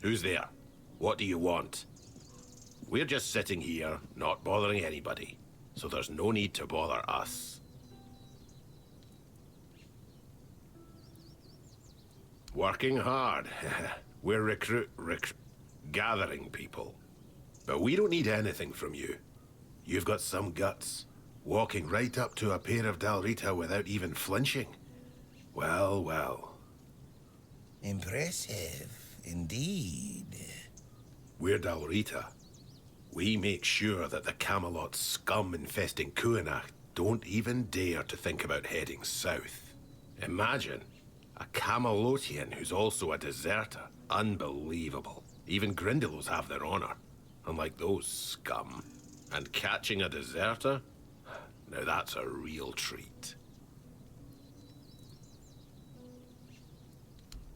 Who's there? What do you want? We're just sitting here, not bothering anybody, so there's no need to bother us. Working hard. We're gathering people. But we don't need anything from you. You've got some guts, walking right up to a pair of Dalrita without even flinching. Well, well. Impressive, indeed. We're Dalrita. We make sure that the Camelot scum infesting Kuanach don't even dare to think about heading south. Imagine, a Camelotian who's also a deserter. Unbelievable. Even Grindylows have their honor, unlike those scum. And catching a deserter? Now that's a real treat.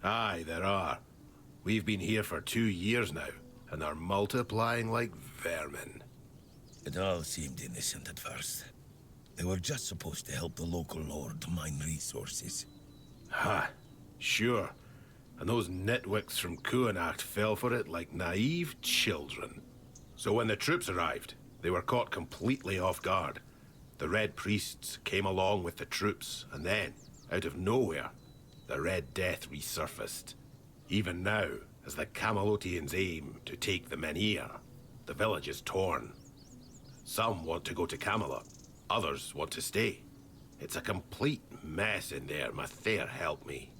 Aye, there are. We've been here for 2 years now, and are multiplying like vermin. It all seemed innocent at first. They were just supposed to help the local lord mine resources. Ha, sure. And those nitwicks from Kuanach fell for it like naive children. So when the troops arrived, they were caught completely off guard. The Red Priests came along with the troops, and then, out of nowhere, the Red Death resurfaced. Even now, as the Camelotians aim to take the Menhir, the village is torn. Some want to go to Camelot, others want to stay. It's a complete mess in there, Mathair help me.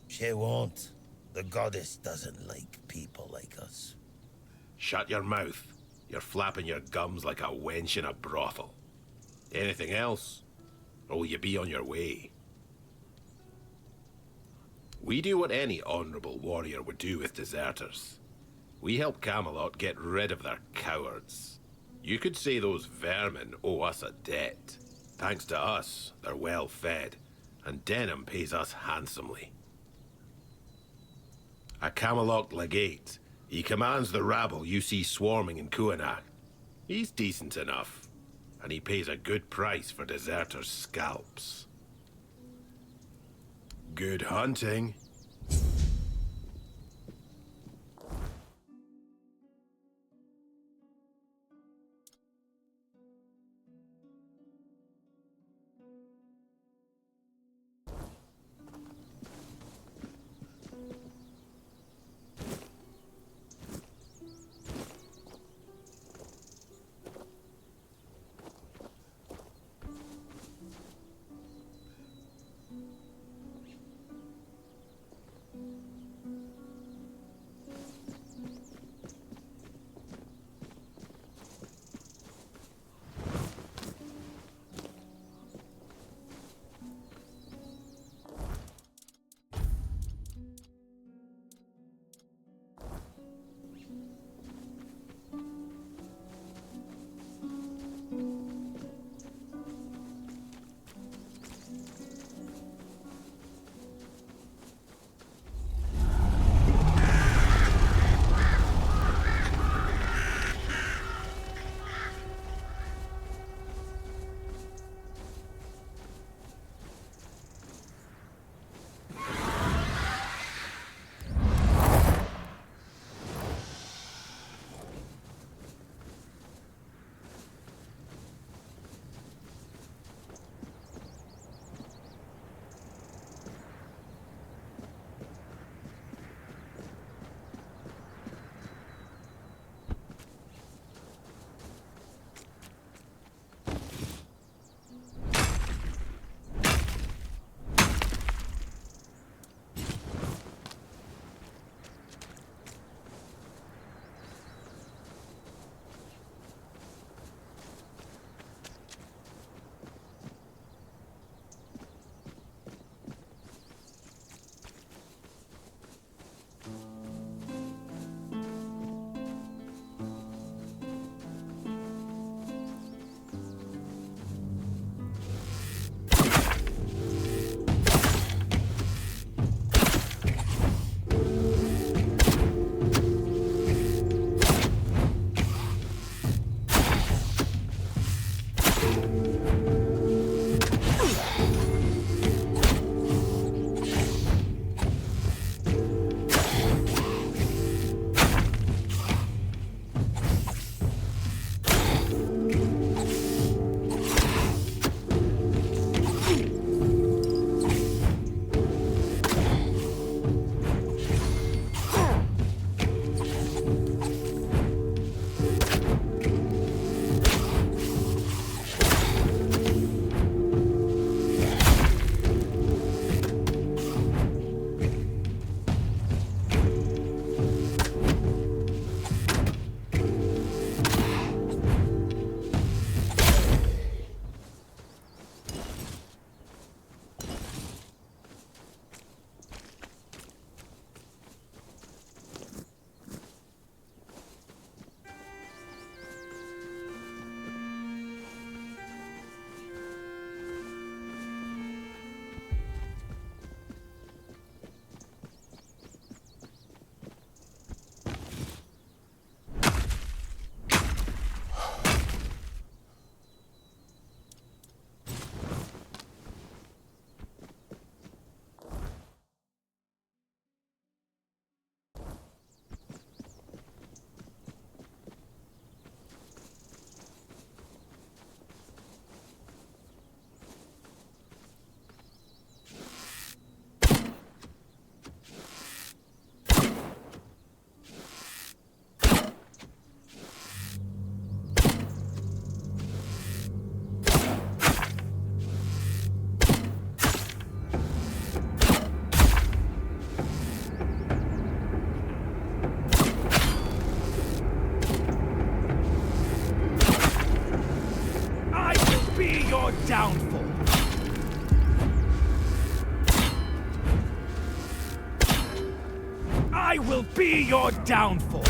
She won't. The goddess doesn't like people like us. Shut your mouth. You're flapping your gums like a wench in a brothel. Anything else? Or will you be on your way? We do what any honorable warrior would do with deserters. We help Camelot get rid of their cowards. You could say those vermin owe us a debt. Thanks to us, they're well fed, and Denham pays us handsomely. A Camelot legate. He commands the rabble you see swarming in Kuanach. He's decent enough, and he pays a good price for deserters' scalps. Good hunting. downfall. I will be your downfall.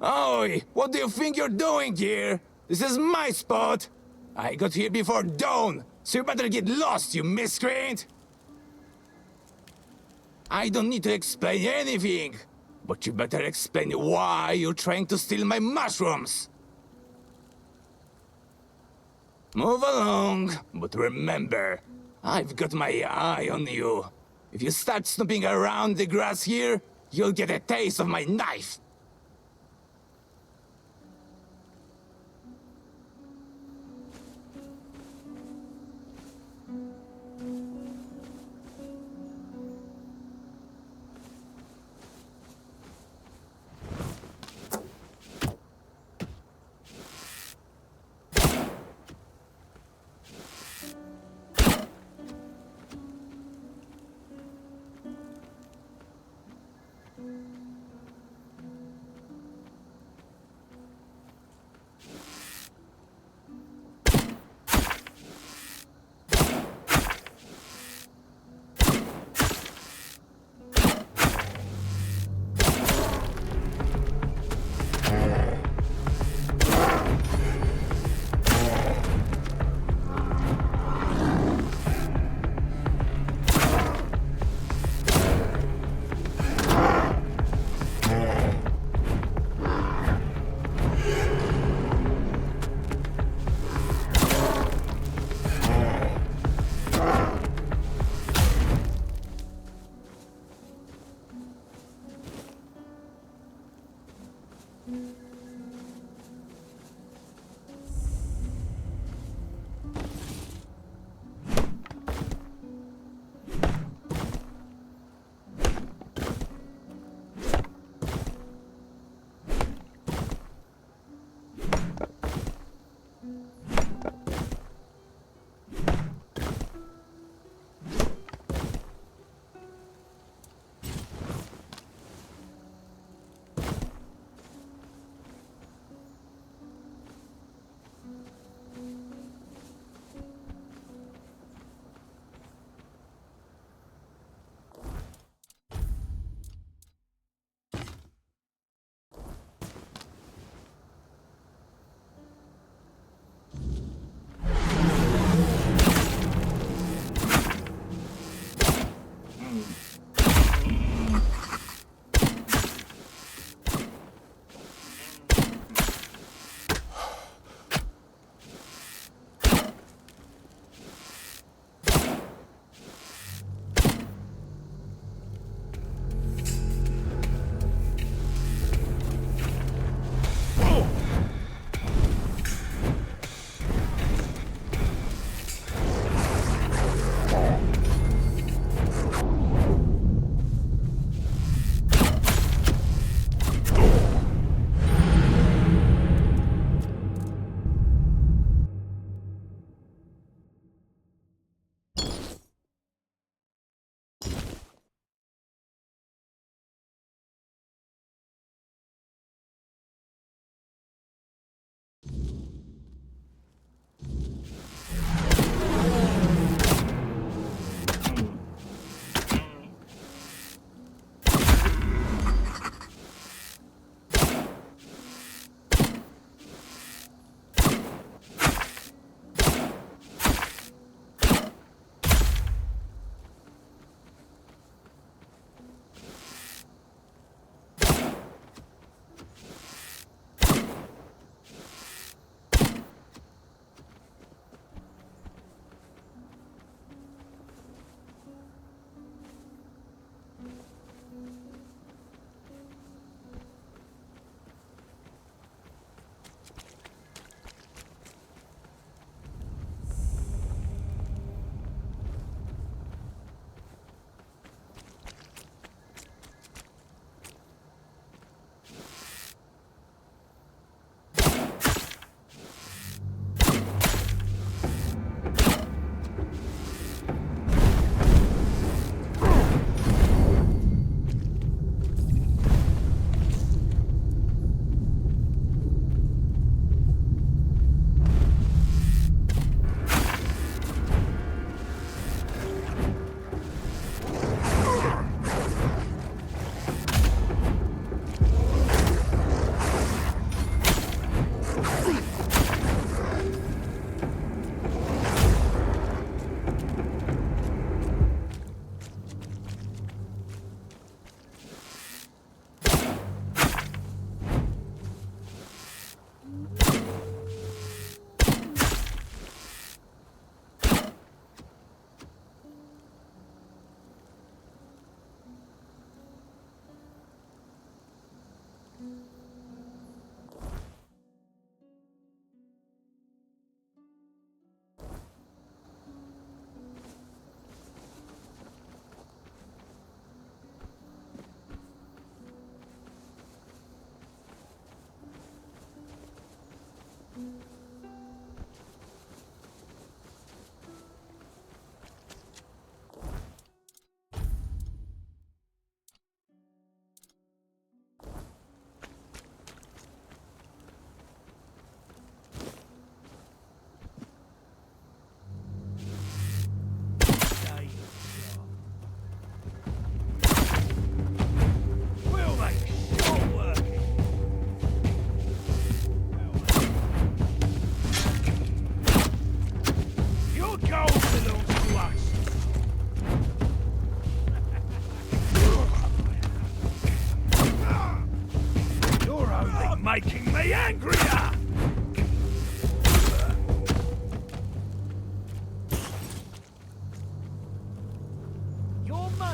Oi! What do you think you're doing here? This is my spot! I got here before dawn, so you better get lost, you miscreant! I don't need to explain anything, but you better explain why you're trying to steal my mushrooms! Move along, but remember, I've got my eye on you. If you start snooping around the grass here, you'll get a taste of my knife!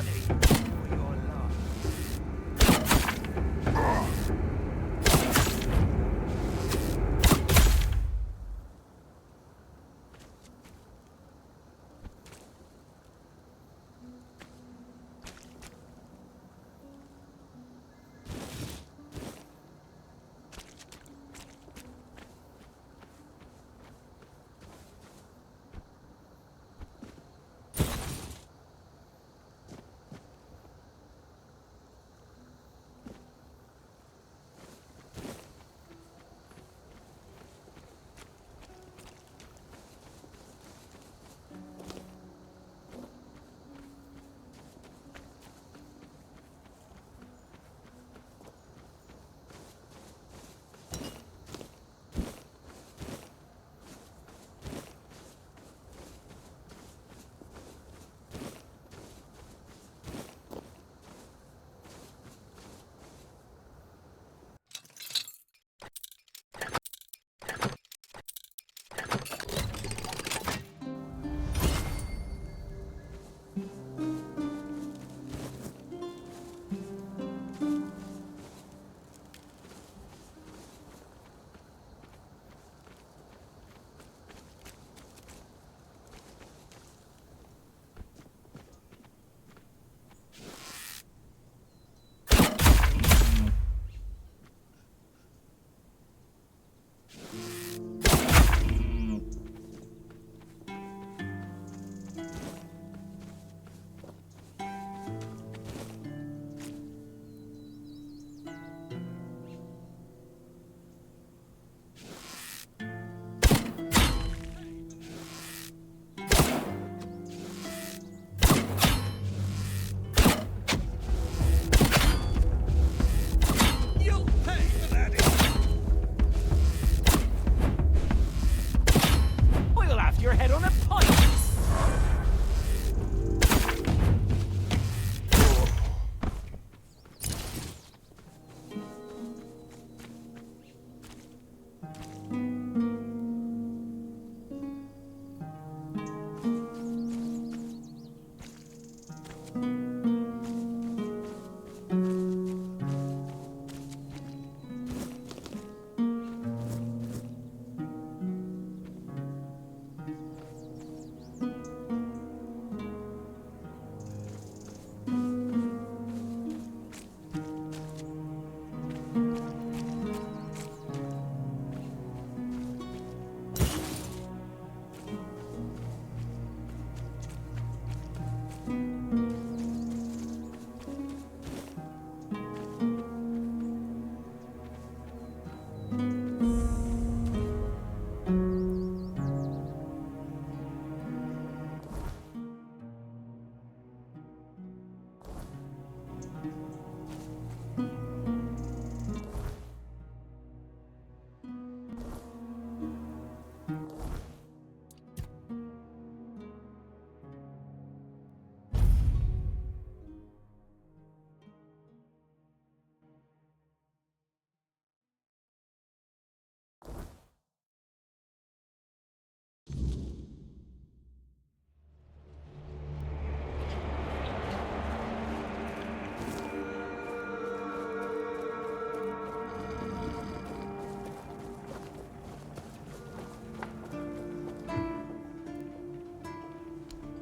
money for your love. We'll have your head on a pike!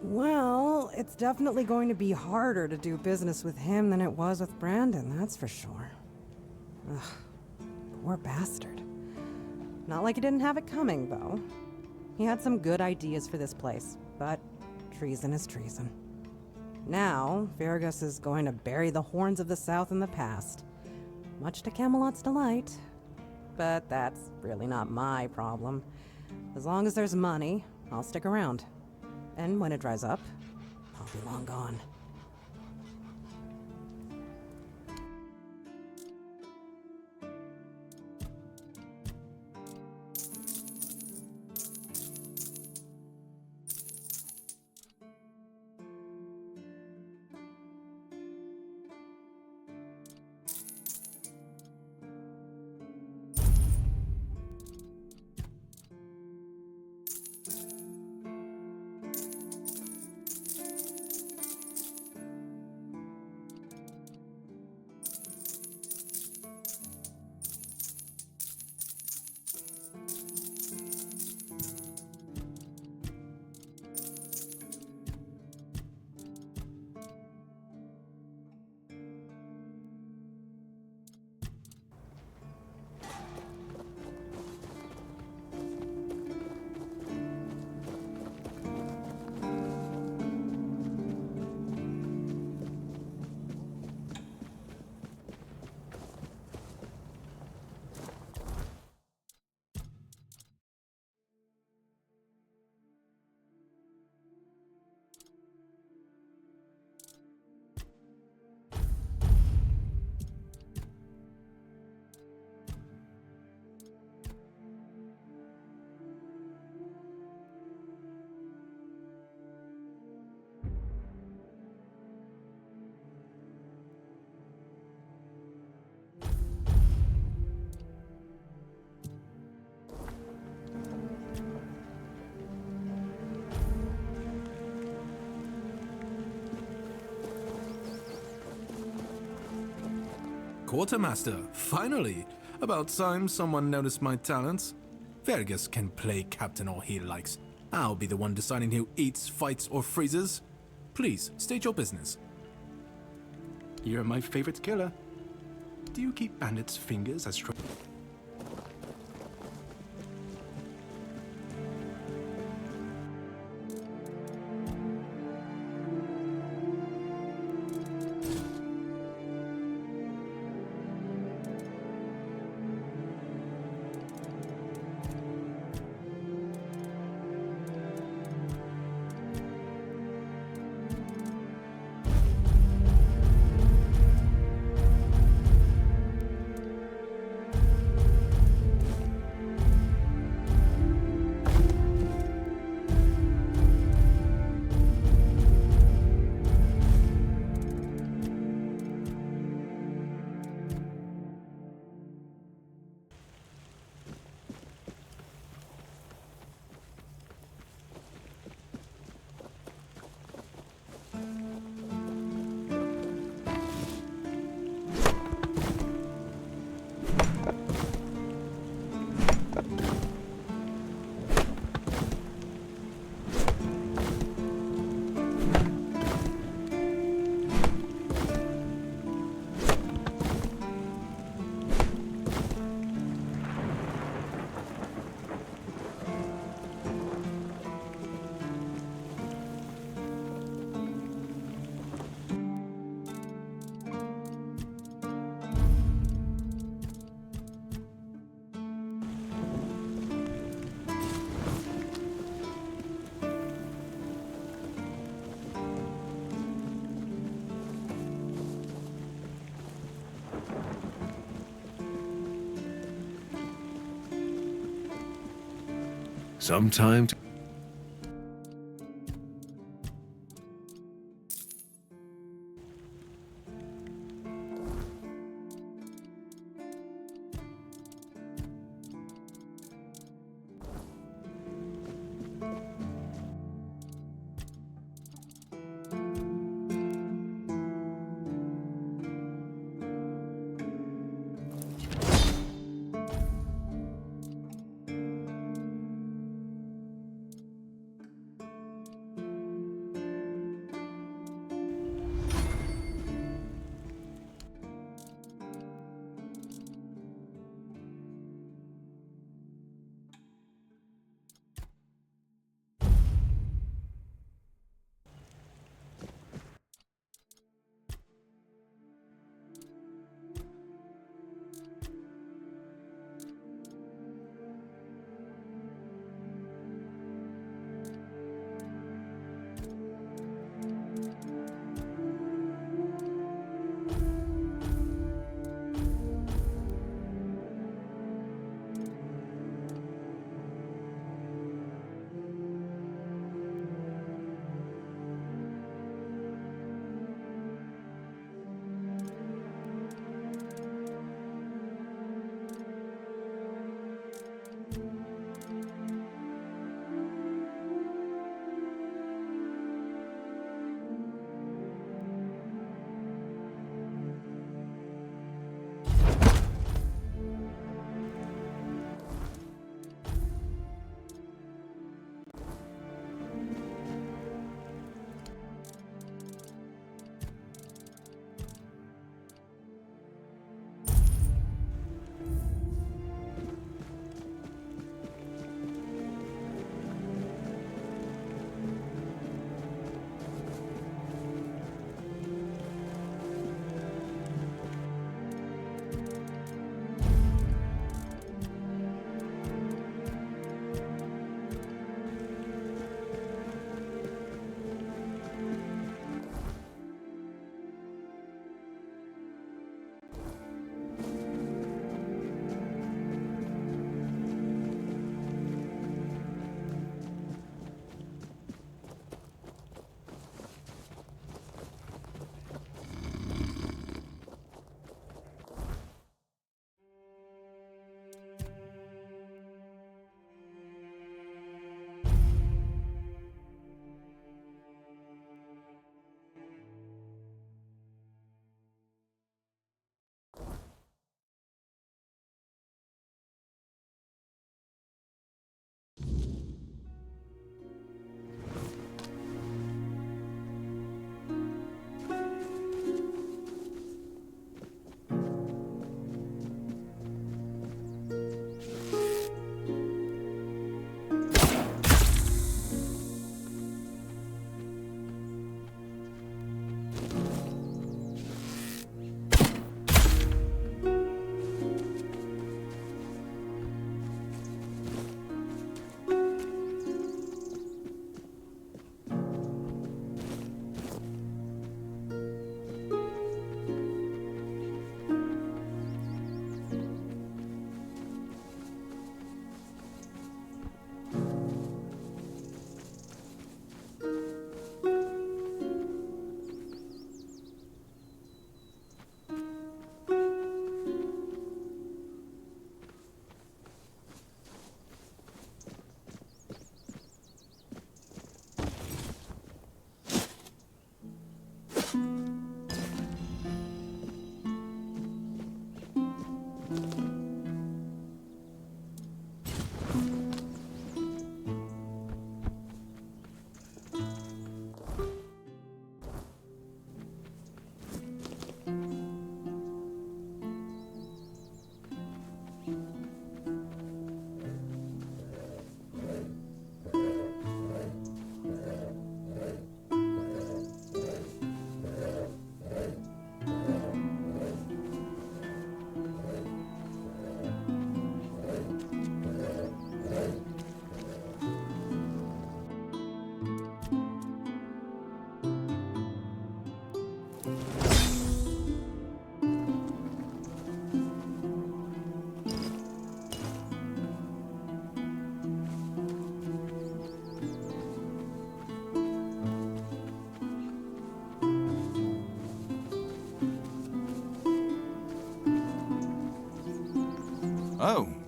Well, it's definitely going to be harder to do business with him than it was with Brandon, that's for sure. Ugh, poor bastard. Not like he didn't have it coming, though. He had some good ideas for this place, but treason is treason. Now, Fergus is going to bury the horns of the South in the past, much to Camelot's delight. But that's really not my problem. As long as there's money, I'll stick around. And when it dries up, I'll be long gone. Quartermaster, finally! About time someone noticed my talents. Vergas can play captain all he likes. I'll be the one deciding who eats, fights, or freezes. Please, state your business. You're my favorite killer. Do you keep bandits' fingers as strong? Sometimes.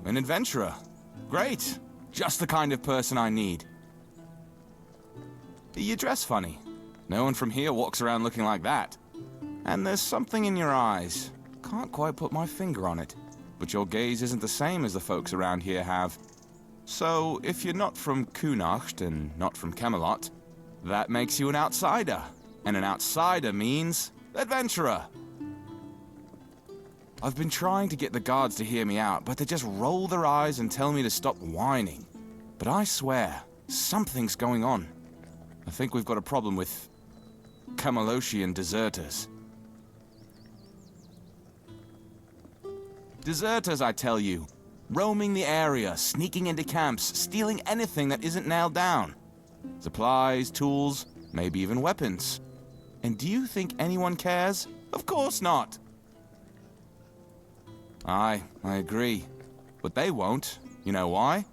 an adventurer. Great. Just the kind of person I need. You dress funny. No one from here walks around looking like that. And there's something in your eyes. Can't quite put my finger on it. But your gaze isn't the same as the folks around here have. So, if you're not from Kunacht and not from Camelot, that makes you an outsider. And an outsider means adventurer. I've been trying to get the guards to hear me out, but they just roll their eyes and tell me to stop whining. But I swear, something's going on. I think we've got a problem with Camelosian deserters. Deserters, I tell you. Roaming the area, sneaking into camps, stealing anything that isn't nailed down. Supplies, tools, maybe even weapons. And do you think anyone cares? Of course not. I agree. But they won't. You know why?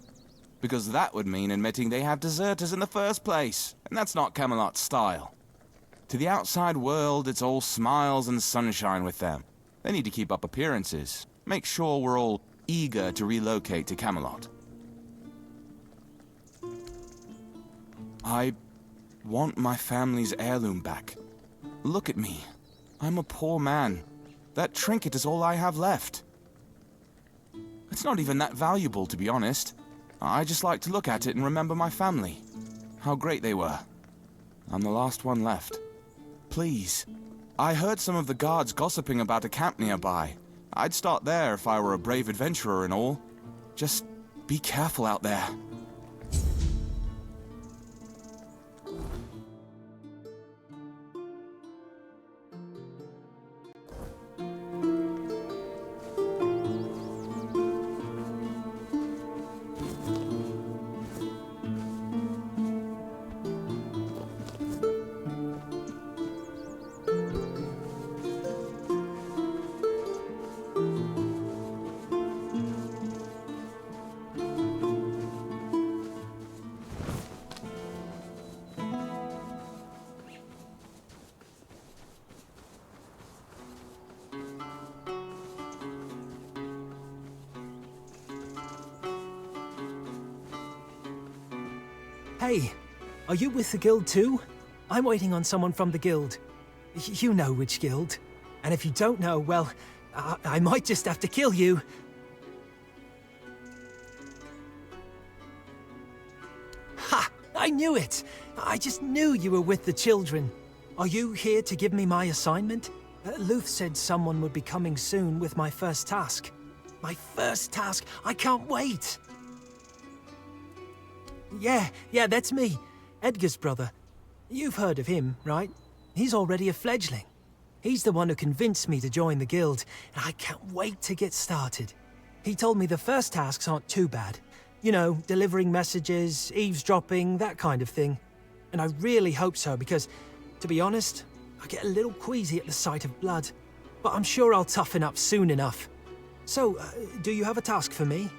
Because that would mean admitting they have deserters in the first place. And that's not Camelot's style. To the outside world, it's all smiles and sunshine with them. They need to keep up appearances. Make sure we're all eager to relocate to Camelot. I want my family's heirloom back. Look at me. I'm a poor man. That trinket is all I have left. It's not even that valuable, to be honest. I just like to look at it and remember my family. How great they were. I'm the last one left. Please. I heard some of the guards gossiping about a camp nearby. I'd start there if I were a brave adventurer and all. Just be careful out there. Hey, are you with the guild too? I'm waiting on someone from the guild. You know which guild. And if you don't know, well, I might just have to kill you. Ha! I knew it! I just knew you were with the children. Are you here to give me my assignment? Luth said someone would be coming soon with my first task. My first task! I can't wait! Yeah, that's me. Edgar's brother. You've heard of him, right? He's already a fledgling. He's the one who convinced me to join the guild, and I can't wait to get started. He told me the first tasks aren't too bad. You know, delivering messages, eavesdropping, that kind of thing. And I really hope so, because, to be honest, I get a little queasy at the sight of blood. But I'm sure I'll toughen up soon enough. So, do you have a task for me?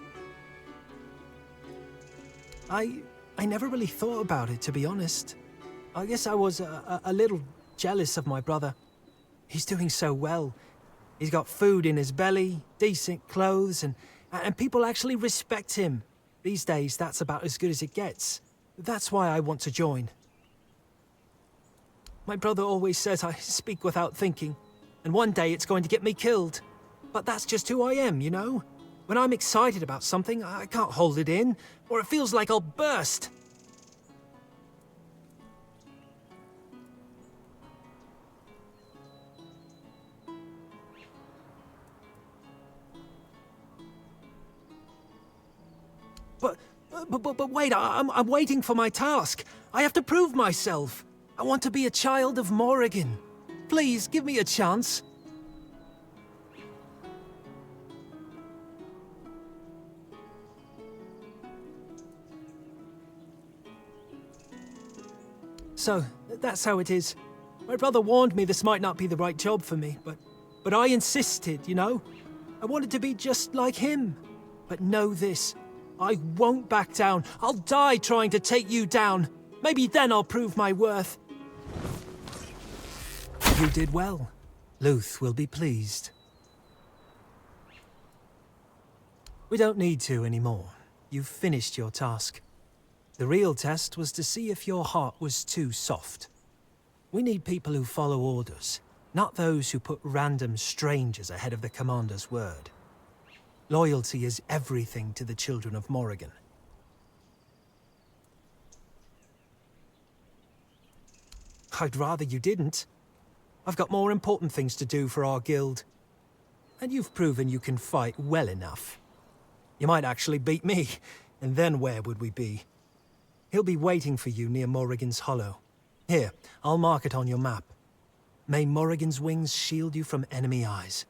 I never really thought about it, to be honest. I guess I was a little jealous of my brother. He's doing so well. He's got food in his belly, decent clothes, and people actually respect him. These days, that's about as good as it gets. That's why I want to join. My brother always says I speak without thinking, and one day it's going to get me killed. But that's just who I am, you know? When I'm excited about something, I can't hold it in, or it feels like I'll burst. But wait, I'm waiting for my task. I have to prove myself. I want to be a child of Morrigan. Please, give me a chance. So, that's how it is. My brother warned me this might not be the right job for me, but I insisted, you know? I wanted to be just like him. But know this, I won't back down. I'll die trying to take you down. Maybe then I'll prove my worth. You did well. Luth will be pleased. We don't need to anymore. You've finished your task. The real test was to see if your heart was too soft. We need people who follow orders, not those who put random strangers ahead of the commander's word. Loyalty is everything to the children of Morrigan. I'd rather you didn't. I've got more important things to do for our guild. And you've proven you can fight well enough. You might actually beat me, and then where would we be? He'll be waiting for you near Morrigan's Hollow. Here, I'll mark it on your map. May Morrigan's wings shield you from enemy eyes.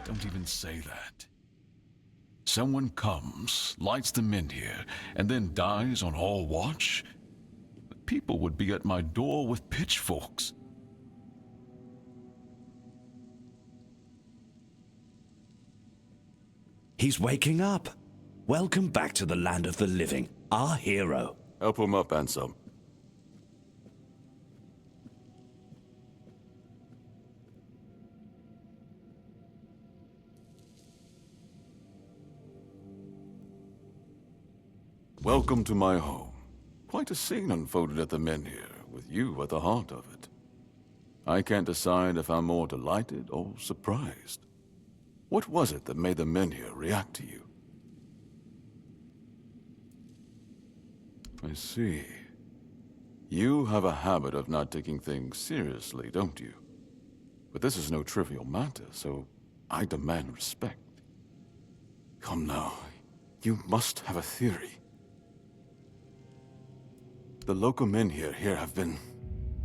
Don't even say that. Someone comes, lights them in here, and then dies on all watch? People would be at my door with pitchforks. He's waking up. Welcome back to the land of the living, our hero. Help him up, Ansem. Welcome to my home. Quite a scene unfolded at the Menhir, with you at the heart of it. I can't decide if I'm more delighted or surprised. What was it that made the Menhir react to you? I see. You have a habit of not taking things seriously, don't you? But this is no trivial matter, so I demand respect. Come now, you must have a theory. The local Menhir here have been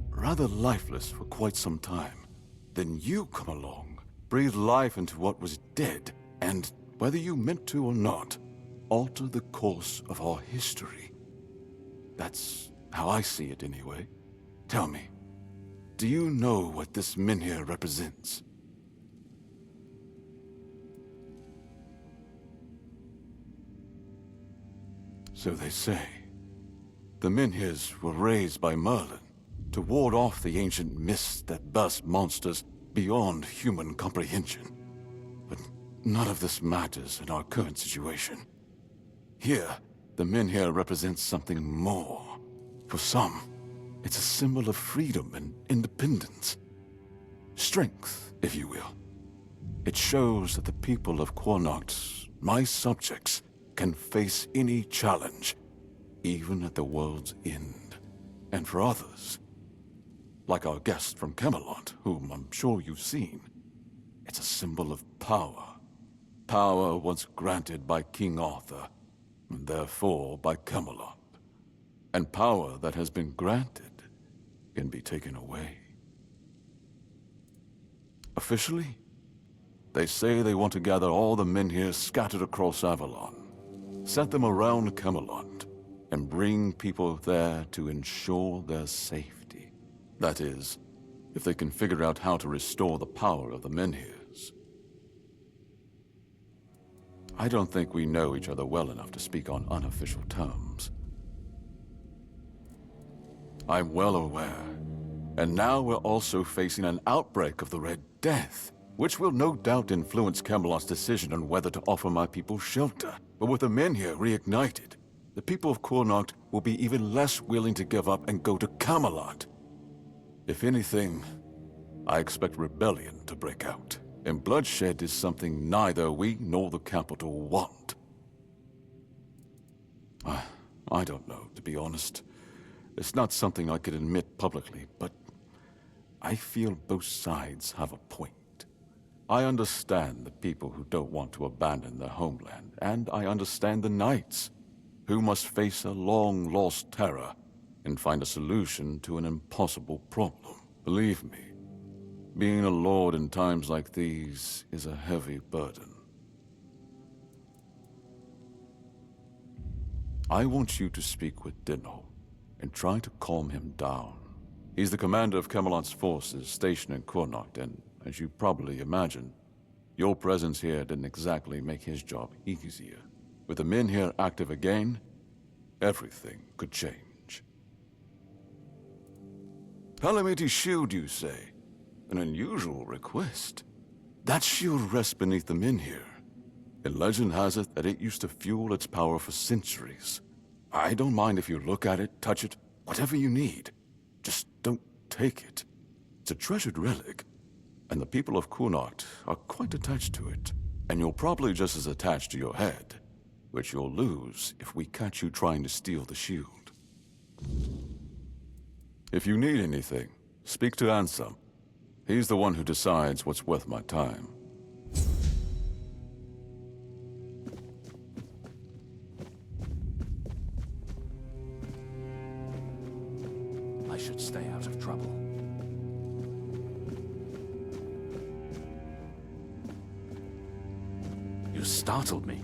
rather lifeless for quite some time. Then you come along, breathe life into what was dead, and, whether you meant to or not, alter the course of our history. That's how I see it anyway. Tell me, do you know what this Menhir represents? So they say. The Menhirs were raised by Merlin to ward off the ancient mists that burst monsters beyond human comprehension. But none of this matters in our current situation. Here, the Menhir represents something more. For some, it's a symbol of freedom and independence. Strength, if you will. It shows that the people of Quarnoct, my subjects, can face any challenge, even at the world's end. And for others, like our guest from Camelot, whom I'm sure you've seen, it's a symbol of power. Power once granted by King Arthur, and therefore by Camelot. And power that has been granted can be taken away. Officially, they say they want to gather all the Menhir scattered across Avalon, set them around Camelot, and bring people there to ensure their safety. That is, if they can figure out how to restore the power of the Menhirs. I don't think we know each other well enough to speak on unofficial terms. I'm well aware. And now we're also facing an outbreak of the Red Death, which will no doubt influence Camelot's decision on whether to offer my people shelter. But with the Menhir reignited, the people of Connacht will be even less willing to give up and go to Camelot. If anything, I expect rebellion to break out, and bloodshed is something neither we nor the capital want. I don't know, to be honest. It's not something I could admit publicly, but I feel both sides have a point. I understand the people who don't want to abandon their homeland, and I understand the knights, who must face a long-lost terror and find a solution to an impossible problem. Believe me, being a lord in times like these is a heavy burden. I want you to speak with Dinno and try to calm him down. He's the commander of Camelot's forces stationed in Connacht, and as you probably imagine, your presence here didn't exactly make his job easier. With the Menhir active again, everything could change. Calamity Shield, you say? An unusual request. That shield rests beneath the Menhir, and legend has it that it used to fuel its power for centuries. I don't mind if you look at it, touch it, whatever you need. Just don't take it. It's a treasured relic, and the people of Connacht are quite attached to it. And you're probably just as attached to your head, which you'll lose if we catch you trying to steal the shield. If you need anything, speak to Ansem. He's the one who decides what's worth my time. I should stay out of trouble. You startled me.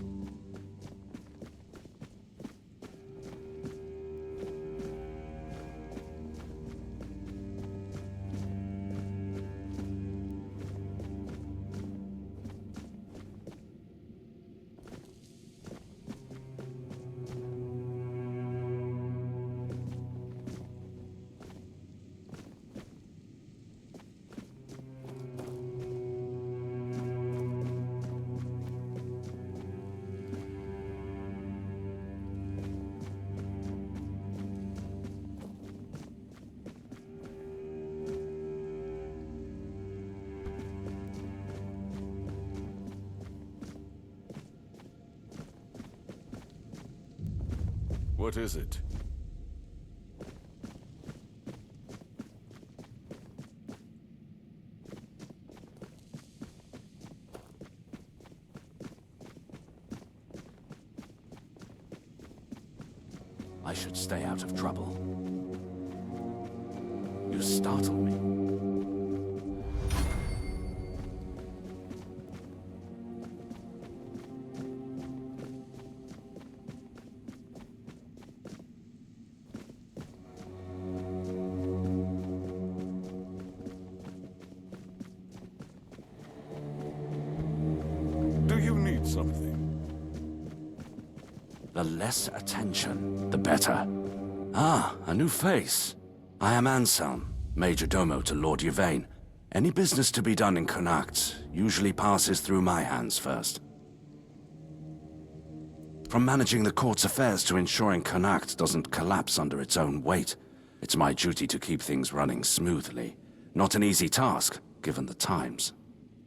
What is it? I should stay out of trouble. You startled me. Do you need something? The less attention, the better. Ah, a new face. I am Anselm, Major Domo to Lord Yvain. Any business to be done in Connacht usually passes through my hands first. From managing the court's affairs to ensuring Connacht doesn't collapse under its own weight, it's my duty to keep things running smoothly. Not an easy task, given the times.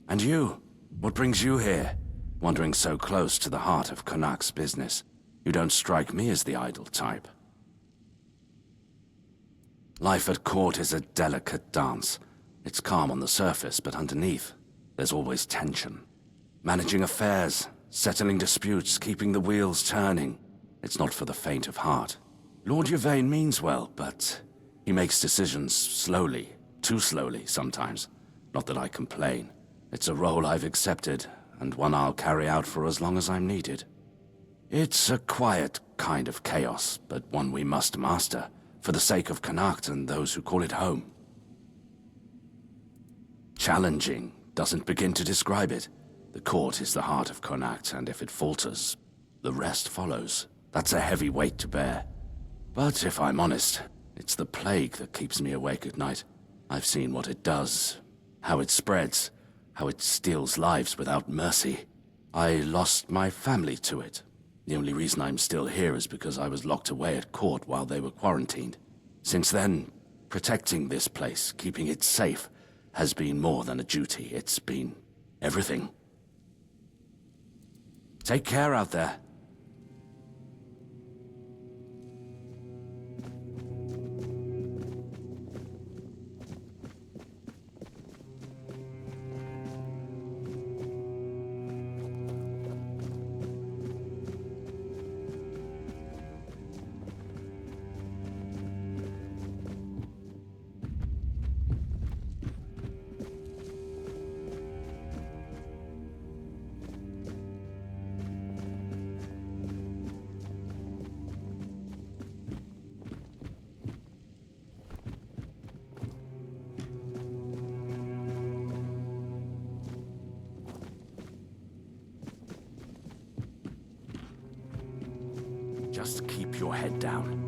And you? What brings you here? Wandering so close to the heart of Connacht's business. You don't strike me as the idle type. Life at court is a delicate dance. It's calm on the surface, but underneath, there's always tension. Managing affairs, settling disputes, keeping the wheels turning. It's not for the faint of heart. Lord Yvain means well, but he makes decisions slowly, too slowly sometimes. Not that I complain. It's a role I've accepted, and one I'll carry out for as long as I'm needed. It's a quiet kind of chaos, but one we must master, for the sake of Connacht and those who call it home. Challenging doesn't begin to describe it. The court is the heart of Connacht, and if it falters, the rest follows. That's a heavy weight to bear. But if I'm honest, it's the plague that keeps me awake at night. I've seen what it does, how it spreads, how it steals lives without mercy. I lost my family to it. The only reason I'm still here is because I was locked away at court while they were quarantined. Since then, protecting this place, keeping it safe, has been more than a duty. It's been everything. Take care out there. Just keep your head down.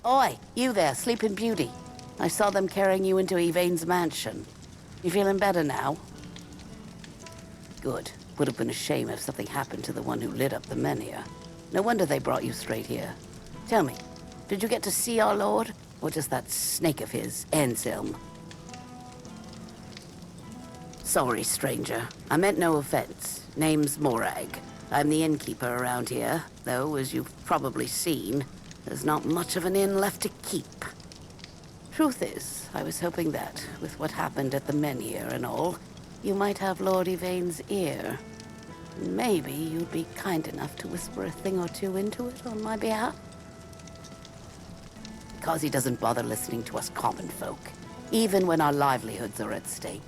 Oi, you there, Sleeping Beauty. I saw them carrying you into Yvain's mansion. You feeling better now? Good. Would have been a shame if something happened to the one who lit up the menhir. No wonder they brought you straight here. Tell me, did you get to see our lord? Or just that snake of his, Anselm? Sorry, stranger. I meant no offense. Name's Morag. I'm the innkeeper around here, though, as you've probably seen, there's not much of an inn left to keep. Truth is, I was hoping that, with what happened at the menhir and all, you might have Lord Yvain's ear. Maybe you'd be kind enough to whisper a thing or two into it on my behalf? Because he doesn't bother listening to us common folk, even when our livelihoods are at stake.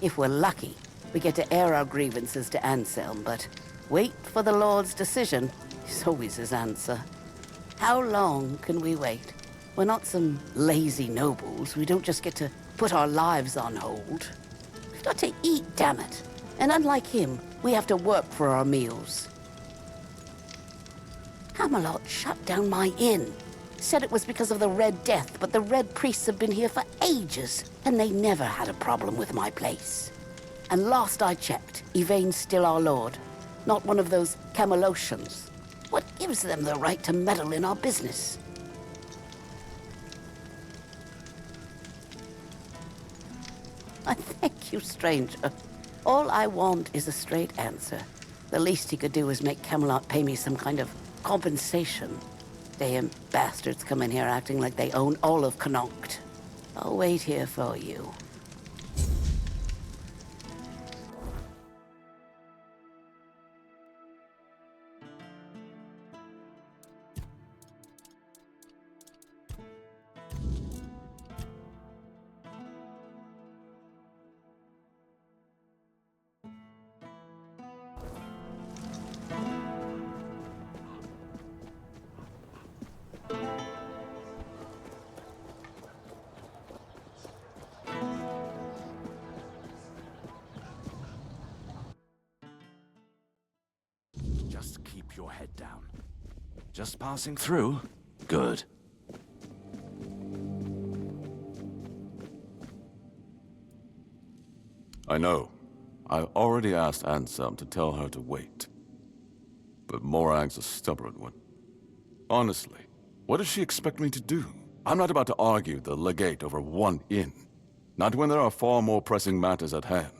If we're lucky, we get to air our grievances to Anselm, but wait for the Lord's decision is always his answer. How long can we wait? We're not some lazy nobles. We don't just get to put our lives on hold. We've got to eat, damn it. And unlike him, we have to work for our meals. Camelot shut down my inn. Said it was because of the Red Death, but the Red Priests have been here for ages, and they never had a problem with my place. And last I checked, Yvain's still our lord. Not one of those Camelocians. What gives them the right to meddle in our business? I thank you, stranger. All I want is a straight answer. The least he could do is make Camelot pay me some kind of compensation. Damn bastards come in here acting like they own all of Connaught. I'll wait here for you. Just keep your head down. Just passing through? Good. I know. I already asked Anselm to tell her to wait. But Morag's a stubborn one. Honestly, what does she expect me to do? I'm not about to argue the legate over one inn. Not when there are far more pressing matters at hand.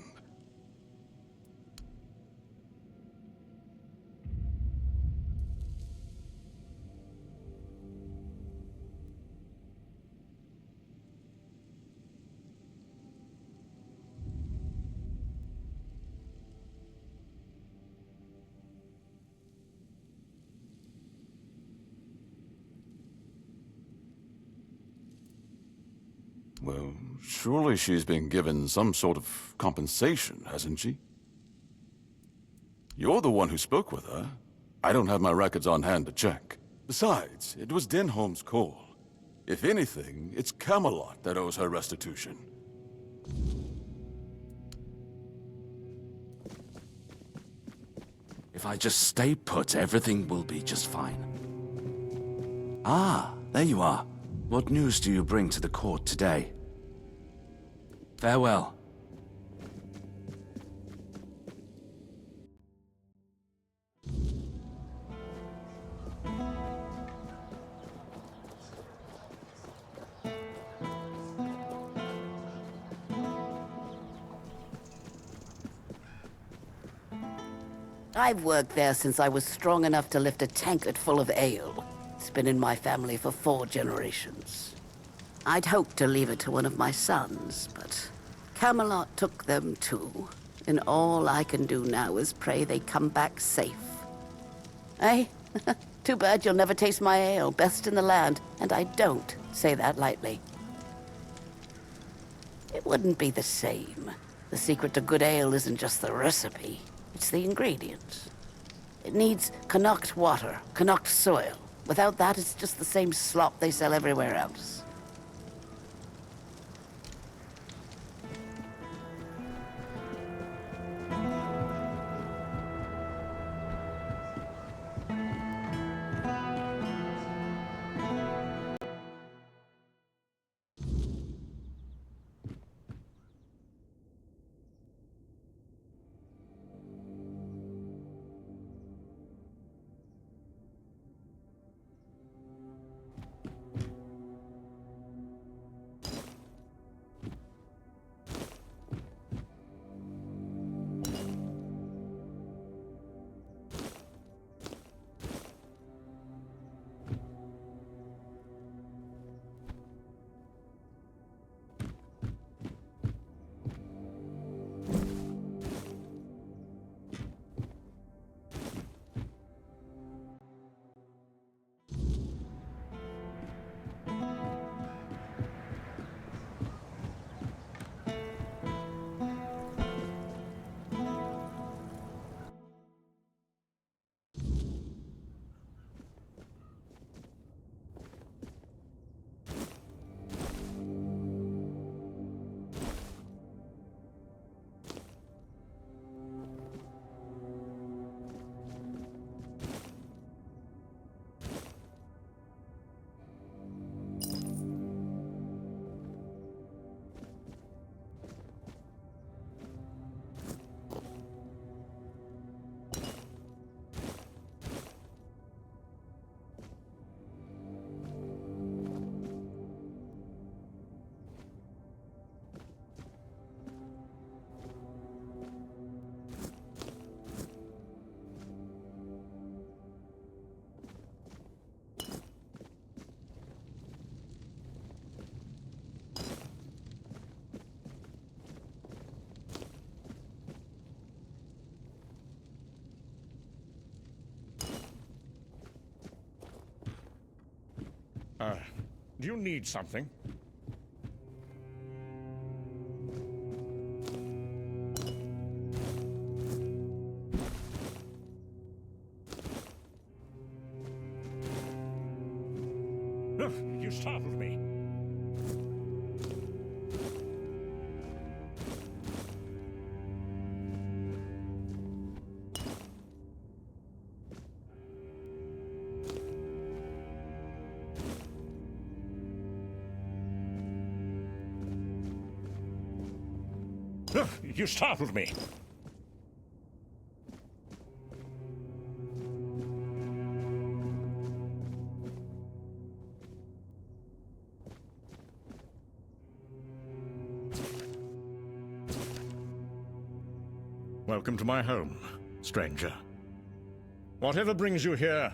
Well, surely she's been given some sort of compensation, hasn't she? You're the one who spoke with her. I don't have my records on hand to check. Besides, it was Denholm's call. If anything, it's Camelot that owes her restitution. If I just stay put, everything will be just fine. Ah, there you are. What news do you bring to the court today? Farewell. I've worked there since I was strong enough to lift a tankard full of ale. It's been in my family for 4 generations. I'd hoped to leave it to one of my sons, but Camelot took them too. And all I can do now is pray they come back safe. Eh? Too bad you'll never taste my ale, best in the land, and I don't say that lightly. It wouldn't be the same. The secret to good ale isn't just the recipe, it's the ingredients. It needs Connaught water, Connaught soil. Without that, it's just the same slop they sell everywhere else. Do you need something? Ugh, you startled me. Ugh, you startled me. Welcome to my home, stranger. Whatever brings you here,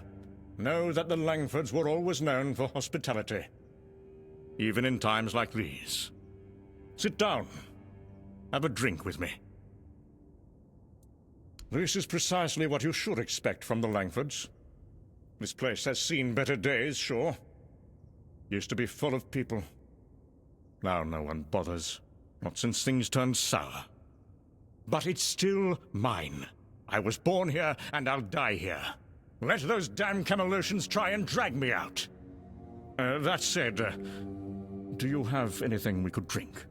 know that the Langfords were always known for hospitality, even in times like these. Sit down. Have a drink with me. This is precisely what you should expect from the Langfords. This place has seen better days, sure. Used to be full of people. Now no one bothers. Not since things turned sour. But it's still mine. I was born here, and I'll die here. Let those damn Camelosians try and drag me out. That said, do you have anything we could drink?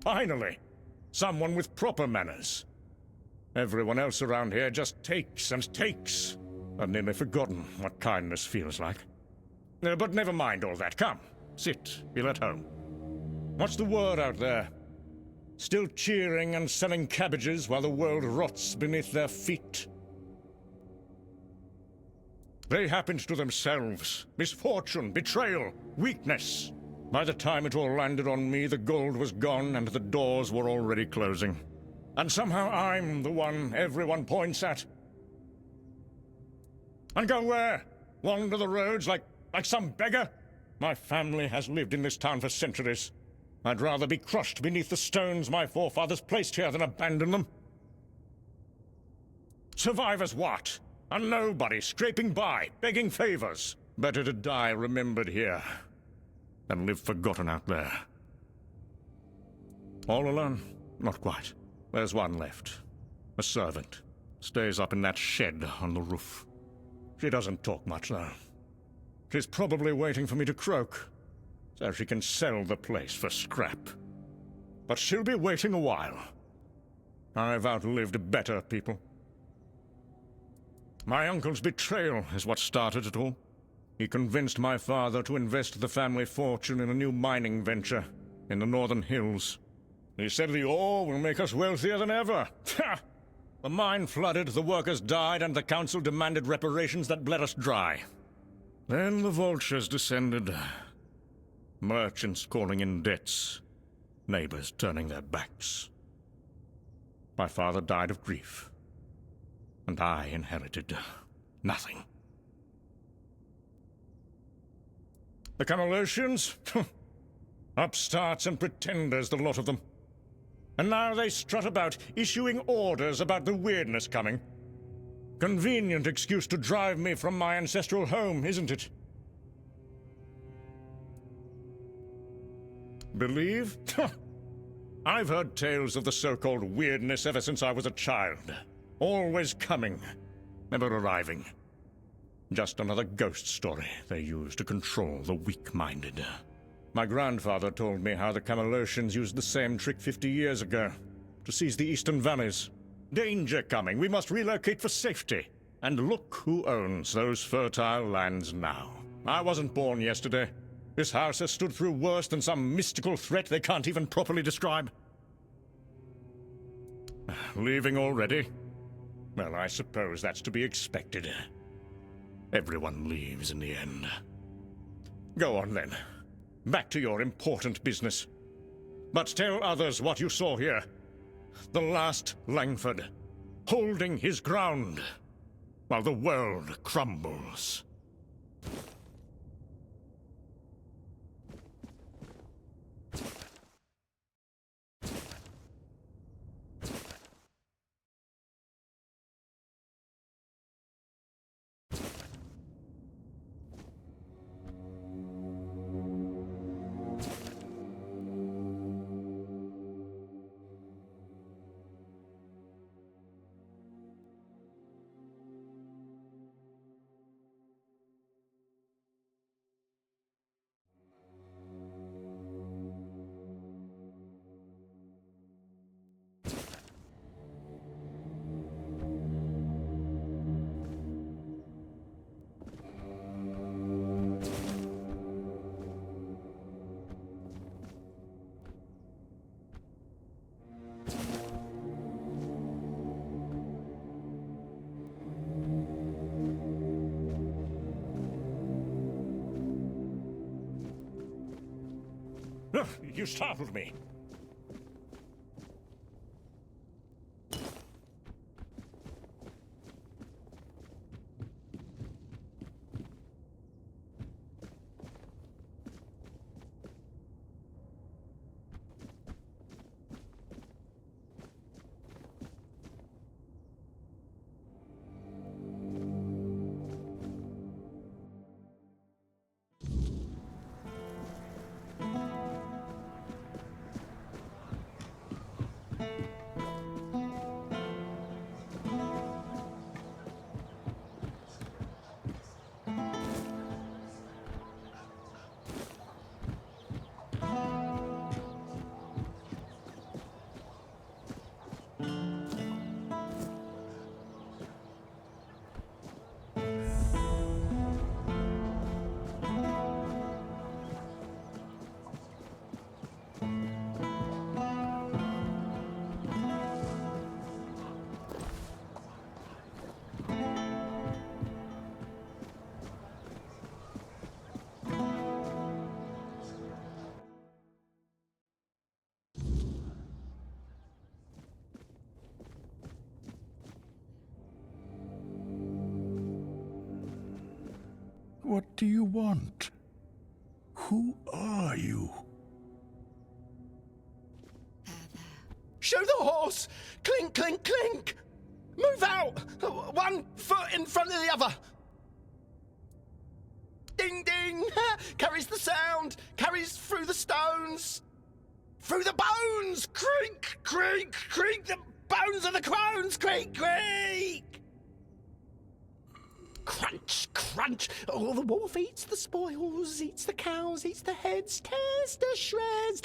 Finally! Someone with proper manners. Everyone else around here just takes and takes. I've nearly forgotten what kindness feels like. But never mind all that. Come, sit, feel at home. What's the word out there? Still cheering and selling cabbages while the world rots beneath their feet? They happened to themselves. Misfortune, betrayal, weakness. By the time it all landed on me, the gold was gone and the doors were already closing. And somehow I'm the one everyone points at. And go where? Wander the roads like some beggar? My family has lived in this town for centuries. I'd rather be crushed beneath the stones my forefathers placed here than abandon them. Survive as what? A nobody scraping by, begging favors. Better to die remembered here than live forgotten out there. All alone? Not quite. There's one left. A servant. Stays up in that shed on the roof. She doesn't talk much, though. She's probably waiting for me to croak, so she can sell the place for scrap. But she'll be waiting a while. I've outlived better people. My uncle's betrayal is what started it all. He convinced my father to invest the family fortune in a new mining venture in the northern hills. He said the ore will make us wealthier than ever. Ha! The mine flooded, the workers died, and the council demanded reparations that bled us dry. Then the vultures descended. Merchants calling in debts. Neighbors turning their backs. My father died of grief. And I inherited nothing. The Camelosians? Upstarts and pretenders, the lot of them. And now they strut about, issuing orders about the weirdness coming. Convenient excuse to drive me from my ancestral home, isn't it? Believe? I've heard tales of the so-called weirdness ever since I was a child. Always coming, never arriving. Just another ghost story they use to control the weak-minded. My grandfather told me how the Camelosians used the same trick 50 years ago, to seize the eastern valleys. Danger coming, we must relocate for safety. And look who owns those fertile lands now. I wasn't born yesterday. This house has stood through worse than some mystical threat they can't even properly describe. Leaving already? Well, I suppose that's to be expected. Everyone leaves in the end. Go on, then. Back to your important business. But tell others what you saw here. The last Langford, holding his ground, while the world crumbles. Ugh, you startled me. What do you want? Who are you? Show the horse! Clink, clink, clink! Move out! 1 foot in front of the other! Ding, ding! Carries the sound! Carries through the stones! Through the bones! Creak, creak, creak! The bones of the crones! Creak, creak! Crunch, crunch! Oh, the wolf eats the spoils, eats the cows, eats the heads, tears to shreds.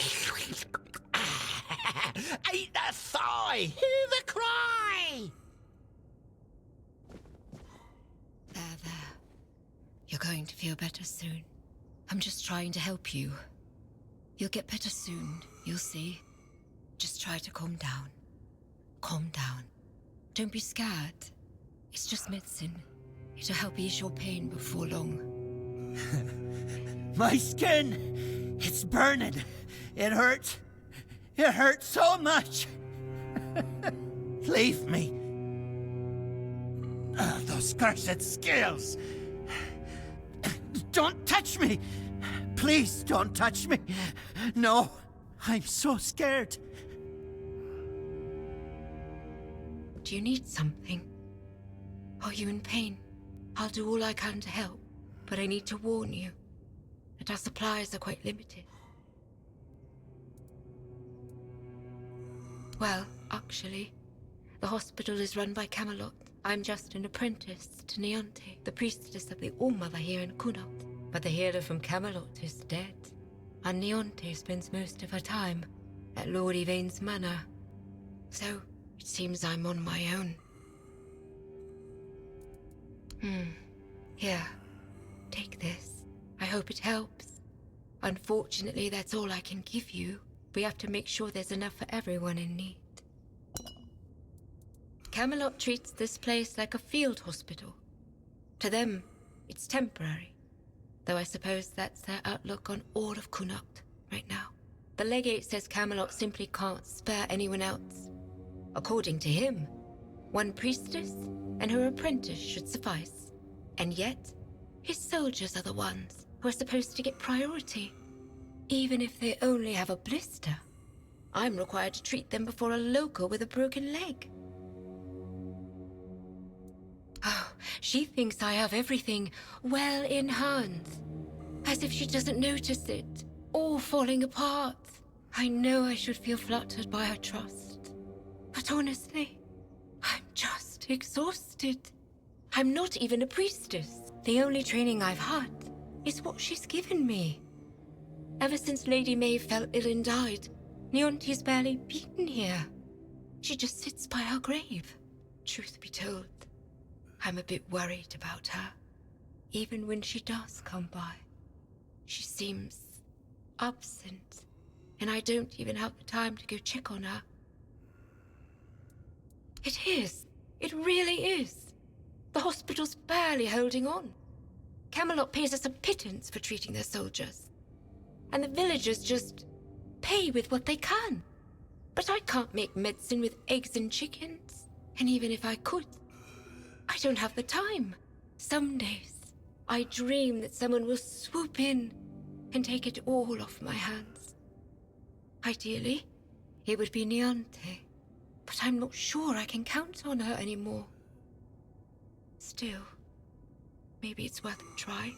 Eat the thigh! Hear the cry! There. You're going to feel better soon. I'm just trying to help you. You'll get better soon, you'll see. Just try to calm down. Calm down. Don't be scared. It's just medicine. It'll help ease your pain before long. My skin! It's burning! It hurts! It hurts so much! Leave me! Those cursed scales! Don't touch me! Please don't touch me! No! I'm so scared! Do you need something? Are you in pain? I'll do all I can to help, but I need to warn you that our supplies are quite limited. Well, actually, the hospital is run by Camelot. I'm just an apprentice to Neonte, the priestess of the All-Mother here in Kunalt. But the healer from Camelot is dead, and Neonte spends most of her time at Lord Yvain's manor. So, it seems I'm on my own. Here, take this. I hope it helps. Unfortunately, that's all I can give you. We have to make sure there's enough for everyone in need. Camelot treats this place like a field hospital. To them, it's temporary. Though I suppose that's their outlook on all of Kunalt right now. The legate says Camelot simply can't spare anyone else. According to him, one priestess and her apprentice should suffice. And yet, his soldiers are the ones who are supposed to get priority. Even if they only have a blister, I'm required to treat them before a local with a broken leg. Oh, she thinks I have everything well in hand. As if she doesn't notice it, all falling apart. I know I should feel flattered by her trust. But honestly, I'm just exhausted. I'm not even a priestess. The only training I've had is what she's given me. Ever since Lady May fell ill and died, Neonte's barely been here. She just sits by her grave. Truth be told, I'm a bit worried about her. Even when she does come by, she seems absent, and I don't even have the time to go check on her. It is. It really is. The hospital's barely holding on. Camelot pays us a pittance for treating their soldiers. And the villagers just pay with what they can. But I can't make medicine with eggs and chickens. And even if I could, I don't have the time. Some days, I dream that someone will swoop in and take it all off my hands. Ideally, it would be Niante, but I'm not sure I can count on her anymore. Still, maybe it's worth a try.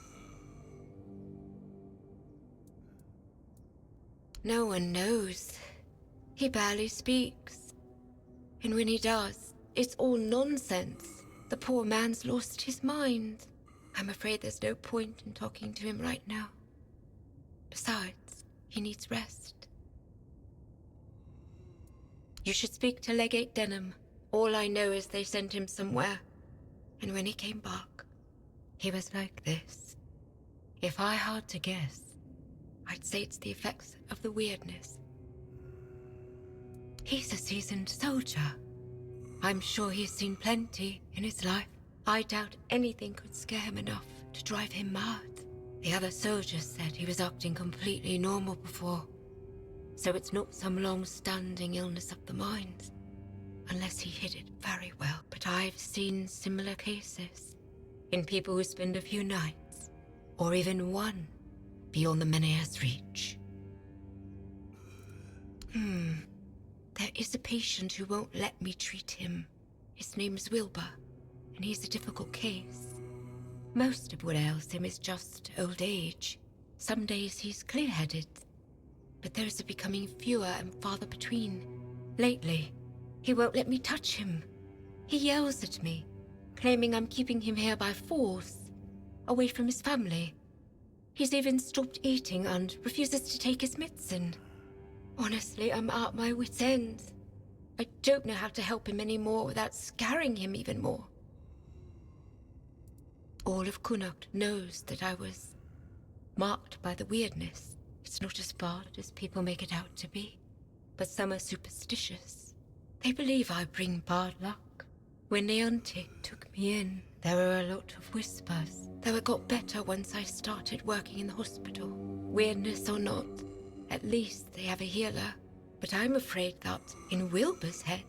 No one knows. He barely speaks. And when he does, it's all nonsense. The poor man's lost his mind. I'm afraid there's no point in talking to him right now. Besides, he needs rest. You should speak to Legate Denham. All I know is they sent him somewhere. And when he came back, he was like this. If I had to guess, I'd say it's the effects of the weirdness. He's a seasoned soldier. I'm sure he's seen plenty in his life. I doubt anything could scare him enough to drive him mad. The other soldiers said he was acting completely normal before. So it's not some long-standing illness of the mind. Unless he hid it very well. But I've seen similar cases. In people who spend a few nights, or even one, beyond the Menea's reach. There is a patient who won't let me treat him. His name's Wilbur, and he's a difficult case. Most of what ails him is just old age. Some days he's clear-headed, but those are becoming fewer and farther between. Lately, he won't let me touch him. He yells at me, claiming I'm keeping him here by force, away from his family. He's even stopped eating and refuses to take his medicine. Honestly, I'm at my wit's end. I don't know how to help him anymore without scaring him even more. All of Connacht knows that I was marked by the weirdness. It's not as bad as people make it out to be, but some are superstitious. They believe I bring bad luck. When Niante took me in, there were a lot of whispers, though it got better once I started working in the hospital. Weirdness or not, at least they have a healer. But I'm afraid that, in Wilbur's head,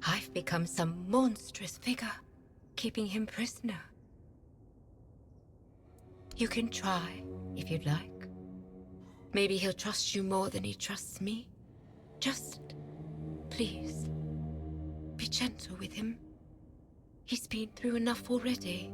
I've become some monstrous figure, keeping him prisoner. You can try, if you'd like. Maybe he'll trust you more than he trusts me. Just, please, be gentle with him. He's been through enough already.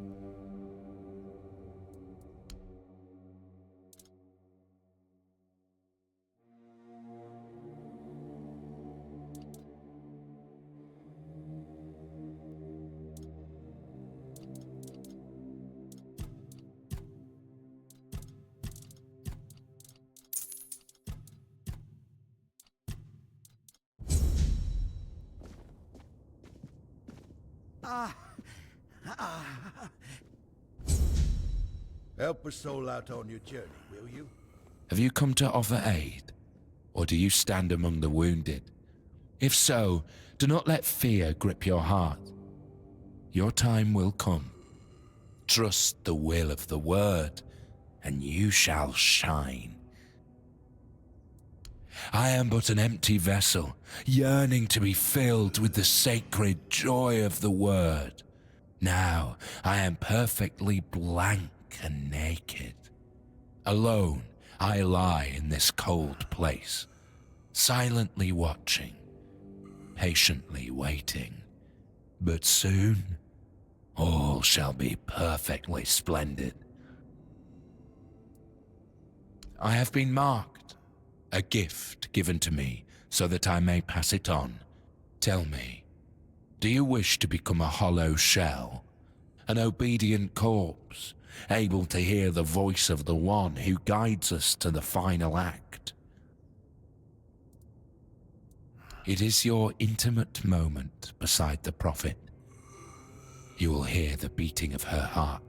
Help a soul out on your journey, will you? Have you come to offer aid? Or do you stand among the wounded? If so, do not let fear grip your heart. Your time will come. Trust the will of the word, and you shall shine. I am but an empty vessel, yearning to be filled with the sacred joy of the word. Now I am perfectly blank and naked. Alone, I lie in this cold place, silently watching, patiently waiting. But soon, all shall be perfectly splendid. I have been marked, a gift given to me so that I may pass it on. Tell me, do you wish to become a hollow shell, an obedient corpse, able to hear the voice of the one who guides us to the final act? It is your intimate moment beside the prophet. You will hear the beating of her heart,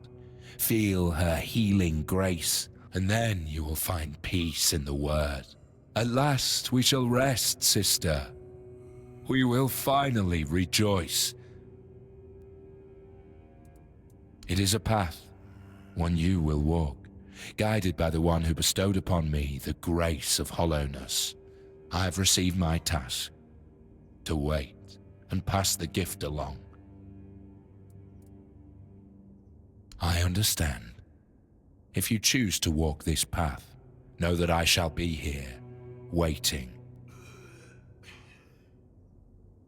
feel her healing grace, and then you will find peace in the word. At last we shall rest, sister. We will finally rejoice. It is a path, one you will walk, guided by the one who bestowed upon me the grace of hollowness. I have received my task, to wait and pass the gift along. I understand. If you choose to walk this path, know that I shall be here, waiting.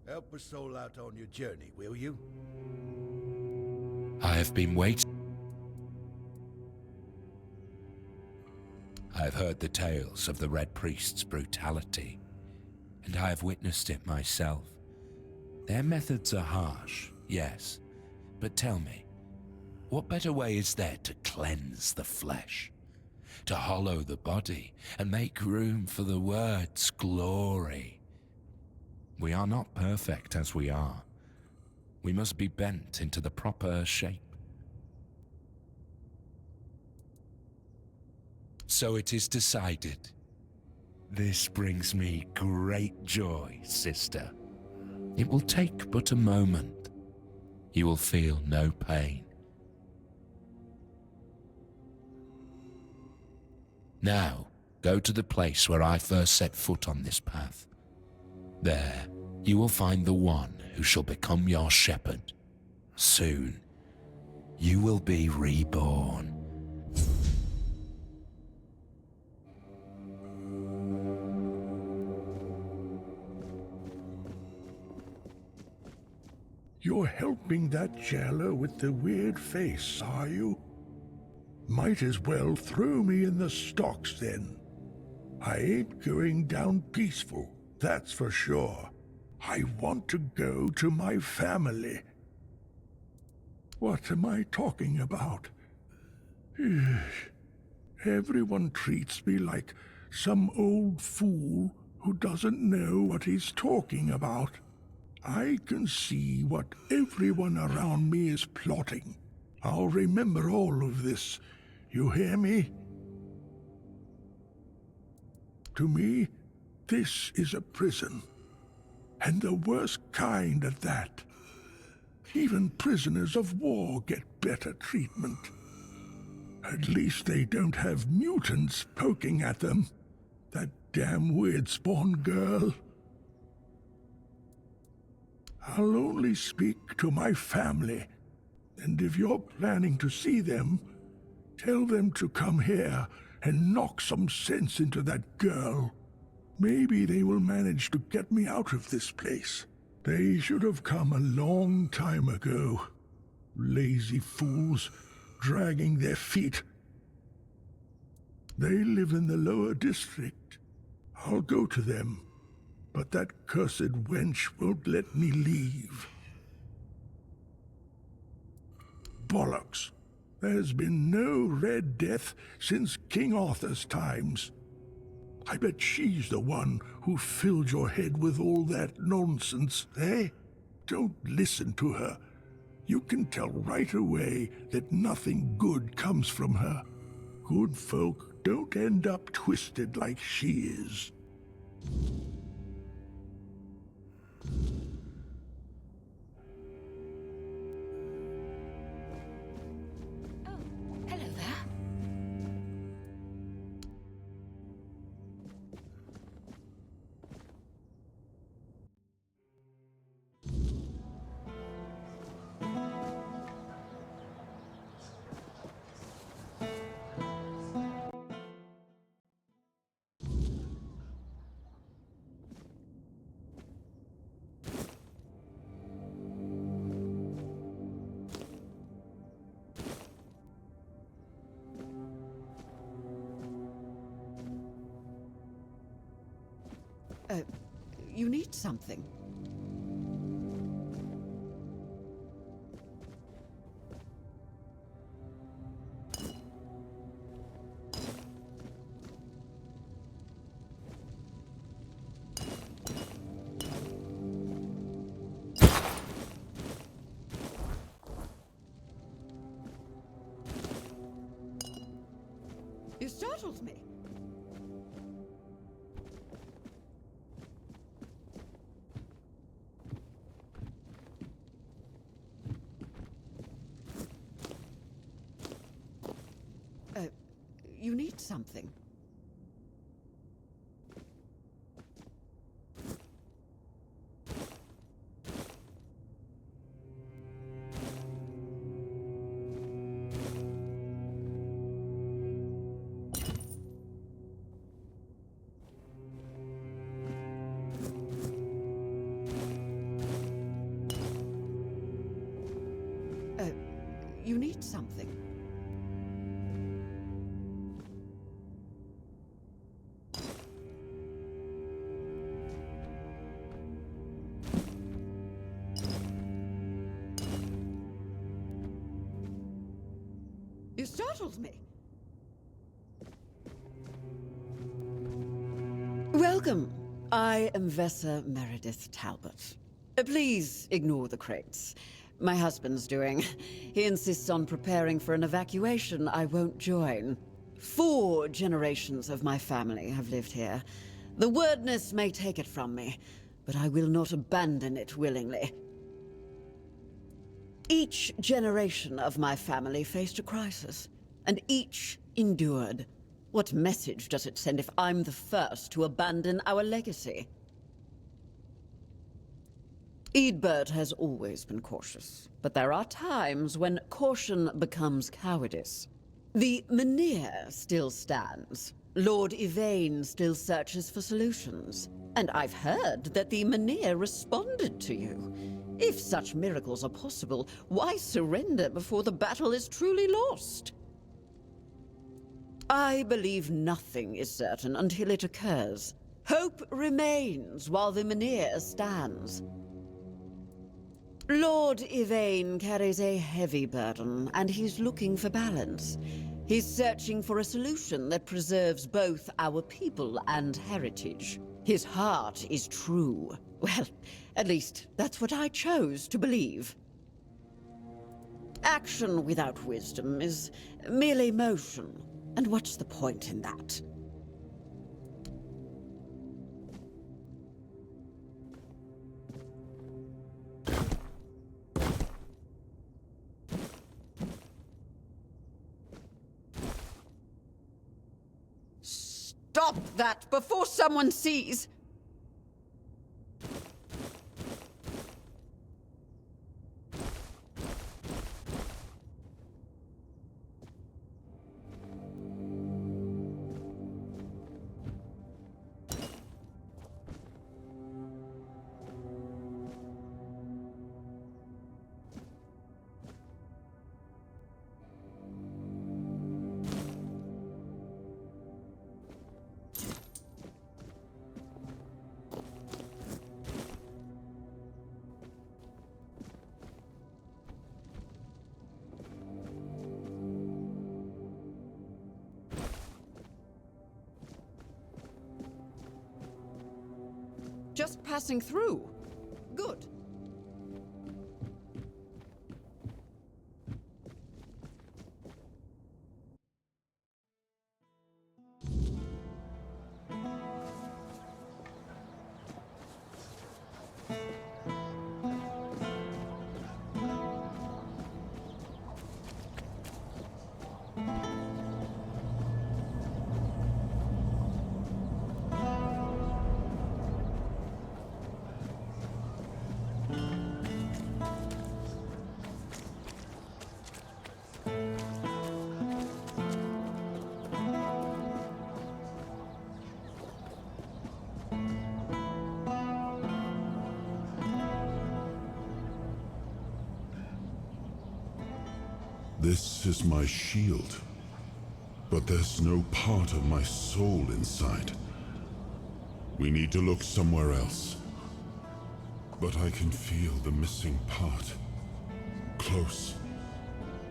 Help a soul out on your journey, will you? I have been waiting. I have heard the tales of the Red Priest's brutality, and I have witnessed it myself. Their methods are harsh, yes, but tell me, what better way is there to cleanse the flesh, to hollow the body, and make room for the word's glory? We are not perfect as we are. We must be bent into the proper shape. So it is decided. This brings me great joy, sister. It will take but a moment. You will feel no pain. Now, go to the place where I first set foot on this path. There, you will find the one who shall become your shepherd. Soon, you will be reborn. You're helping that jailer with the weird face, are you? Might as well throw me in the stocks then. I ain't going down peaceful, that's for sure. I want to go to my family. What am I talking about? Everyone treats me like some old fool who doesn't know what he's talking about. I can see what everyone around me is plotting. I'll remember all of this. You hear me? To me, this is a prison. And the worst kind at that. Even prisoners of war get better treatment. At least they don't have mutants poking at them. That damn weird spawn girl. I'll only speak to my family, and if you're planning to see them, tell them to come here and knock some sense into that girl. Maybe they will manage to get me out of this place. They should have come a long time ago. Lazy fools, dragging their feet. They live in the lower district. I'll go to them. But that cursed wench won't let me leave. Bollocks. There's been no Red Death since King Arthur's times. I bet she's the one who filled your head with all that nonsense, eh? Don't listen to her. You can tell right away that nothing good comes from her. Good folk don't end up twisted like she is. Hello there. You need something. You startled me. You need something. startles me. Welcome. I am Vessa Meredith Talbot. Please ignore the crates. My husband's doing. He insists on preparing for an evacuation I won't join. 4 generations of my family have lived here. The wordness may take it from me, but I will not abandon it willingly. Each generation of my family faced a crisis, and each endured. What message does it send if I'm the first to abandon our legacy? Eadbert has always been cautious, but there are times when caution becomes cowardice. The Menhir still stands. Lord Yvain still searches for solutions. And I've heard that the Menhir responded to you. If such miracles are possible, why surrender before the battle is truly lost? I believe nothing is certain until it occurs. Hope remains while the Menhir stands. Lord Yvain carries a heavy burden, and he's looking for balance. He's searching for a solution that preserves both our people and heritage. His heart is true. Well, at least that's what I chose to believe. Action without wisdom is merely motion, and what's the point in that? Stop that before someone sees! Just passing through. Good. This is my shield, but there's no part of my soul inside. We need to look somewhere else. But I can feel the missing part. Close.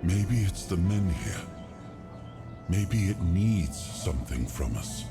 Maybe it's the Menhir. Maybe it needs something from us.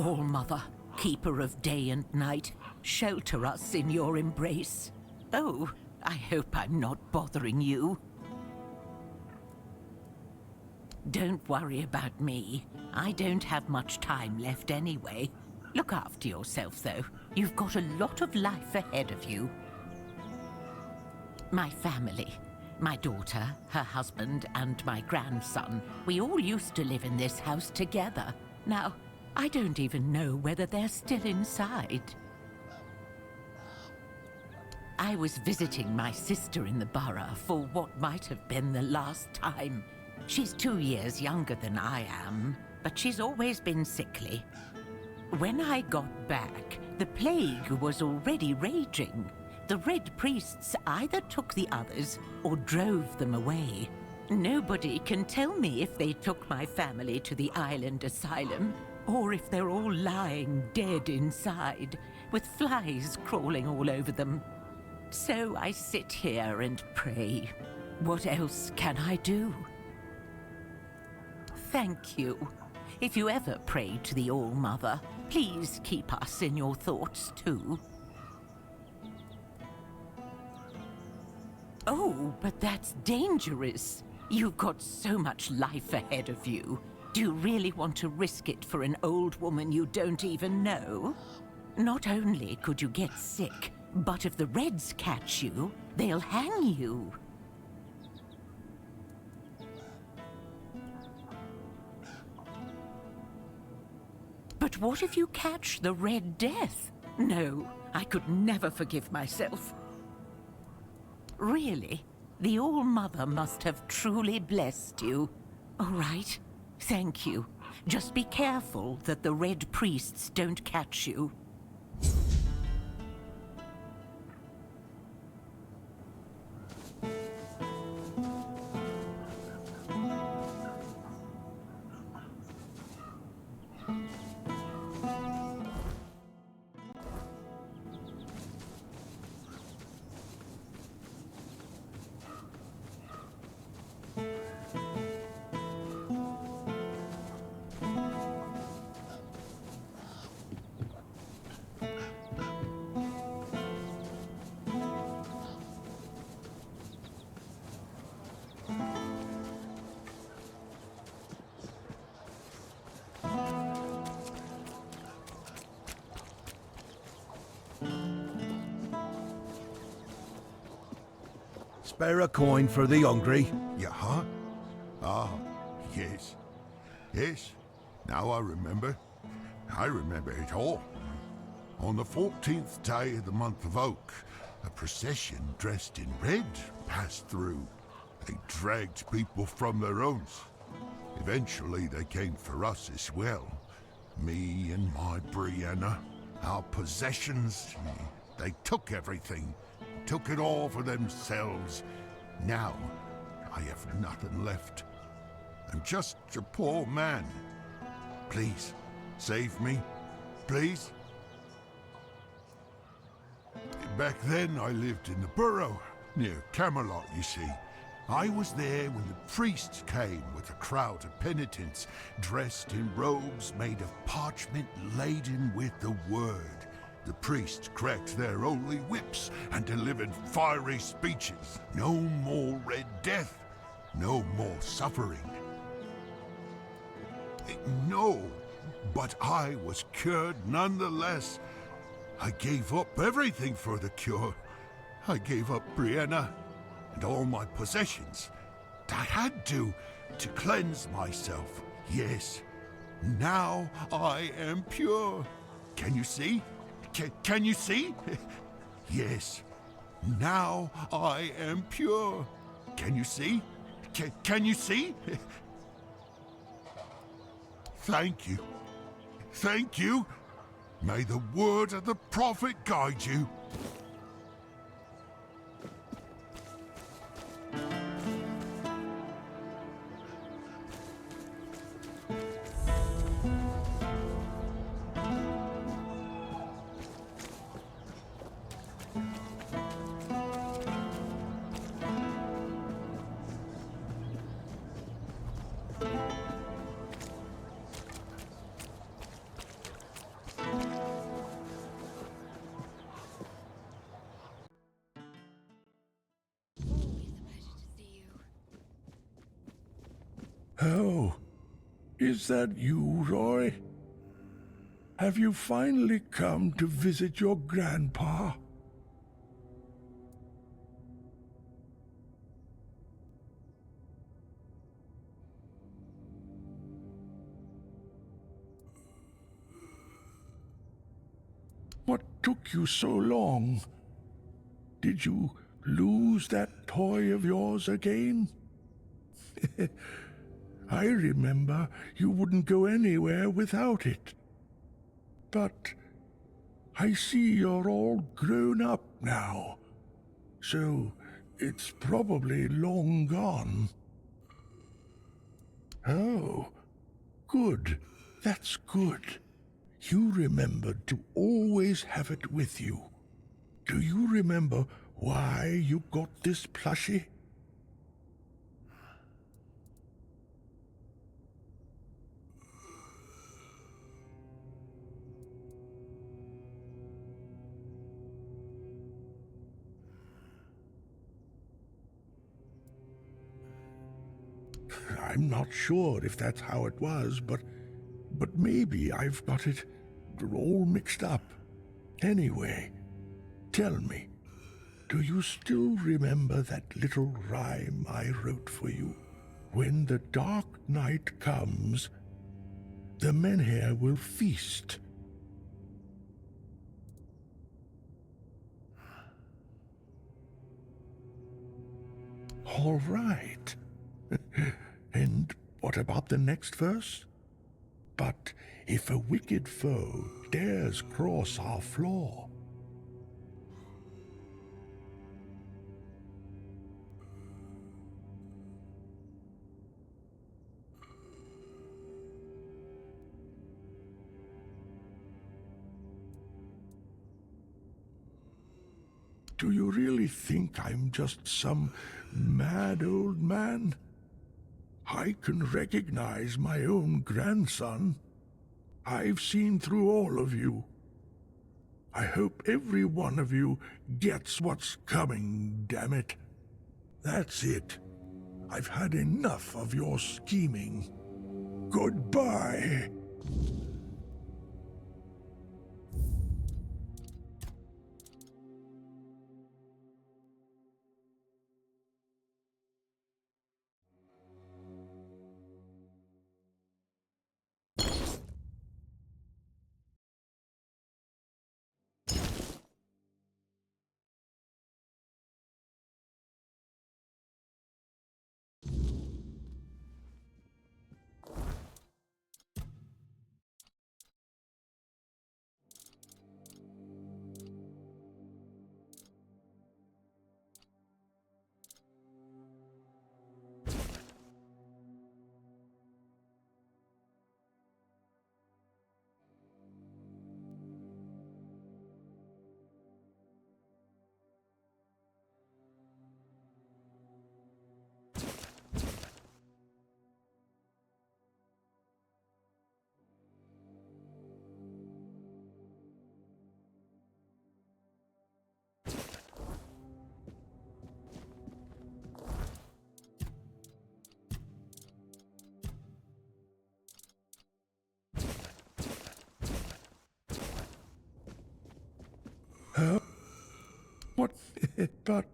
All-Mother, keeper of day and night, shelter us in your embrace. Oh, I hope I'm not bothering you. Don't worry about me. I don't have much time left anyway. Look after yourself, though. You've got a lot of life ahead of you. My family, my daughter, her husband, and my grandson, we all used to live in this house together. Now, I don't even know whether they're still inside. I was visiting my sister in the borough for what might have been the last time. She's 2 years younger than I am, but she's always been sickly. When I got back, the plague was already raging. The Red Priests either took the others or drove them away. Nobody can tell me if they took my family to the island asylum, or if they're all lying dead inside, with flies crawling all over them. So I sit here and pray. What else can I do? Thank you. If you ever pray to the All-Mother, please keep us in your thoughts too. Oh, but that's dangerous. You've got so much life ahead of you. Do you really want to risk it for an old woman you don't even know? Not only could you get sick, but if the Reds catch you, they'll hang you. But what if you catch the Red Death? No, I could never forgive myself. Really? The All-Mother must have truly blessed you. All right, thank you. Just be careful that the Red Priests don't catch you. Spare a coin for the hungry. Yeah, huh? Ah, yes. Yes, now I remember. I remember it all. On the 14th day of the month of Oak, a procession dressed in red passed through. They dragged people from their homes. Eventually they came for us as well. Me and my Brianna, our possessions. They took everything. Took it all for themselves. Now, I have nothing left. I'm just a poor man. Please, save me. Please. Back then, I lived in the borough, near Camelot, you see. I was there when the priests came with a crowd of penitents, dressed in robes made of parchment laden with the word. The priests cracked their holy whips and delivered fiery speeches. No more Red Death. No more suffering. No, but I was cured nonetheless. I gave up everything for the cure. I gave up Brianna and all my possessions. I had to cleanse myself. Yes, now I am pure. Can you see? Can you see? Yes, now I am pure. Can you see? Can you see? Thank you. Thank you. May the word of the prophet guide you. Oh, is that you, Roy? Have you finally come to visit your grandpa? What took you so long? Did you lose that toy of yours again? I remember you wouldn't go anywhere without it. But I see you're all grown up now, so it's probably long gone. Oh, good. That's good. You remembered to always have it with you. Do you remember why you got this plushie? I'm not sure if that's how it was, but maybe I've got it all mixed up. Anyway, tell me, do you still remember that little rhyme I wrote for you? When the dark night comes, the menhir will feast. All right. And what about the next verse? But if a wicked foe dares cross our floor, do you really think I'm just some mad old man? I can recognize my own grandson. I've seen through all of you. I hope every one of you gets what's coming, damn it. That's it. I've had enough of your scheming. Goodbye. What? But...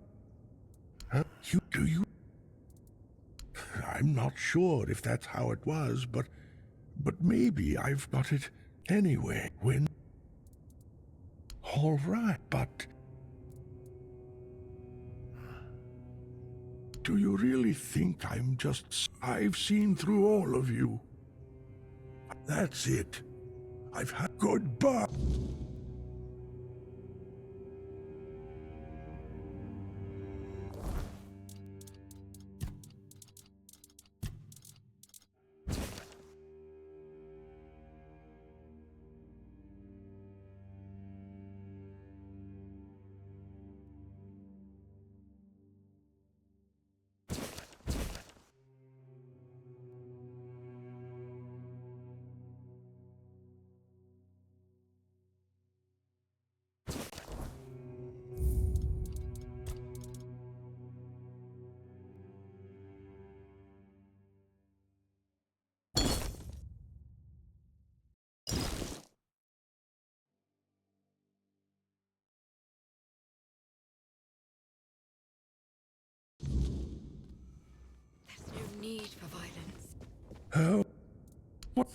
You... I'm not sure if that's how it was, but maybe I've got it anyway. When... All right, but... Do you really think I'm just... I've seen through all of you. That's it. I've had... Goodbye. How? What?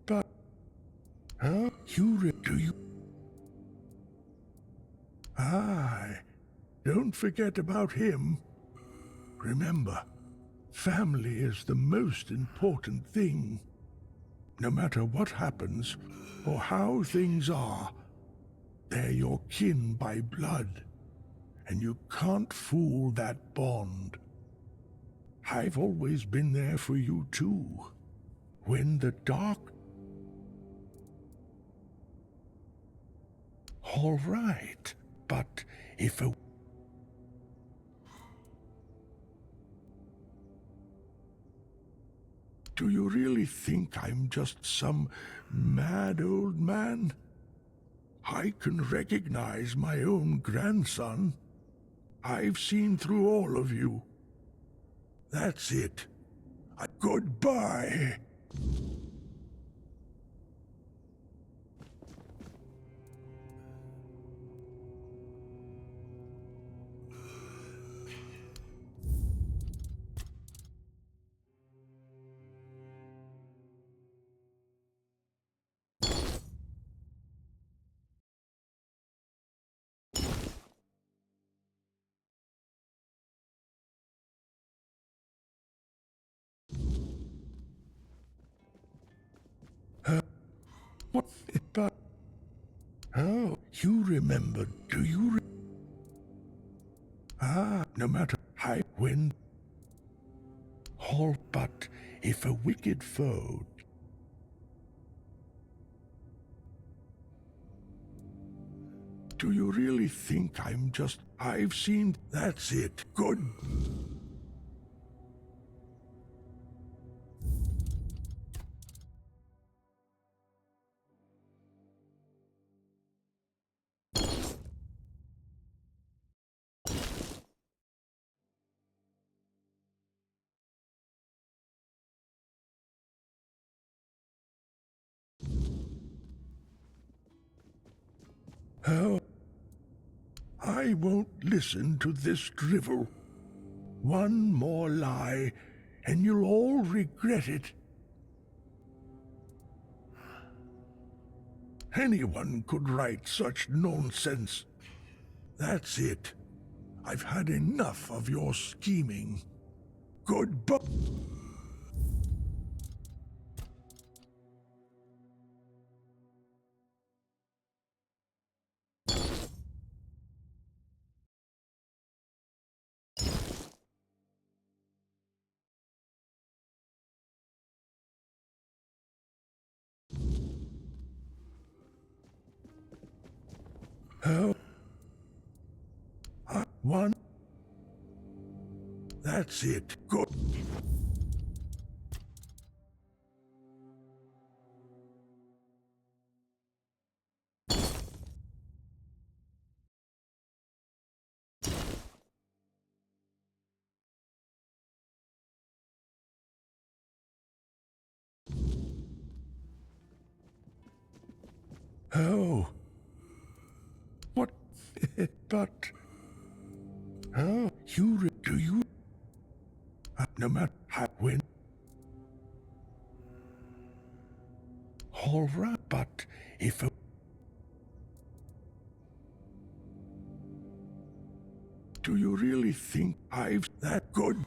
But how? Do you? Aye. Don't forget about him. Remember, family is the most important thing. No matter what happens, or how things are, they're your kin by blood, and you can't fool that bond. I've always been there for you too. When the dark... All right, but if a... Do you really think I'm just some mad old man? I can recognize my own grandson. I've seen through all of you. That's it. Goodbye. What? But... Oh, you remembered, do you? No matter how, when... All but if a wicked foe... Do you really think I'm just... I've seen... That's it. Good. Oh, I won't listen to this drivel. One more lie, and you'll all regret it. Anyone could write such nonsense. That's it. I've had enough of your scheming. Goodbye. Oh. One. That's it. Good. Oh. What? But... Oh, do you? No matter how, when... All right, but if a... Do you really think I've that good?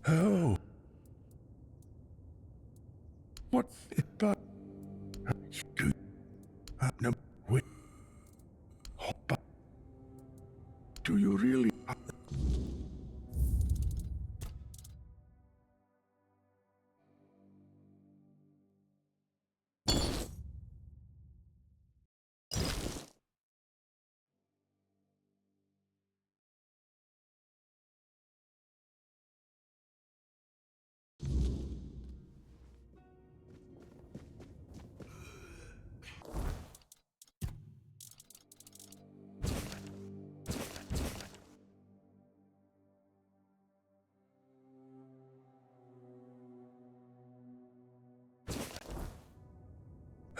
Oh. What? But... Do... No, wait. But... Do you really...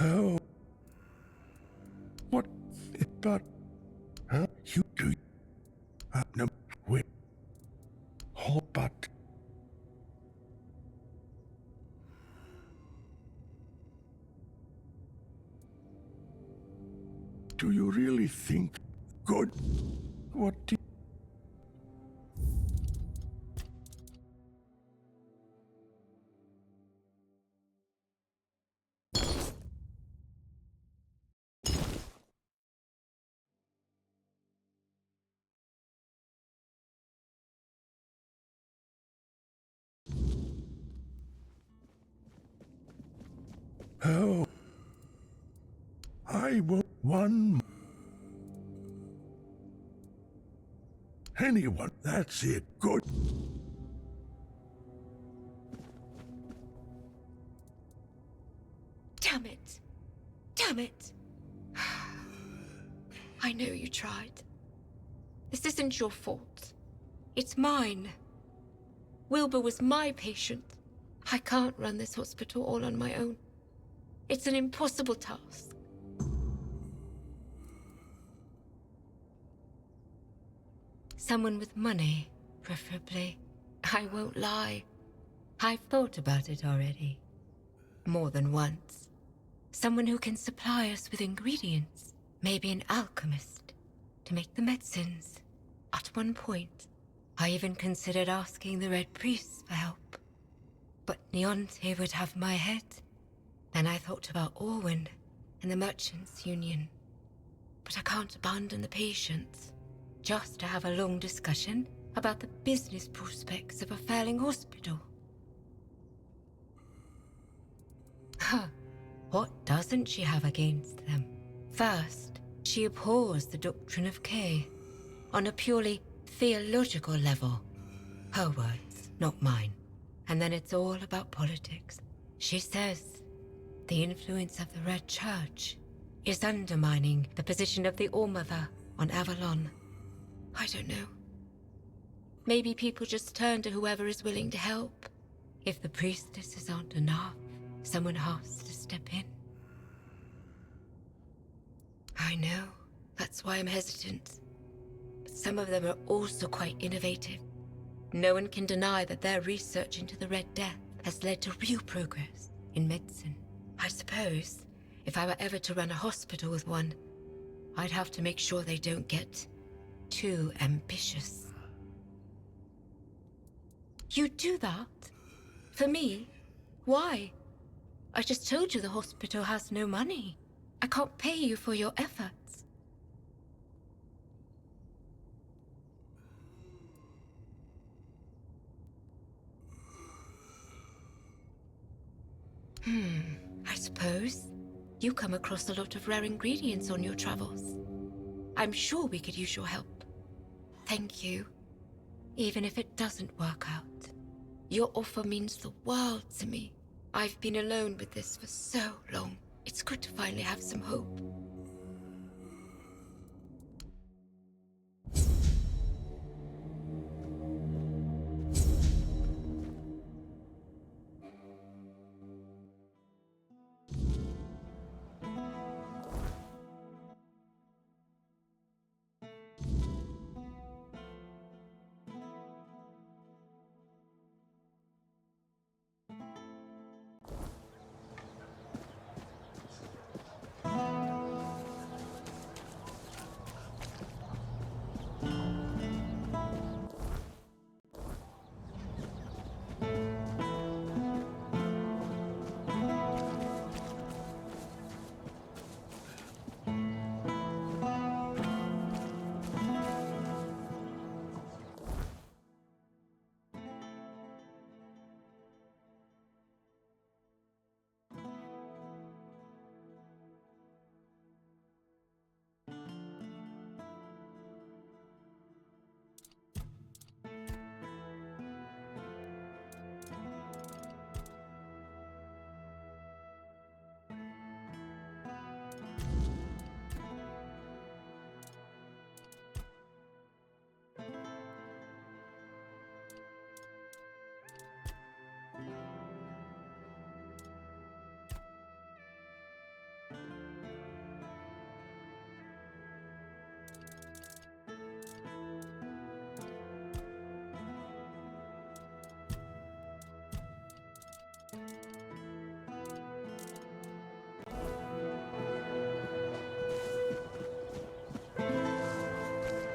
Oh. What? But. Huh? You do. No. Wait. Oh, but. Do you really think good? What do Oh. I will one. Anyone, that's it. Good. Damn it. Damn it. I know you tried. This isn't your fault. It's mine. Wilbur was my patient. I can't run this hospital all on my own. It's an impossible task. Someone with money, preferably. I won't lie. I've thought about it already. More than once. Someone who can supply us with ingredients. Maybe an alchemist. To make the medicines. At one point, I even considered asking the Red Priests for help. But Neonte would have my head. Then I thought about Orwin and the Merchants' Union. But I can't abandon the patients. Just to have a long discussion about the business prospects of a failing hospital. Huh. What doesn't she have against them? First, she abhors the doctrine of K. On a purely theological level. Her words, not mine. And then it's all about politics. She says the influence of the Red Church is undermining the position of the All-Mother on Avalon. I don't know. Maybe people just turn to whoever is willing to help. If the priestesses aren't enough, someone has to step in. I know. That's why I'm hesitant. But some of them are also quite innovative. No one can deny that their research into the Red Death has led to real progress in medicine. I suppose, if I were ever to run a hospital with one, I'd have to make sure they don't get too ambitious. You do that? For me? Why? I just told you the hospital has no money. I can't pay you for your efforts. I suppose. You come across a lot of rare ingredients on your travels. I'm sure we could use your help. Thank you. Even if it doesn't work out. Your offer means the world to me. I've been alone with this for so long. It's good to finally have some hope.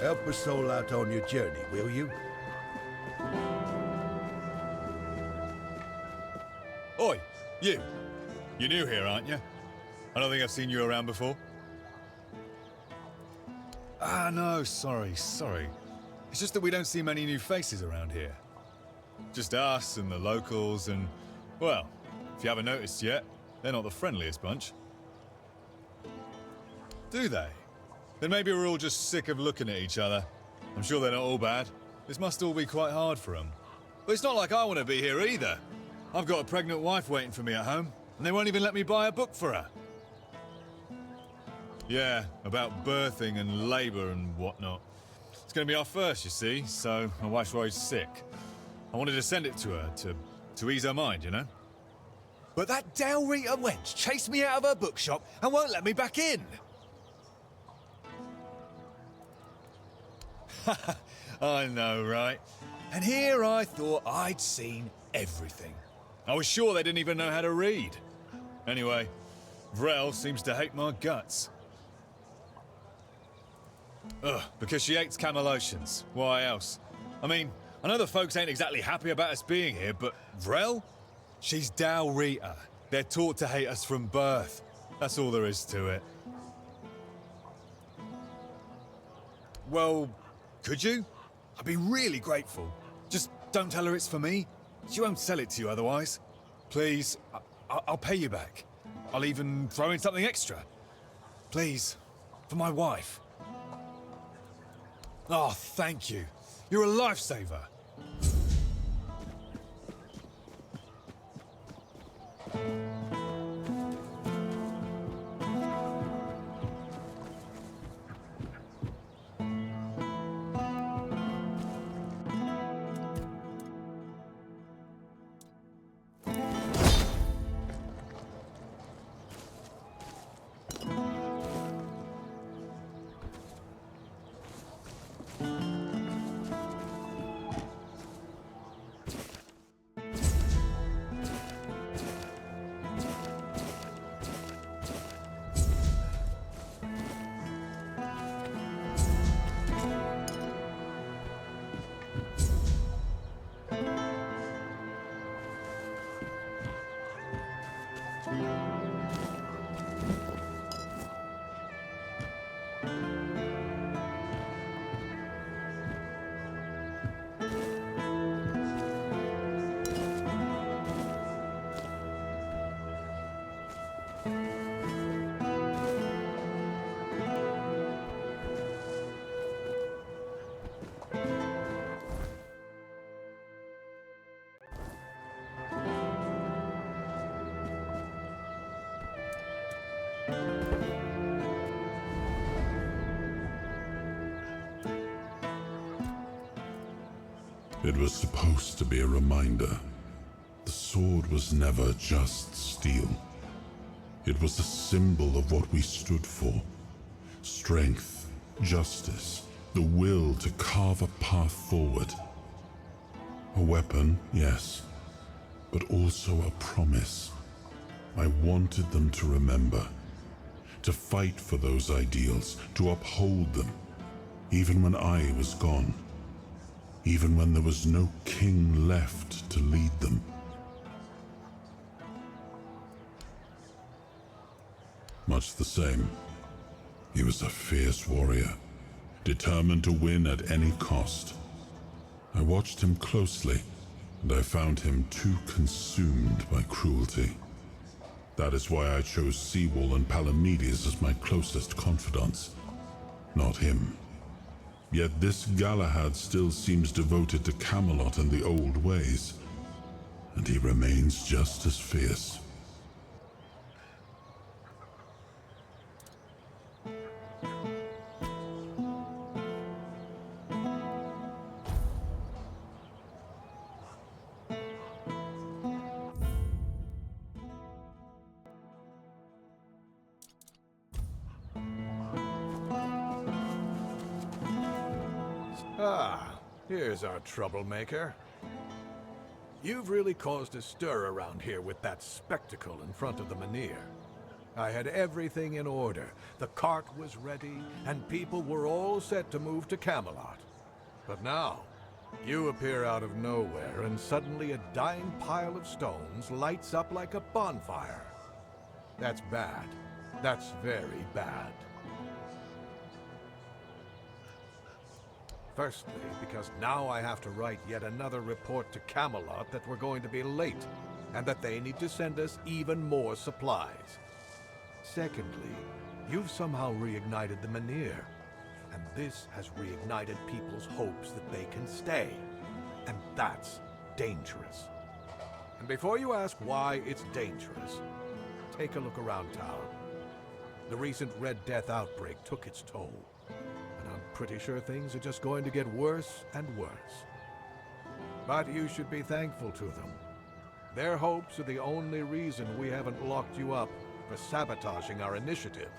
Help a soul out on your journey, will you? Oi, you! You're new here, aren't you? I don't think I've seen you around before. Ah, no, sorry. It's just that we don't see many new faces around here. Just us and the locals and, well, if you haven't noticed yet, they're not the friendliest bunch. Do they? Then maybe we're all just sick of looking at each other. I'm sure they're not all bad. This must all be quite hard for them. But it's not like I want to be here either. I've got a pregnant wife waiting for me at home, and they won't even let me buy a book for her. Yeah, about birthing and labour and whatnot. It's going to be our first, you see, so my wife's worried sick. I wanted to send it to her, to ease her mind, you know? But that Dalrita wench chased me out of her bookshop and won't let me back in. I know, right? And here I thought I'd seen everything. I was sure they didn't even know how to read. Anyway, Vrel seems to hate my guts. Ugh, because she hates Camelotians. Why else? I mean, I know the folks ain't exactly happy about us being here, but Vrel? She's Dalrita. They're taught to hate us from birth. That's all there is to it. Well, could you? I'd be really grateful. Just don't tell her it's for me. She won't sell it to you otherwise. Please, I'll pay you back. I'll even throw in something extra. Please, for my wife. Oh, thank you. You're a lifesaver. It was supposed to be a reminder. The sword was never just steel. It was a symbol of what we stood for. Strength, justice, the will to carve a path forward. A weapon, yes, but also a promise. I wanted them to remember, to fight for those ideals, to uphold them, even when I was gone. Even when there was no king left to lead them. Much the same. He was a fierce warrior, determined to win at any cost. I watched him closely, and I found him too consumed by cruelty. That is why I chose Seawall and Palamedes as my closest confidants, not him. Yet this Galahad still seems devoted to Camelot and the old ways, and he remains just as fierce. Ah, here's our troublemaker. You've really caused a stir around here with that spectacle in front of the Menhir. I had everything in order. The cart was ready, and people were all set to move to Camelot. But now, you appear out of nowhere, and suddenly a dying pile of stones lights up like a bonfire. That's bad. That's very bad. Firstly, because now I have to write yet another report to Camelot that we're going to be late, and that they need to send us even more supplies. Secondly, you've somehow reignited the Menhir, and this has reignited people's hopes that they can stay. And that's dangerous. And before you ask why it's dangerous, take a look around town. The recent Red Death outbreak took its toll, and I'm pretty sure things are just going to get worse and worse. But you should be thankful to them. Their hopes are the only reason we haven't locked you up for sabotaging our initiative.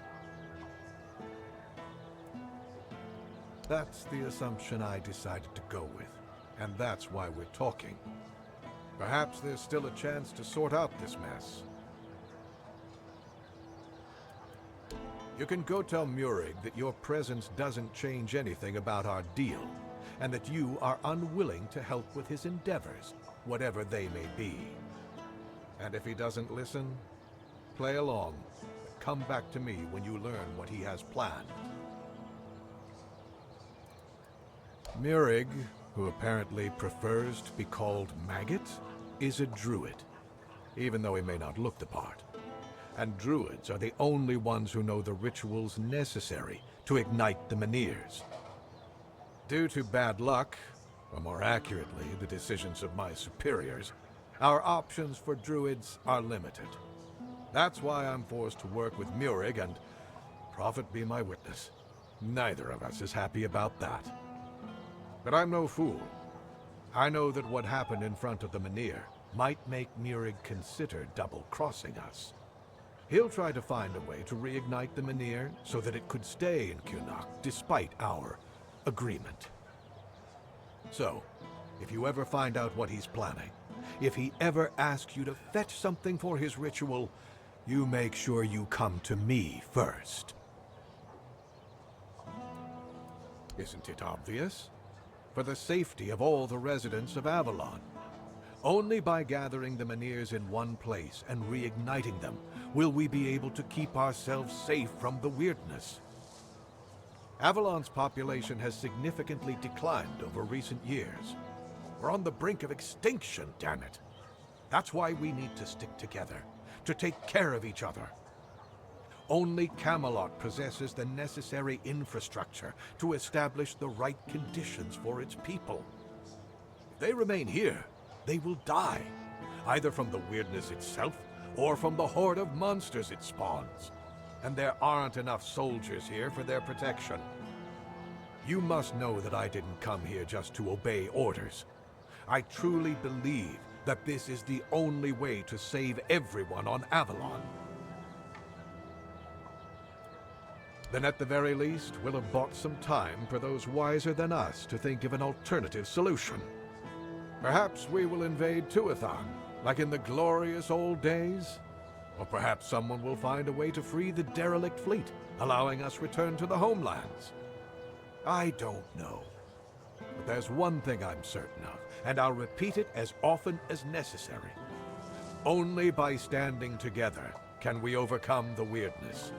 That's the assumption I decided to go with, and that's why we're talking. Perhaps there's still a chance to sort out this mess. You can go tell Murig that your presence doesn't change anything about our deal, and that you are unwilling to help with his endeavors, whatever they may be. And if he doesn't listen, play along, but come back to me when you learn what he has planned. Murig, who apparently prefers to be called Maggot, is a druid, even though he may not look the part. And druids are the only ones who know the rituals necessary to ignite the Menhirs. Due to bad luck, or more accurately, the decisions of my superiors, our options for druids are limited. That's why I'm forced to work with Murig, and prophet be my witness, neither of us is happy about that. But I'm no fool. I know that what happened in front of the Menhir might make Murig consider double-crossing us. He'll try to find a way to reignite the Menhir so that it could stay in Kunok despite our agreement. So, if you ever find out what he's planning, if he ever asks you to fetch something for his ritual, you make sure you come to me first. Isn't it obvious? For the safety of all the residents of Avalon. Only by gathering the Menhirs in one place and reigniting them will we be able to keep ourselves safe from the weirdness. Avalon's population has significantly declined over recent years. We're on the brink of extinction, damn it. That's why we need to stick together, to take care of each other. Only Camelot possesses the necessary infrastructure to establish the right conditions for its people. If they remain here, they will die, either from the weirdness itself or from the horde of monsters it spawns. And there aren't enough soldiers here for their protection. You must know that I didn't come here just to obey orders. I truly believe that this is the only way to save everyone on Avalon. Then at the very least, we'll have bought some time for those wiser than us to think of an alternative solution. Perhaps we will invade Tuathan, like in the glorious old days. Or perhaps someone will find a way to free the derelict fleet, allowing us return to the homelands. I don't know. But there's one thing I'm certain of, and I'll repeat it as often as necessary. Only by standing together can we overcome the weirdness.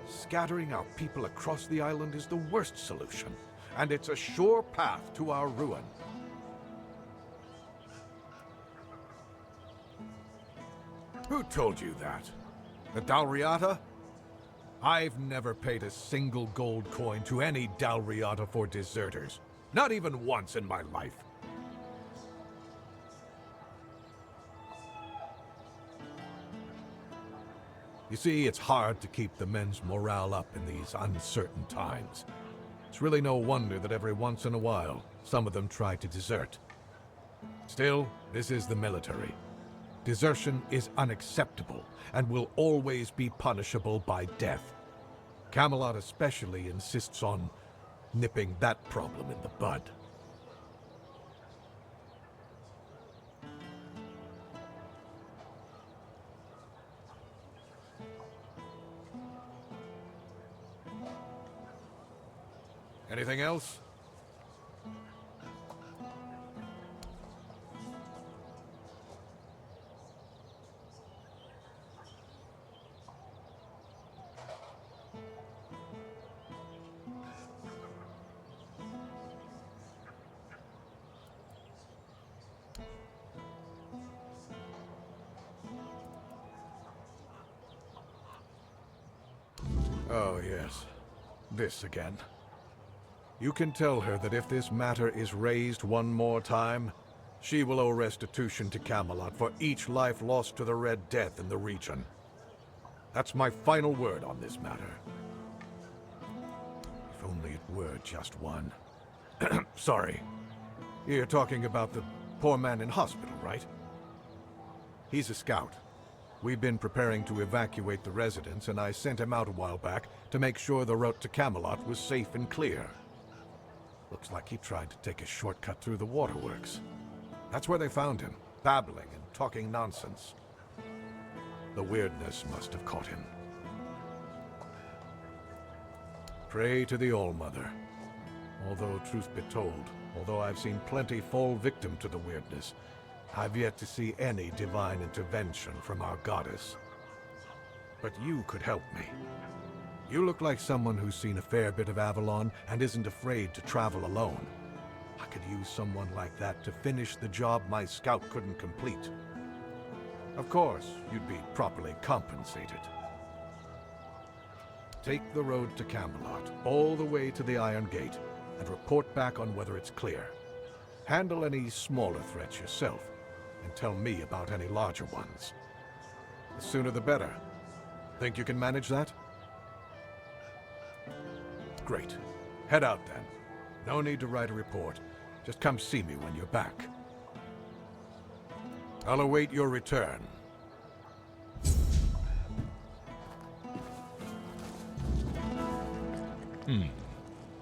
Scattering our people across the island is the worst solution, and it's a sure path to our ruin. Who told you that? The Dalriata? I've never paid a single gold coin to any Dalriata for deserters. Not even once in my life. You see, it's hard to keep the men's morale up in these uncertain times. It's really no wonder that every once in a while, some of them try to desert. Still, this is the military. Desertion is unacceptable and will always be punishable by death. Camelot especially insists on nipping that problem in the bud. Anything else? Oh, yes. This again. You can tell her that if this matter is raised one more time, she will owe restitution to Camelot for each life lost to the Red Death in the region. That's my final word on this matter. If only it were just one. Sorry. You're talking about the poor man in hospital, right? He's a scout. We've been preparing to evacuate the residents, and I sent him out a while back to make sure the route to Camelot was safe and clear. Looks like he tried to take a shortcut through the waterworks. That's where they found him, babbling and talking nonsense. The weirdness must have caught him. Pray to the All-Mother. Although, truth be told, although I've seen plenty fall victim to the weirdness, I've yet to see any divine intervention from our goddess. But you could help me. You look like someone who's seen a fair bit of Avalon and isn't afraid to travel alone. I could use someone like that to finish the job my scout couldn't complete. Of course, you'd be properly compensated. Take the road to Camelot, all the way to the Iron Gate, and report back on whether it's clear. Handle any smaller threats yourself, and tell me about any larger ones. The sooner the better. Think you can manage that? Great. Head out then. No need to write a report. Just come see me when you're back. I'll await your return.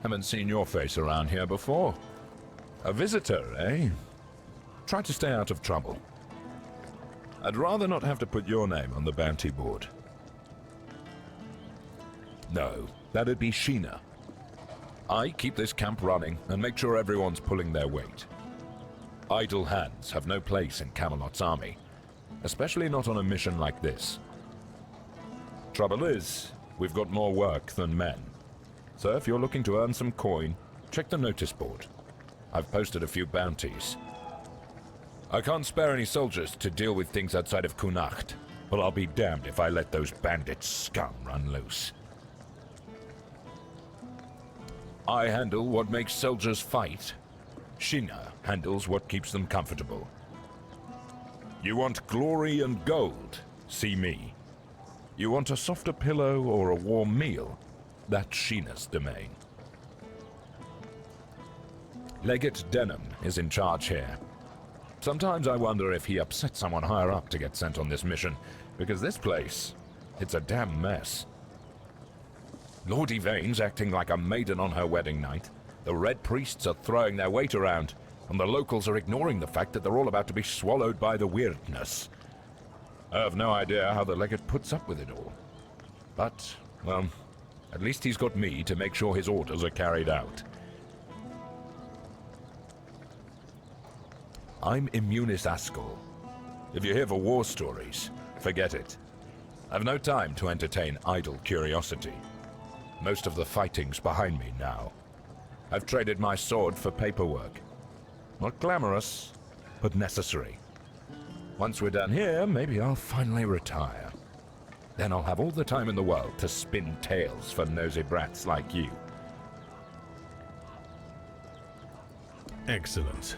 Haven't seen your face around here before. A visitor, eh? Try to stay out of trouble. I'd rather not have to put your name on the bounty board. No, that'd be Sheena. I keep this camp running and make sure everyone's pulling their weight. Idle hands have no place in Camelot's army, especially not on a mission like this. Trouble is, we've got more work than men. So if you're looking to earn some coin, check the notice board. I've posted a few bounties. I can't spare any soldiers to deal with things outside of Kunacht, but I'll be damned if I let those bandit scum run loose. I handle what makes soldiers fight. Sheena handles what keeps them comfortable. You want glory and gold? See me. You want a softer pillow or a warm meal? That's Sheena's domain. Legate Denham is in charge here. Sometimes I wonder if he upset someone higher up to get sent on this mission, because this place, it's a damn mess. Lord Yvain's acting like a maiden on her wedding night. The Red Priests are throwing their weight around, and the locals are ignoring the fact that they're all about to be swallowed by the weirdness. I have no idea how the legate puts up with it all. But, well, at least he's got me to make sure his orders are carried out. I'm Immunis Askel. If you're here for war stories, forget it. I've no time to entertain idle curiosity. Most of the fighting's behind me now. I've traded my sword for paperwork. Not glamorous, but necessary. Once we're done here, maybe I'll finally retire. Then I'll have all the time in the world to spin tales for nosy brats like you. Excellent.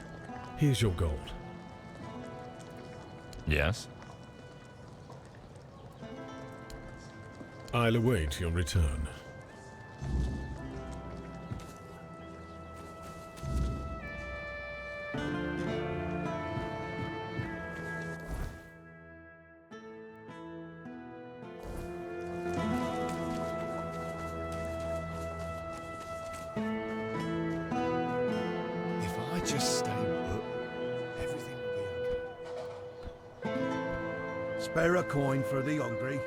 Here's your gold. Yes? I'll await your return. If I just stay put, everything will be okay. Spare a coin for the hungry.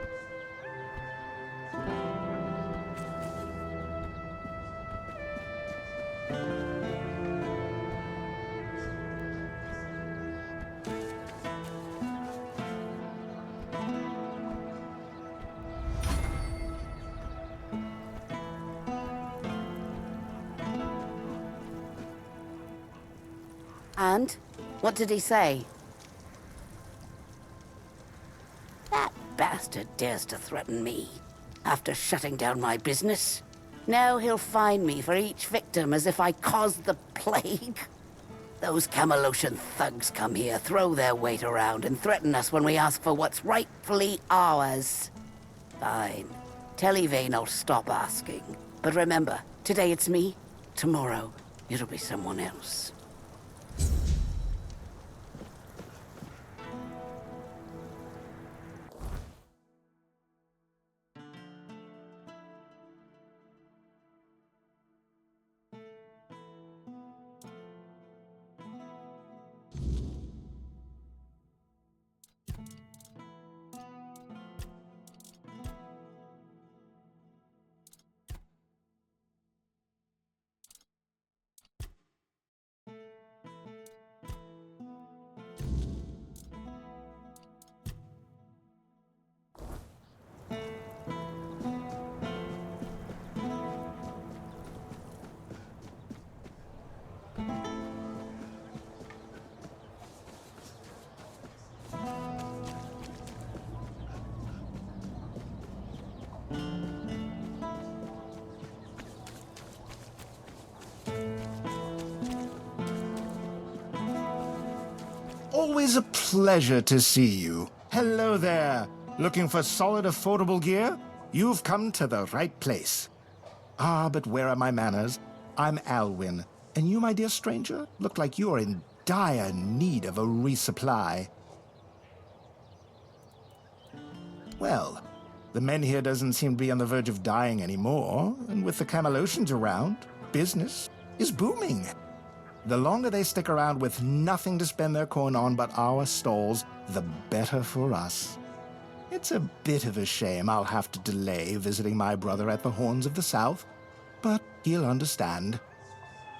And? What did he say? That bastard dares to threaten me after shutting down my business. Now he'll fine me for each victim as if I caused the plague. Those Camelocian thugs come here, throw their weight around, and threaten us when we ask for what's rightfully ours. Fine. Tell Yvain I'll stop asking. But remember, today it's me, tomorrow it'll be someone else. Always a pleasure to see you. Hello there. Looking for solid, affordable gear? You've come to the right place. Ah, but where are my manners? I'm Alwyn, and you, my dear stranger, look like you're in dire need of a resupply. Well, the men here doesn't seem to be on the verge of dying anymore, and with the Camelocians around, business is booming. The longer they stick around with nothing to spend their coin on but our stalls, the better for us. It's a bit of a shame I'll have to delay visiting my brother at the Horns of the South, but he'll understand.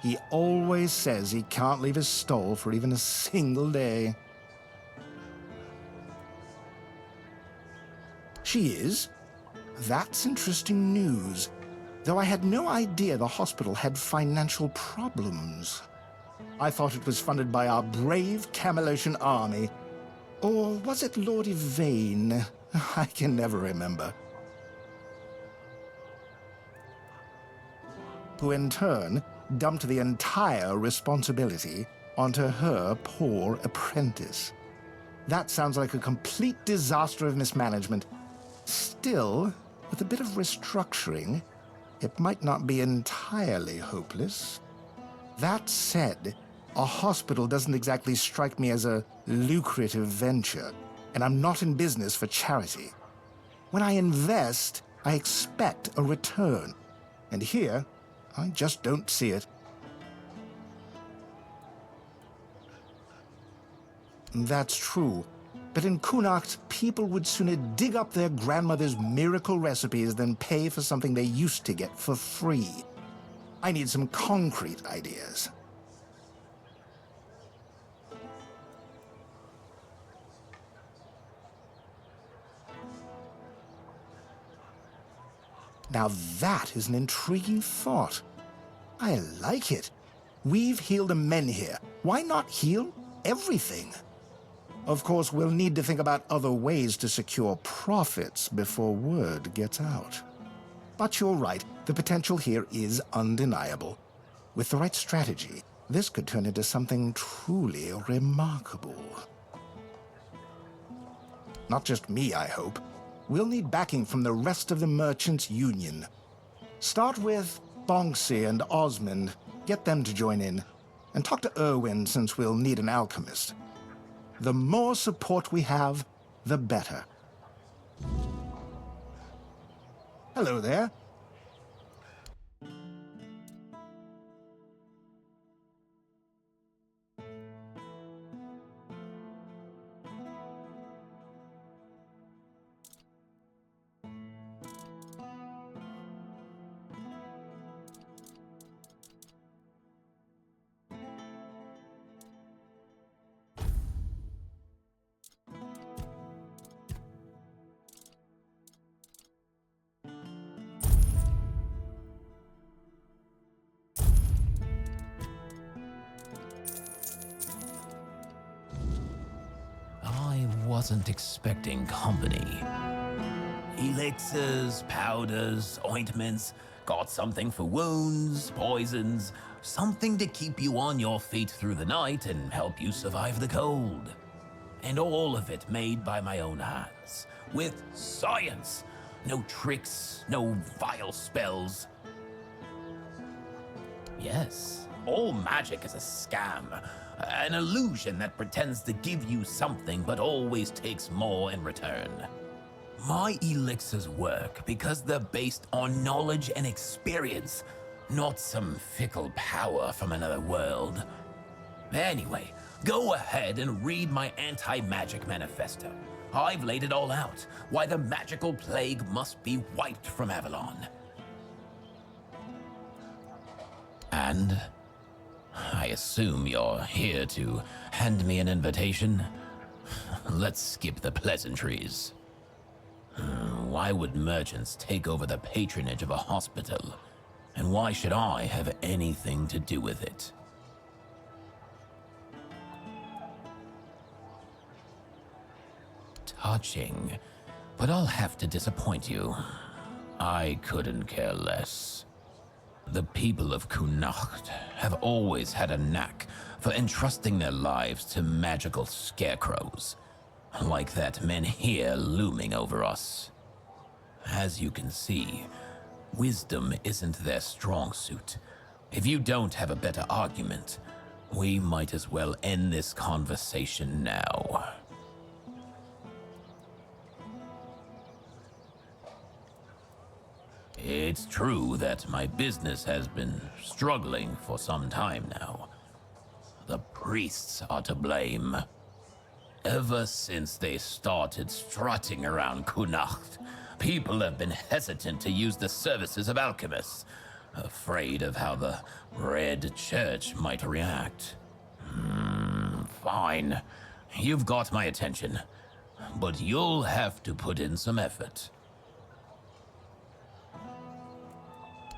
He always says he can't leave his stall for even a single day. She is? That's interesting news, though I had no idea the hospital had financial problems. I thought it was funded by our brave Camelocian army. Or was it Lord Yvain? I can never remember. Who in turn dumped the entire responsibility onto her poor apprentice. That sounds like a complete disaster of mismanagement. Still, with a bit of restructuring, it might not be entirely hopeless. That said, a hospital doesn't exactly strike me as a lucrative venture, and I'm not in business for charity. When I invest, I expect a return, and here, I just don't see it. That's true, but in Connacht, people would sooner dig up their grandmother's miracle recipes than pay for something they used to get for free. I need some concrete ideas. Now that is an intriguing thought. I like it. We've healed a menhir. Why not heal everything? Of course, we'll need to think about other ways to secure profits before word gets out. But you're right, the potential here is undeniable. With the right strategy, this could turn into something truly remarkable. Not just me, I hope. We'll need backing from the rest of the Merchants' Union. Start with Bonksy and Osmond. Get them to join in. And talk to Erwin, since we'll need an alchemist. The more support we have, the better. Hello there. wasn't expecting company. Elixirs, powders, ointments, got something for wounds, poisons, something to keep you on your feet through the night and help you survive the cold. And all of it made by my own hands, with science. No tricks, no vile spells. Yes, all magic is a scam, an illusion that pretends to give you something but always takes more in return. My elixirs work because they're based on knowledge and experience, not some fickle power from another world. Anyway, go ahead and read my anti-magic manifesto. I've laid it all out, why the magical plague must be wiped from Avalon. And I assume you're here to hand me an invitation? Let's skip the pleasantries. Why would merchants take over the patronage of a hospital? And why should I have anything to do with it? Touching, but I'll have to disappoint you. I couldn't care less. The people of Connacht have always had a knack for entrusting their lives to magical scarecrows, like that menhir looming over us. As you can see, wisdom isn't their strong suit. If you don't have a better argument, we might as well end this conversation now. It's true that my business has been struggling for some time now. The priests are to blame. Ever since they started strutting around Connacht, people have been hesitant to use the services of alchemists, afraid of how the Red Church might react. Fine. You've got my attention, but you'll have to put in some effort.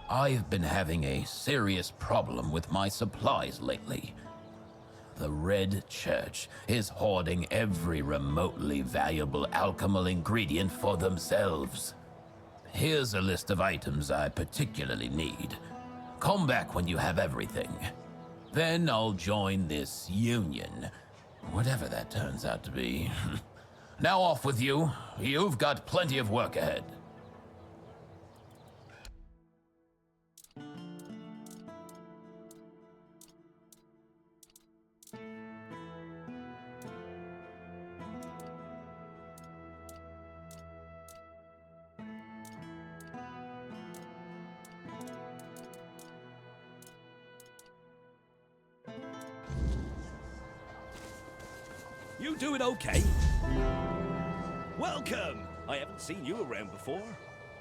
I've been having a serious problem with my supplies lately. The Red Church is hoarding every remotely valuable alchemical ingredient for themselves. Here's a list of items I particularly need. Come back when you have everything. Then I'll join this union, whatever that turns out to be. Now off with you. You've got plenty of work ahead. You doing okay? Welcome! I haven't seen you around before,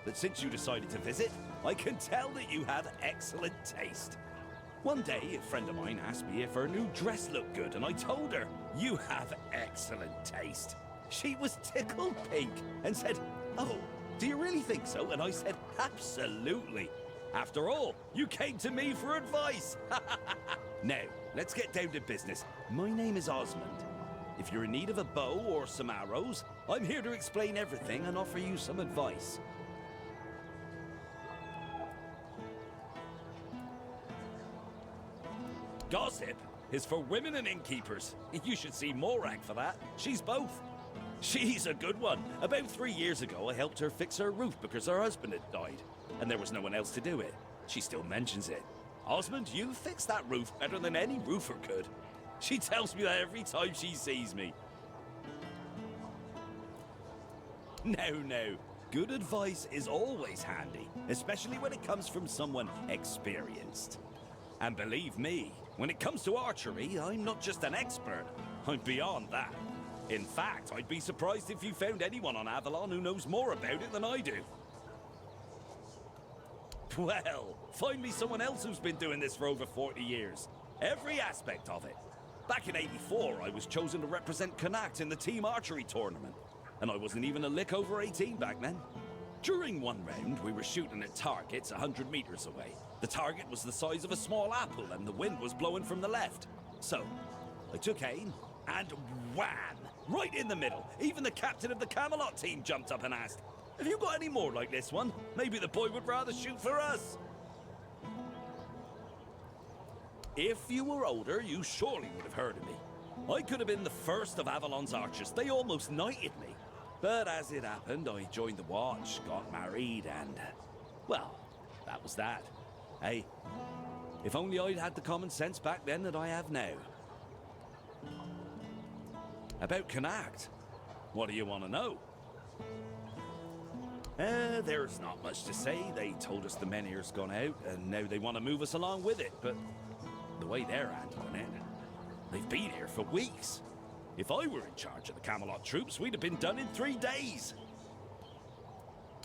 but since you decided to visit, I can tell that you have excellent taste. One day, a friend of mine asked me if her new dress looked good, and I told her, you have excellent taste. She was tickled pink and said, oh, do you really think so? And I said, absolutely. After all, you came to me for advice. Now, let's get down to business. My name is Osmond. If you're in need of a bow or some arrows, I'm here to explain everything and offer you some advice. Gossip is for women and innkeepers. You should see Morag for that. She's both. She's a good one. About 3 years ago, I helped her fix her roof because her husband had died, and there was no one else to do it. She still mentions it. Osmond, you fixed that roof better than any roofer could. She tells me that every time she sees me. No. Good advice is always handy, especially when it comes from someone experienced. And believe me, when it comes to archery, I'm not just an expert. I'm beyond that. In fact, I'd be surprised if you found anyone on Avalon who knows more about it than I do. Well, find me someone else who's been doing this for over 40 years. Every aspect of it. Back in '84, I was chosen to represent Connacht in the team archery tournament. And I wasn't even a lick over 18 back then. During one round, we were shooting at targets 100 meters away. The target was the size of a small apple and the wind was blowing from the left. So, I took aim and wham! right in the middle. Even the captain of the Camelot team jumped up and asked, "Have you got any more like this one? Maybe the boy would rather shoot for us." If you were older, you surely would have heard of me. I could have been the first of Avalon's archers. They almost knighted me. But as it happened, I joined the Watch, got married, and... well, that was that. Hey, if only I'd had the common sense back then that I have now. About Connacht, what do you want to know? There's not much to say. They told us the Menhir's gone out, and now they want to move us along with it, but the way they're handling it, they've been here for weeks. If I were in charge of the Camelot troops, we'd have been done in 3 days.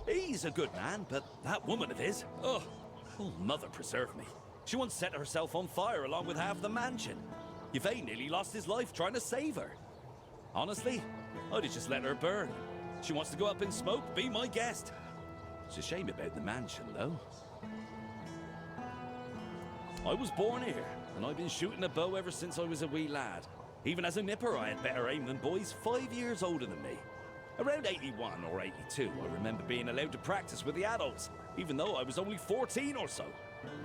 He's a good man, but that woman of his, oh, mother preserve me. She once set herself on fire along with half the mansion. Yvain nearly lost his life trying to save her. Honestly, I'd have just let her burn. She wants to go up in smoke, be my guest. It's a shame about the mansion, though. I was born here, and I've been shooting a bow ever since I was a wee lad. Even as a nipper, I had better aim than boys 5 years older than me. Around 81 or 82, I remember being allowed to practice with the adults, even though I was only 14 or so.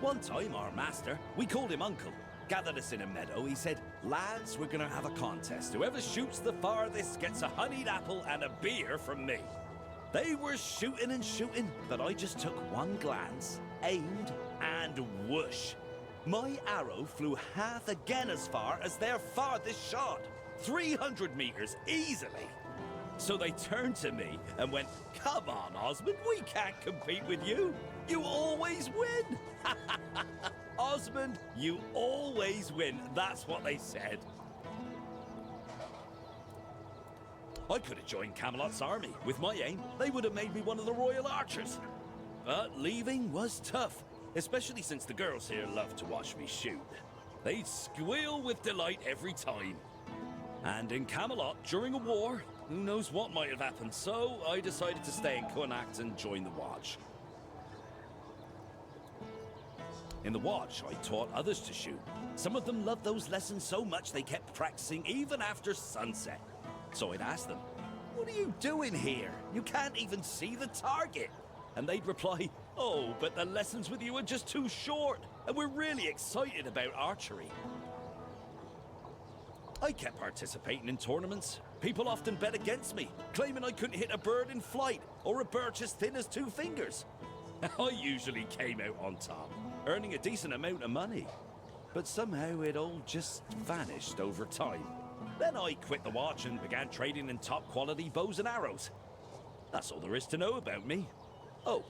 One time, our master, we called him Uncle, gathered us in a meadow. He said, "Lads, we're gonna have a contest. Whoever shoots the farthest gets a honeyed apple and a beer from me." They were shooting and shooting, but I just took one glance, aimed, and whoosh. My arrow flew half again as far as their farthest shot. 300 meters, easily. So they turned to me and went, "Come on, Osmond, we can't compete with you. You always win." Osmond, you always win. That's what they said. I could have joined Camelot's army. With my aim, they would have made me one of the royal archers. But leaving was tough, especially since the girls here love to watch me shoot. They'd squeal with delight every time. And in Camelot, during a war, who knows what might have happened, so I decided to stay in Connacht and join the Watch. In the Watch, I taught others to shoot. Some of them loved those lessons so much they kept practicing even after sunset. So I'd ask them, "What are you doing here? You can't even see the target." And they'd reply, "Oh, but the lessons with you are just too short, and we're really excited about archery." I kept participating in tournaments. People often bet against me, claiming I couldn't hit a bird in flight or a birch as thin as 2 fingers. I usually came out on top, earning a decent amount of money. But somehow it all just vanished over time. Then I quit the Watch and began trading in top-quality bows and arrows. That's all there is to know about me. Oh,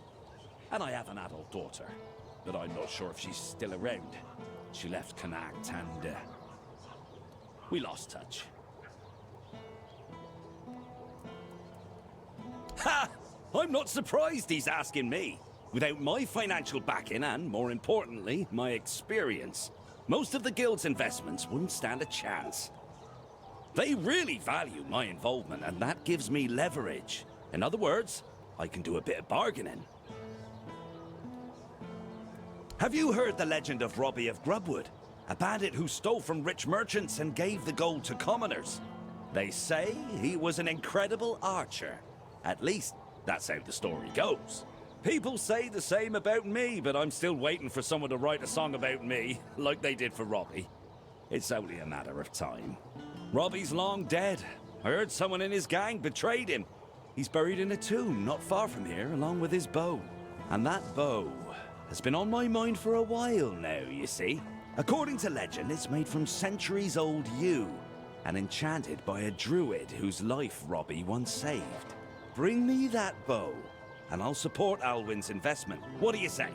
and I have an adult daughter, but I'm not sure if she's still around. She left Connacht and we lost touch. Ha! I'm not surprised he's asking me. Without my financial backing and, more importantly, my experience, most of the guild's investments wouldn't stand a chance. They really value my involvement, and that gives me leverage. In other words, I can do a bit of bargaining. Have you heard the legend of Robbie of Grubwood? A bandit who stole from rich merchants and gave the gold to commoners. They say he was an incredible archer. At least, that's how the story goes. People say the same about me, but I'm still waiting for someone to write a song about me, like they did for Robbie. It's only a matter of time. Robbie's long dead. I heard someone in his gang betrayed him. He's buried in a tomb not far from here, along with his bow. And that bow has been on my mind for a while now, you see. According to legend, it's made from centuries-old yew and enchanted by a druid whose life Robbie once saved. Bring me that bow, and I'll support Alwyn's investment. What do you say?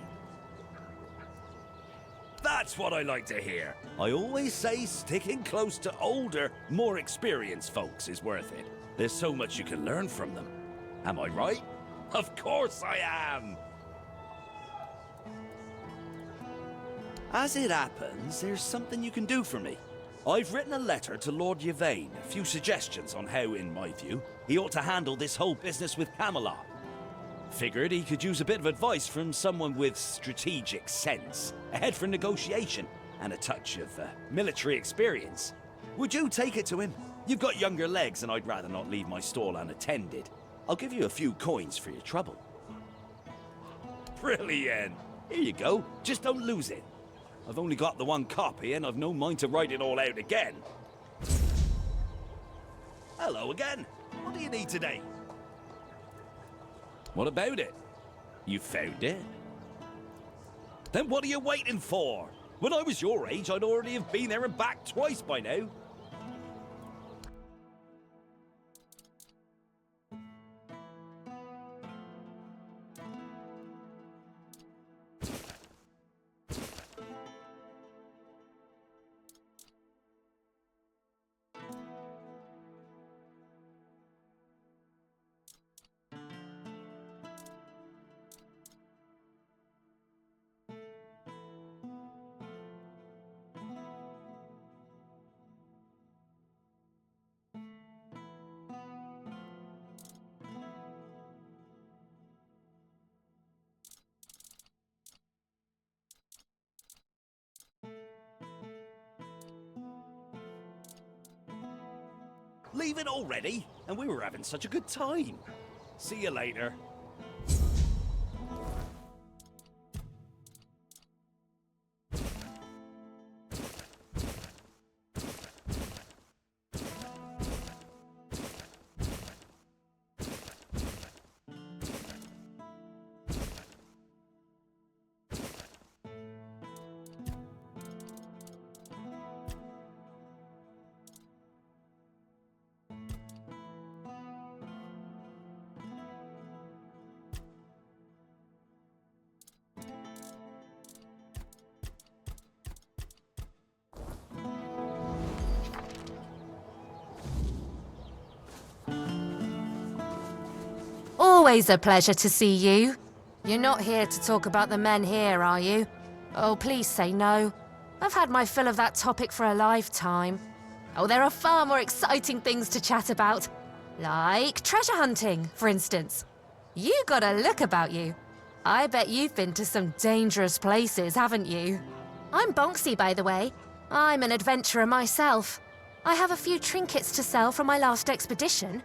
That's what I like to hear. I always say sticking close to older, more experienced folks is worth it. There's so much you can learn from them. Am I right? Of course I am! As it happens, there's something you can do for me. I've written a letter to Lord Yvain, a few suggestions on how, in my view, he ought to handle this whole business with Camelot. Figured he could use a bit of advice from someone with strategic sense, a head for negotiation, and a touch of military experience. Would you take it to him? You've got younger legs, and I'd rather not leave my stall unattended. I'll give you a few coins for your trouble. Brilliant. Here you go. Just don't lose it. I've only got the one copy, and I've no mind to write it all out again. Hello again. What do you need today? What about it? You found it? Then what are you waiting for? When I was your age, I'd already have been there and back twice by now. Leave it already? And we were having such a good time. See you later. Always a pleasure to see you. You're not here to talk about the men here, are you? Oh, please say no. I've had my fill of that topic for a lifetime. Oh, there are far more exciting things to chat about. Like treasure hunting, for instance. You got a look about you. I bet you've been to some dangerous places, haven't you? I'm Bonksy, by the way. I'm an adventurer myself. I have a few trinkets to sell from my last expedition.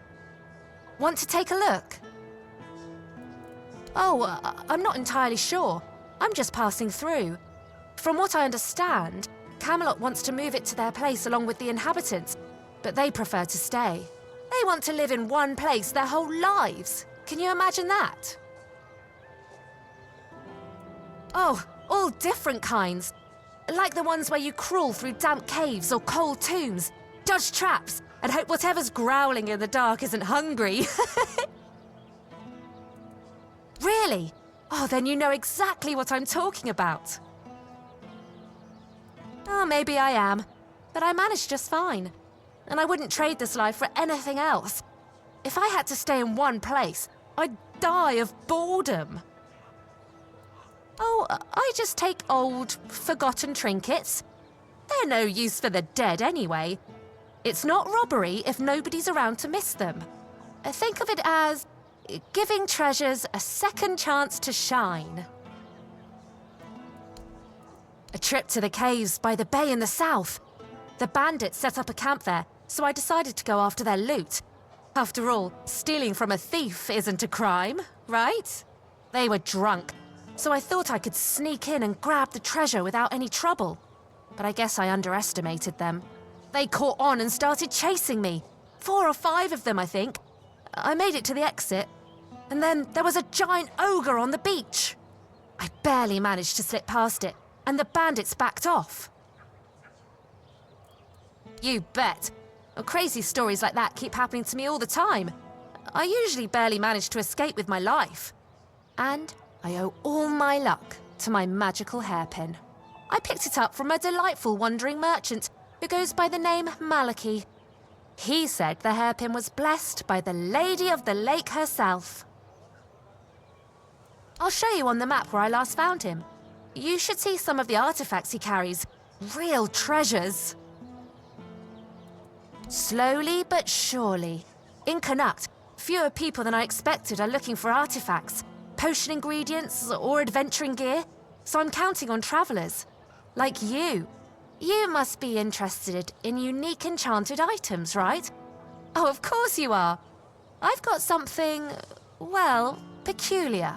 Want to take a look? Oh, I'm not entirely sure. I'm just passing through. From what I understand, Camelot wants to move it to their place along with the inhabitants, but they prefer to stay. They want to live in one place their whole lives. Can you imagine that? Oh, all different kinds. Like the ones where you crawl through damp caves or cold tombs, dodge traps, and hope whatever's growling in the dark isn't hungry. Really? Oh, then you know exactly what I'm talking about. Oh, maybe I am, but I manage just fine. And I wouldn't trade this life for anything else. If I had to stay in one place, I'd die of boredom. Oh, I just take old, forgotten trinkets. They're no use for the dead anyway. It's not robbery if nobody's around to miss them. Think of it as giving treasures a second chance to shine. A trip to the caves by the bay in the south. The bandits set up a camp there, so I decided to go after their loot. After all, stealing from a thief isn't a crime, right? They were drunk, so I thought I could sneak in and grab the treasure without any trouble. But I guess I underestimated them. They caught on and started chasing me. 4 or 5 of them, I think. I made it to the exit, and then there was a giant ogre on the beach. I barely managed to slip past it, and the bandits backed off. You bet. Crazy stories like that keep happening to me all the time. I usually barely manage to escape with my life. And I owe all my luck to my magical hairpin. I picked it up from a delightful wandering merchant who goes by the name Malachi. He said the hairpin was blessed by the Lady of the Lake herself. I'll show you on the map where I last found him. You should see some of the artifacts he carries. Real treasures. Slowly but surely. In Connacht, fewer people than I expected are looking for artifacts, potion ingredients, or adventuring gear, so I'm counting on travelers. Like you. You must be interested in unique enchanted items, right? Oh, of course you are. I've got something, well, peculiar.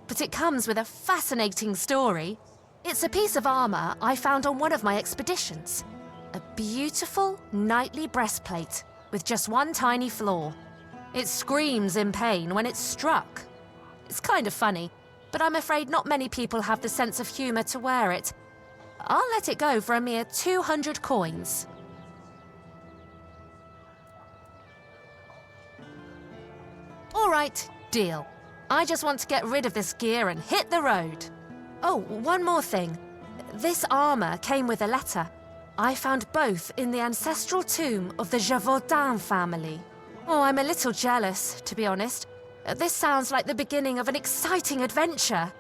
But it comes with a fascinating story. It's a piece of armor I found on one of my expeditions. A beautiful knightly breastplate with just one tiny flaw. It screams in pain when it's struck. It's kind of funny, but I'm afraid not many people have the sense of humor to wear it. I'll let it go for a mere 200 coins. All right, deal. I just want to get rid of this gear and hit the road. Oh, one more thing. This armor came with a letter. I found both in the ancestral tomb of the GeForce family. Oh, I'm a little jealous, to be honest. This sounds like the beginning of an exciting adventure.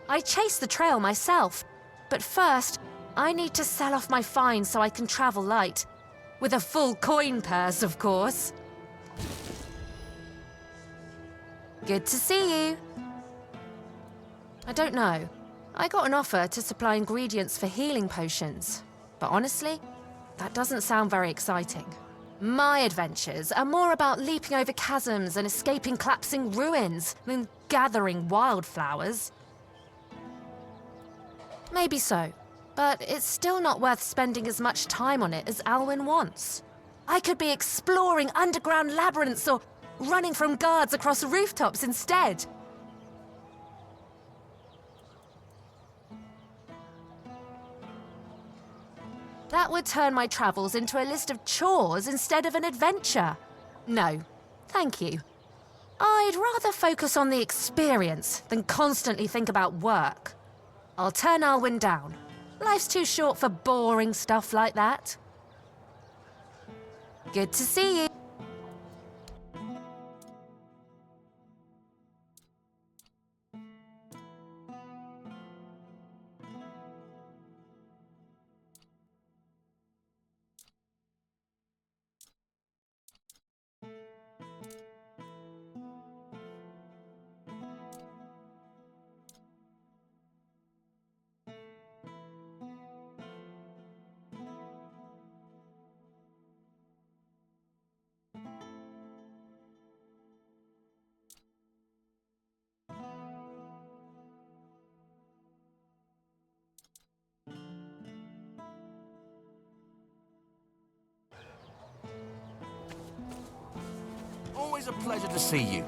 I chased the trail myself, but first, I need to sell off my finds so I can travel light. With a full coin purse, of course. Good to see you. I don't know. I got an offer to supply ingredients for healing potions. But honestly, that doesn't sound very exciting. My adventures are more about leaping over chasms and escaping collapsing ruins than gathering wildflowers. Maybe so, but it's still not worth spending as much time on it as Alwyn wants. I could be exploring underground labyrinths or running from guards across rooftops instead. That would turn my travels into a list of chores instead of an adventure. No, thank you. I'd rather focus on the experience than constantly think about work. I'll turn Alwyn down. Life's too short for boring stuff like that. Good to see you. Always a pleasure to see you.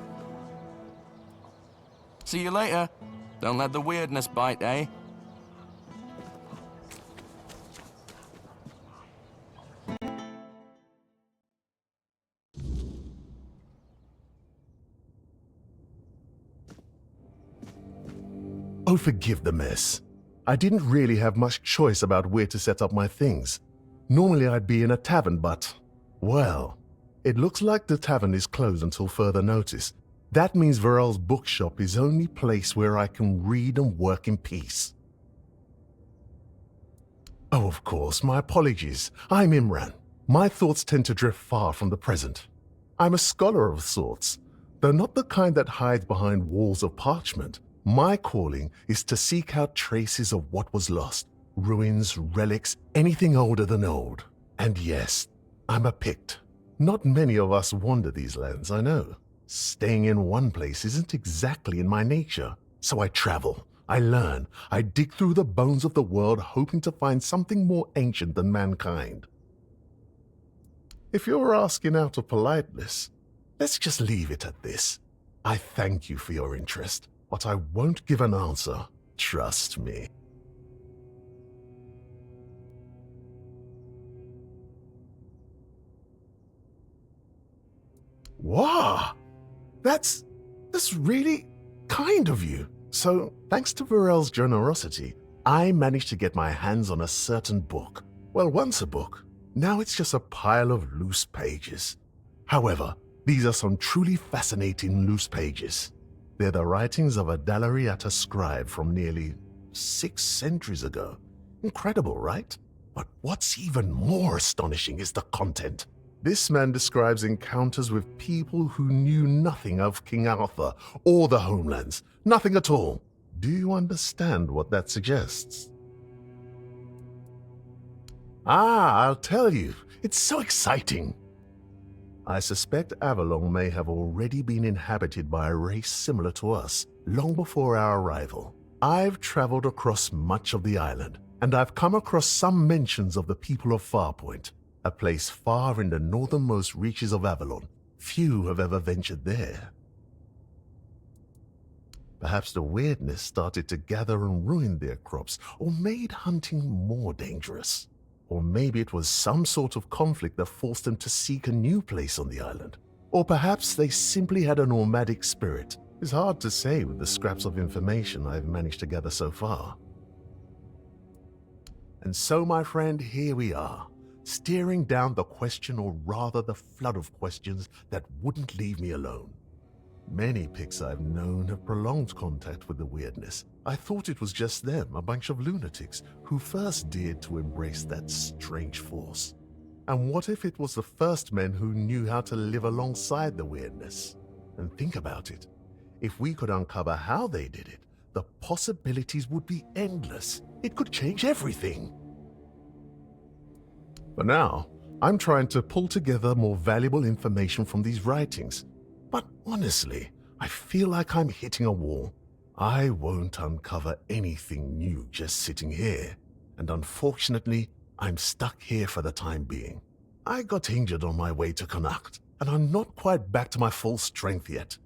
See you later. Don't let the weirdness bite, eh? Oh, forgive the mess. I didn't really have much choice about where to set up my things. Normally I'd be in a tavern, but, well, it looks like the tavern is closed until further notice. That means Varel's bookshop is the only place where I can read and work in peace. Oh, of course, my apologies. I'm Imran. My thoughts tend to drift far from the present. I'm a scholar of sorts, though not the kind that hides behind walls of parchment. My calling is to seek out traces of what was lost, ruins, relics, anything older than old. And yes, I'm a Pict. Not many of us wander these lands, I know. Staying in one place isn't exactly in my nature. So I travel, I learn, I dig through the bones of the world hoping to find something more ancient than mankind. If you're asking out of politeness, let's just leave it at this. I thank you for your interest, but I won't give an answer. Trust me. Wow! That's really kind of you. So, thanks to Varel's generosity, I managed to get my hands on a certain book. Well, once a book, now it's just a pile of loose pages. However, these are some truly fascinating loose pages. They're the writings of a Dalariata scribe from nearly 6 centuries ago. Incredible, right? But what's even more astonishing is the content. This man describes encounters with people who knew nothing of King Arthur or the homelands. Nothing at all. Do you understand what that suggests? Ah, I'll tell you. It's so exciting. I suspect Avalon may have already been inhabited by a race similar to us, long before our arrival. I've traveled across much of the island, and I've come across some mentions of the people of Farpoint, a place far in the northernmost reaches of Avalon. Few have ever ventured there. Perhaps the weirdness started to gather and ruin their crops, or made hunting more dangerous. Or maybe it was some sort of conflict that forced them to seek a new place on the island. Or perhaps they simply had a nomadic spirit. It's hard to say with the scraps of information I've managed to gather so far. And so, my friend, here we are, staring down the question, or rather the flood of questions that wouldn't leave me alone. Many Picts I've known have prolonged contact with the weirdness. I thought it was just them, a bunch of lunatics, who first dared to embrace that strange force. And what if it was the first men who knew how to live alongside the weirdness? And think about it. If we could uncover how they did it, the possibilities would be endless. It could change everything. For now, I'm trying to pull together more valuable information from these writings. But honestly, I feel like I'm hitting a wall. I won't uncover anything new just sitting here. And unfortunately, I'm stuck here for the time being. I got injured on my way to Connacht, and I'm not quite back to my full strength yet.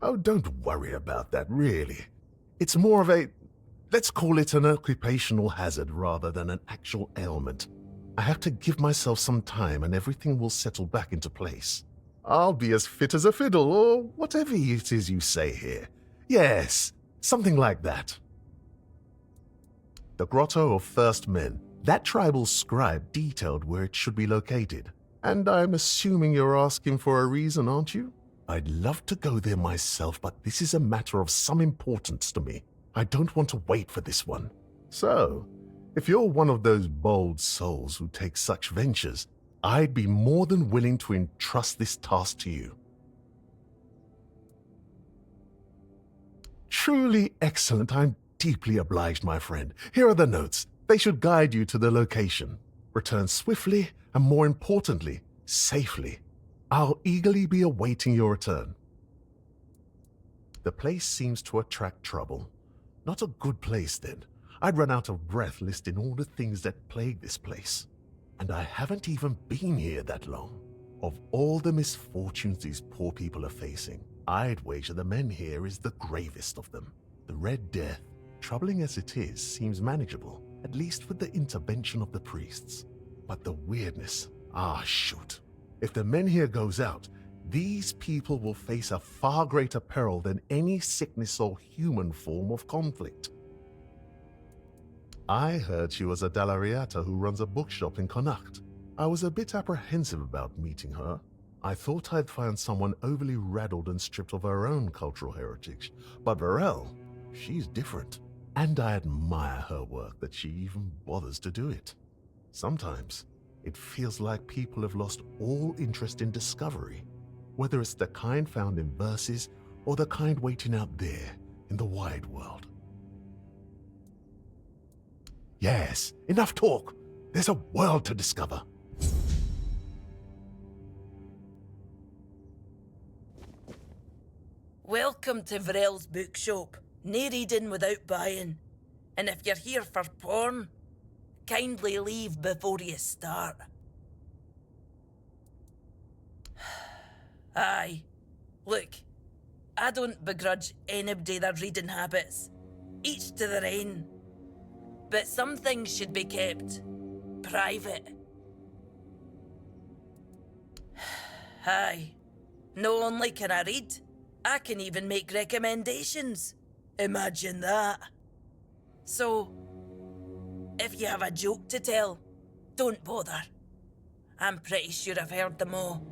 Oh, don't worry about that, really. It's more of a, let's call it an occupational hazard rather than an actual ailment. I have to give myself some time and everything will settle back into place. I'll be as fit as a fiddle, or whatever it is you say here. Yes, something like that. The Grotto of First Men. That tribal scribe detailed where it should be located. And I'm assuming you're asking for a reason, aren't you? I'd love to go there myself, but this is a matter of some importance to me. I don't want to wait for this one. So, if you're one of those bold souls who take such ventures, I'd be more than willing to entrust this task to you. Truly excellent. I'm deeply obliged, my friend. Here are the notes. They should guide you to the location. Return swiftly, and more importantly, safely. I'll eagerly be awaiting your return. The place seems to attract trouble. Not a good place, then. I'd run out of breath listing all the things that plague this place. And I haven't even been here that long. Of all the misfortunes these poor people are facing, I'd wager the men here is the gravest of them. The Red Death, troubling as it is, seems manageable, at least with the intervention of the priests. But the weirdness, shoot. If the men here goes out, these people will face a far greater peril than any sickness or human form of conflict. I heard she was a Dalariata who runs a bookshop in Connacht. I was a bit apprehensive about meeting her. I thought I'd find someone overly rattled and stripped of her own cultural heritage. But Varel, she's different. And I admire her work that she even bothers to do it. Sometimes, it feels like people have lost all interest in discovery, whether it's the kind found in verses or the kind waiting out there in the wide world. Yes, enough talk. There's a world to discover. Welcome to Varel's bookshop. No reading without buying. And if you're here for porn, kindly leave before you start. Aye. Look, I don't begrudge anybody their reading habits. Each to their own. But some things should be kept private. Aye. Not only can I read, I can even make recommendations. Imagine that. So, if you have a joke to tell, don't bother. I'm pretty sure I've heard them all.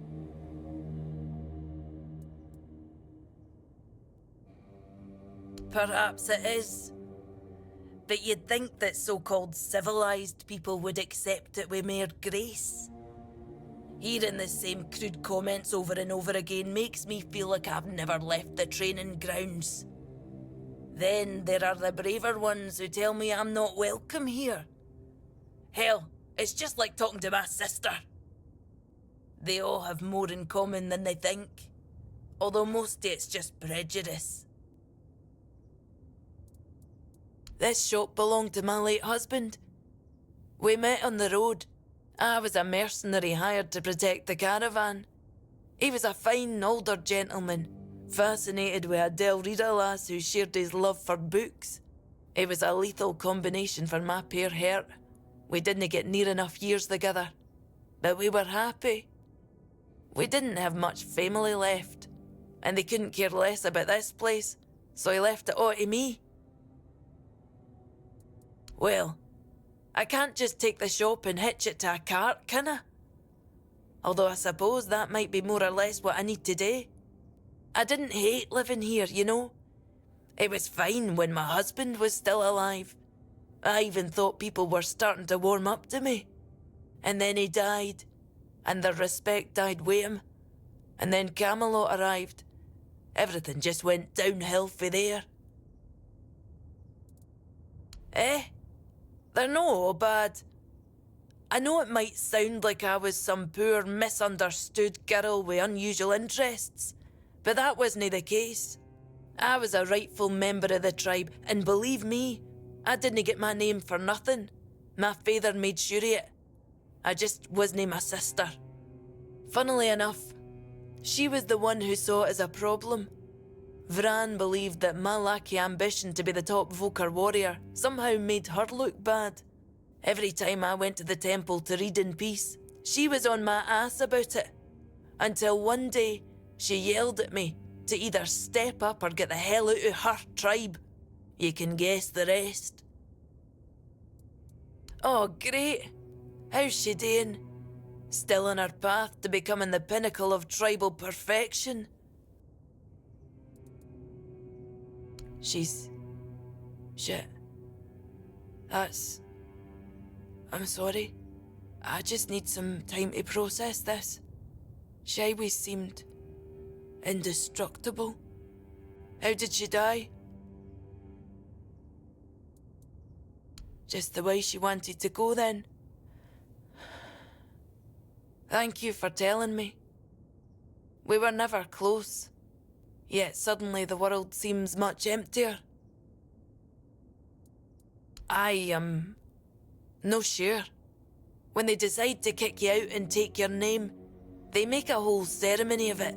Perhaps it is. But you'd think that so-called civilized people would accept it with more grace. Hearing the same crude comments over and over again makes me feel like I've never left the training grounds. Then there are the braver ones who tell me I'm not welcome here. Hell, it's just like talking to my sister. They all have more in common than they think, although mostly it's just prejudice. This shop belonged to my late husband. We met on the road. I was a mercenary hired to protect the caravan. He was a fine older gentleman, fascinated with a Del Rita lass who shared his love for books. It was a lethal combination for my poor heart. We didn't get near enough years together, but we were happy. We didn't have much family left, and they couldn't care less about this place, so he left it all to me. Well, I can't just take the shop and hitch it to a cart, can I? Although I suppose that might be more or less what I need to do. I didn't hate living here, you know. It was fine when my husband was still alive. I even thought people were starting to warm up to me. And then he died, and the respect died with him. And then Camelot arrived. Everything just went downhill for there. They're no all bad. I know it might sound like I was some poor, misunderstood girl with unusual interests, but that wasn't the case. I was a rightful member of the tribe, and believe me, I didn't get my name for nothing. My father made sure of it. I just wasn't my sister. Funnily enough, she was the one who saw it as a problem. Vran believed that my lack of ambition to be the top Volker warrior somehow made her look bad. Every time I went to the temple to read in peace, she was on my ass about it. Until one day, she yelled at me to either step up or get the hell out of her tribe. You can guess the rest. Oh, great. How's she doing? Still on her path to becoming the pinnacle of tribal perfection? Shit. I'm sorry. I just need some time to process this. She always seemed indestructible. How did she die? Just the way she wanted to go then. Thank you for telling me. We were never close, yet suddenly the world seems much emptier. I am no sure. When they decide to kick you out and take your name, they make a whole ceremony of it.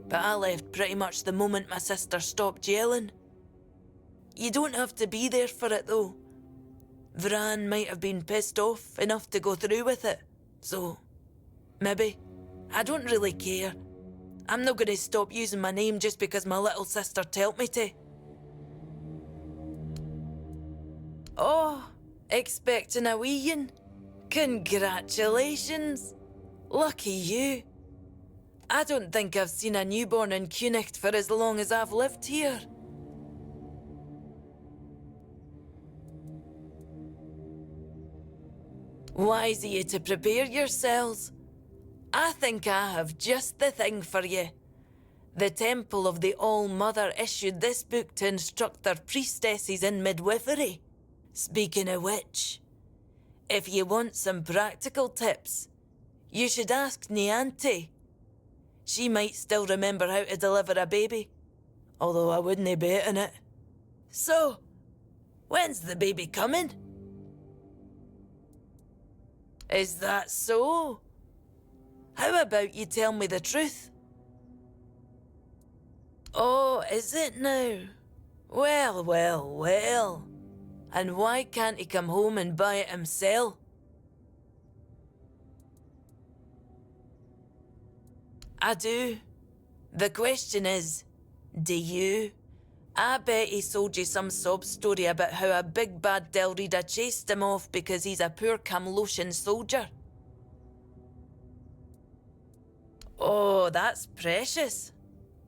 But I left pretty much the moment my sister stopped yelling. You don't have to be there for it though. Vran might have been pissed off enough to go through with it, so maybe. I don't really care. I'm not going to stop using my name just because my little sister told me to. Oh, expecting a wee one? Congratulations. Lucky you. I don't think I've seen a newborn in Cunicht for as long as I've lived here. Wise of you to prepare yourselves. I think I have just the thing for you. The Temple of the All-Mother issued this book to instruct their priestesses in midwifery. Speaking of which, if you want some practical tips, you should ask Nianti. She might still remember how to deliver a baby, although I wouldn't bet on it. So, when's the baby coming? Is that so? How about you tell me the truth? Oh, is it now? Well, well, well. And why can't he come home and buy it himself? I do. The question is, do you? I bet he sold you some sob story about how a big bad Delrida chased him off because he's a poor Camlosian soldier. Oh, that's precious.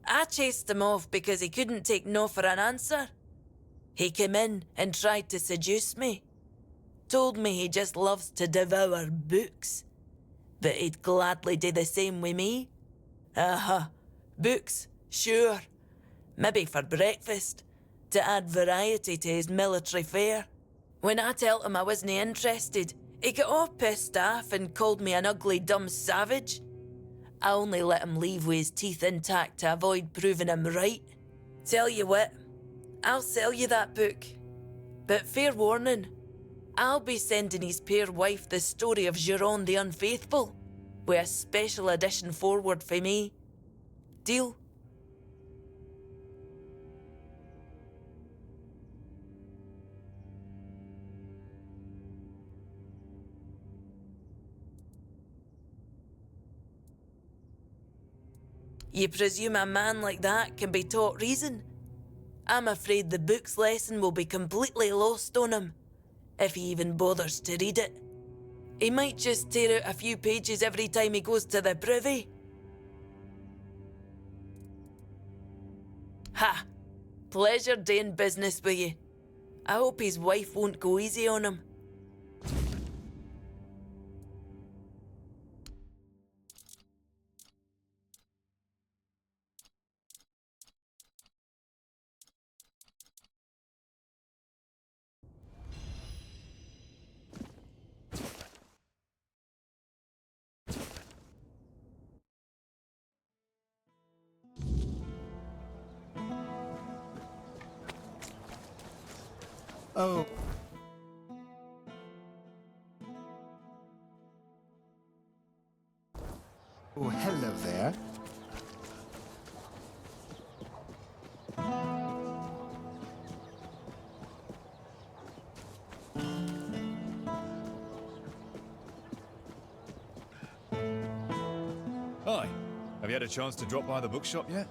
I chased him off because he couldn't take no for an answer. He came in and tried to seduce me. Told me he just loves to devour books. But he'd gladly do the same with me. Books, sure. Maybe for breakfast, to add variety to his military fare. When I told him I wasn't interested, He got all pissed off and called me an ugly, dumb savage. I only let him leave with his teeth intact to avoid proving him right. Tell you what, I'll sell you that book. But fair warning, I'll be sending his peer wife the story of Giron the Unfaithful, with a special edition forward for me. Deal? You presume a man like that can be taught reason? I'm afraid the book's lesson will be completely lost on him, if he even bothers to read it. He might just tear out a few pages every time he goes to the privy. Ha! Pleasure doing business with you. I hope his wife won't go easy on him. Oh. Oh, hello there. Hi. Have you had a chance to drop by the bookshop yet?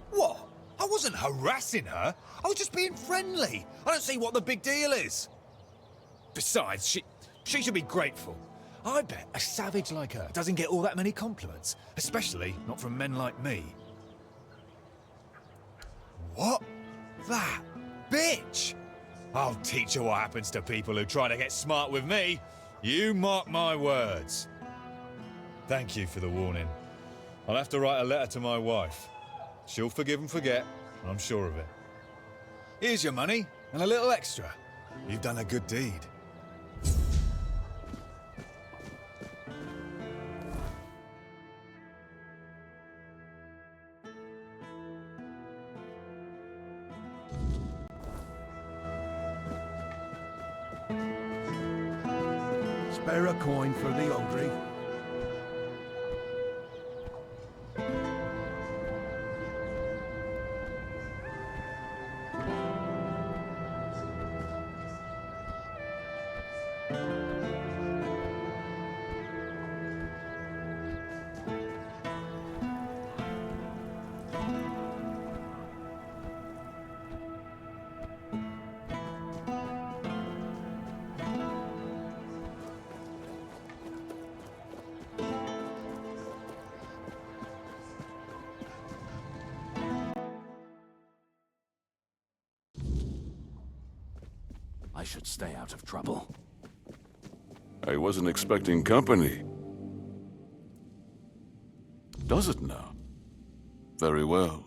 What? I wasn't harassing her. I was just being friendly. I don't see what the big deal is. Besides, she should be grateful. I bet a savage like her doesn't get all that many compliments, especially not from men like me. What? That bitch? I'll teach her what happens to people who try to get smart with me. You mark my words. Thank you for the warning. I'll have to write a letter to my wife. She'll forgive and forget, I'm sure of it. Here's your money, and a little extra. You've done a good deed. Spare a coin for the hungry. I should stay out of trouble. I wasn't expecting company. Does it now? Very well.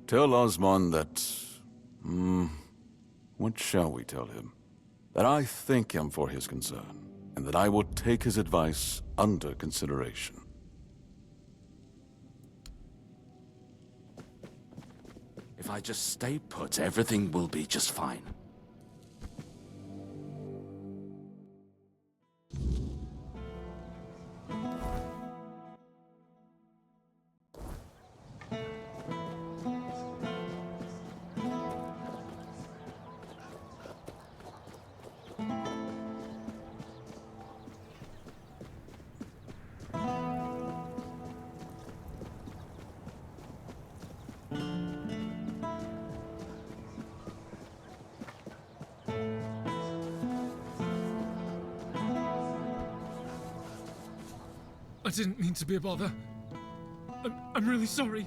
Tell Osmond that... what shall we tell him? That I thank him for his concern, and that I will take his advice under consideration. If I just stay put, everything will be just fine. I didn't mean to be a bother. I'm really sorry.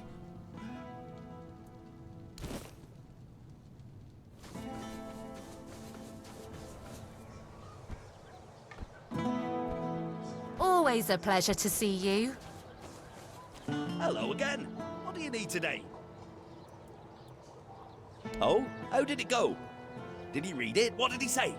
Always a pleasure to see you. Hello again. What do you need today? Oh? How did it go? Did he read it? What did he say?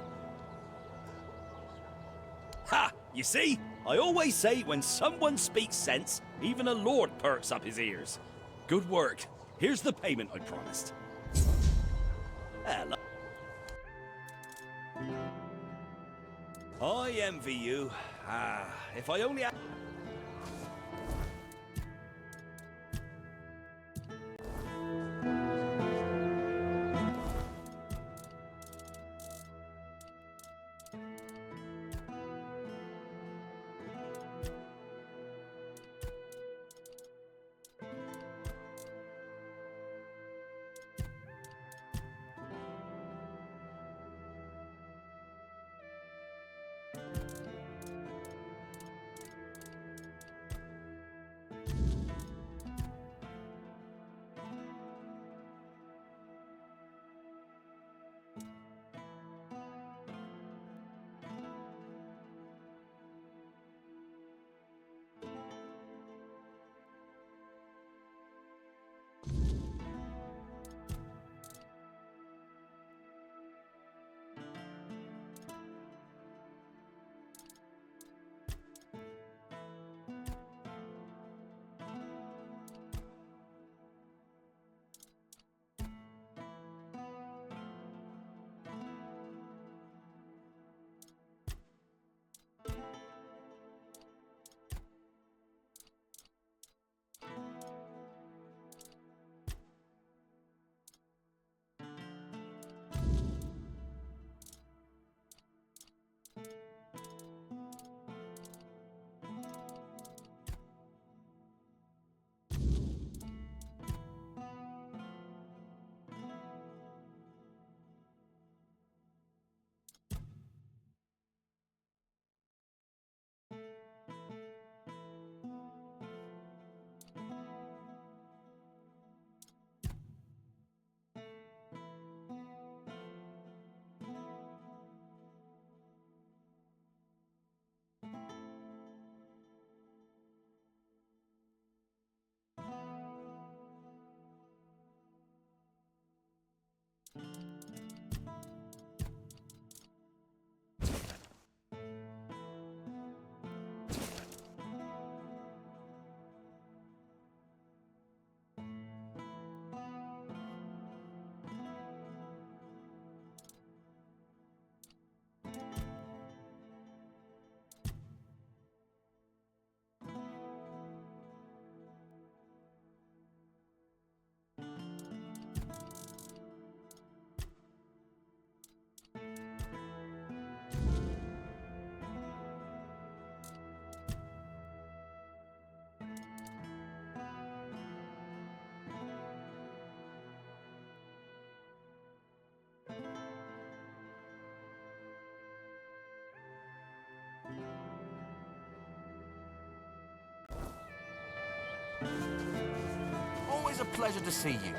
Ha! You see? I always say when someone speaks sense, even a lord perks up his ears. Good work. Here's the payment I promised. Hello. I envy you. If I only had... Always a pleasure to see you.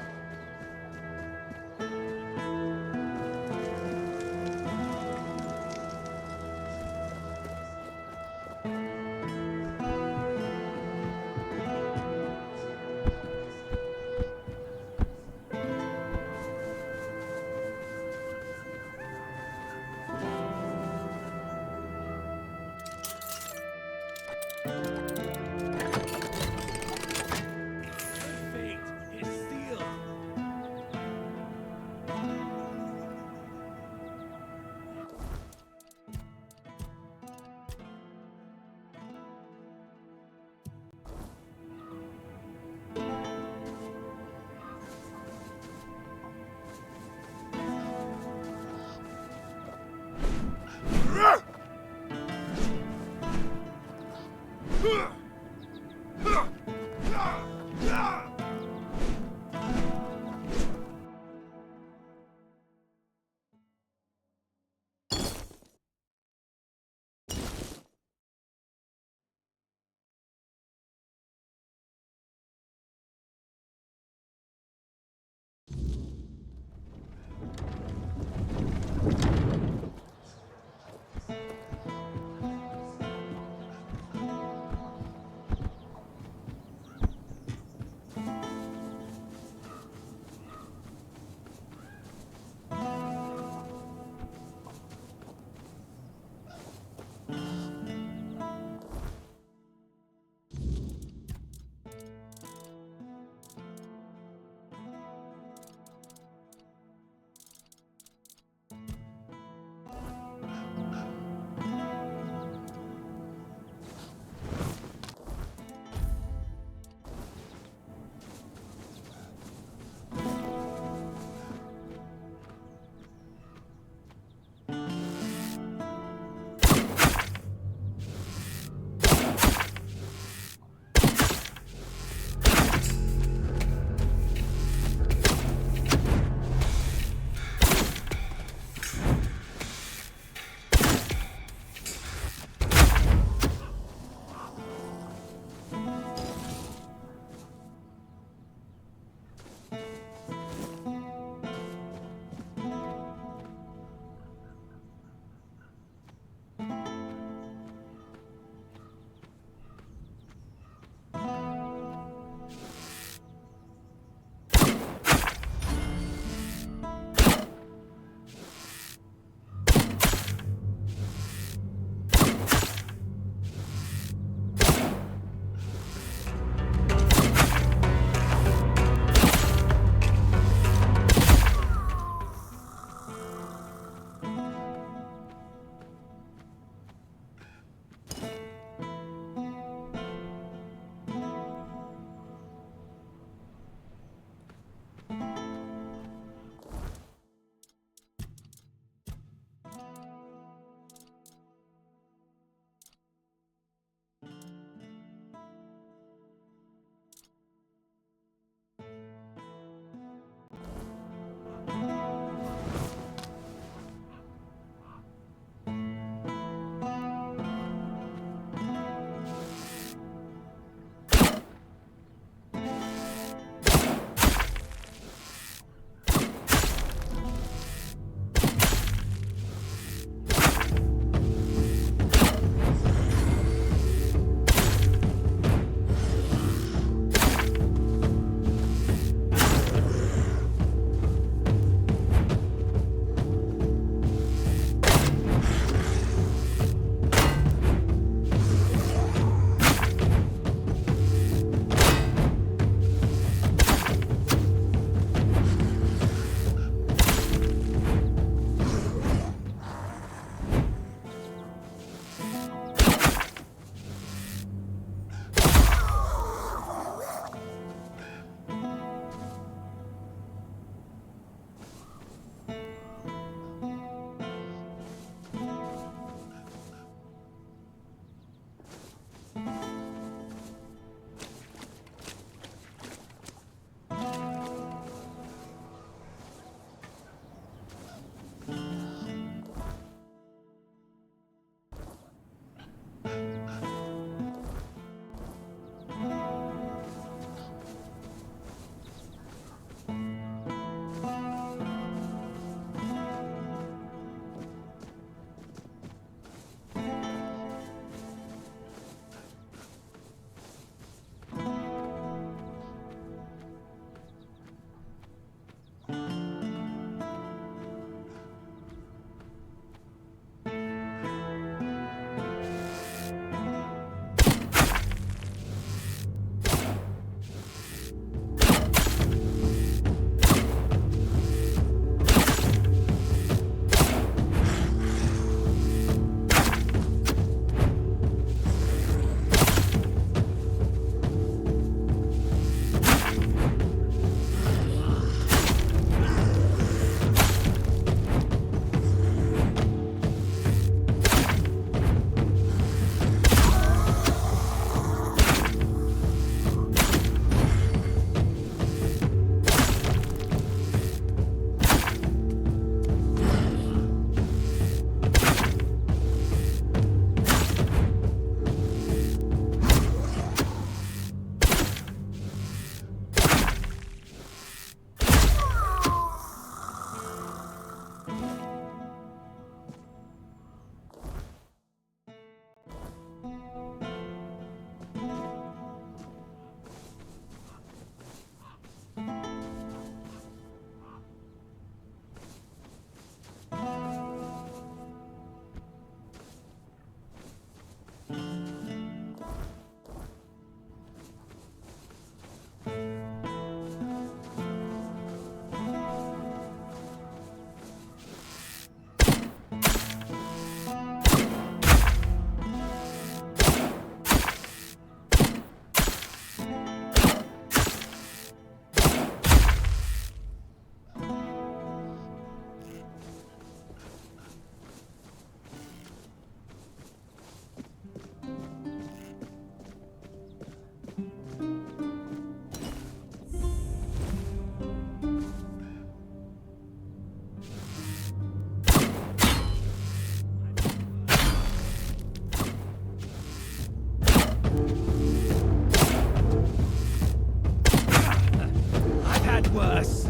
worse.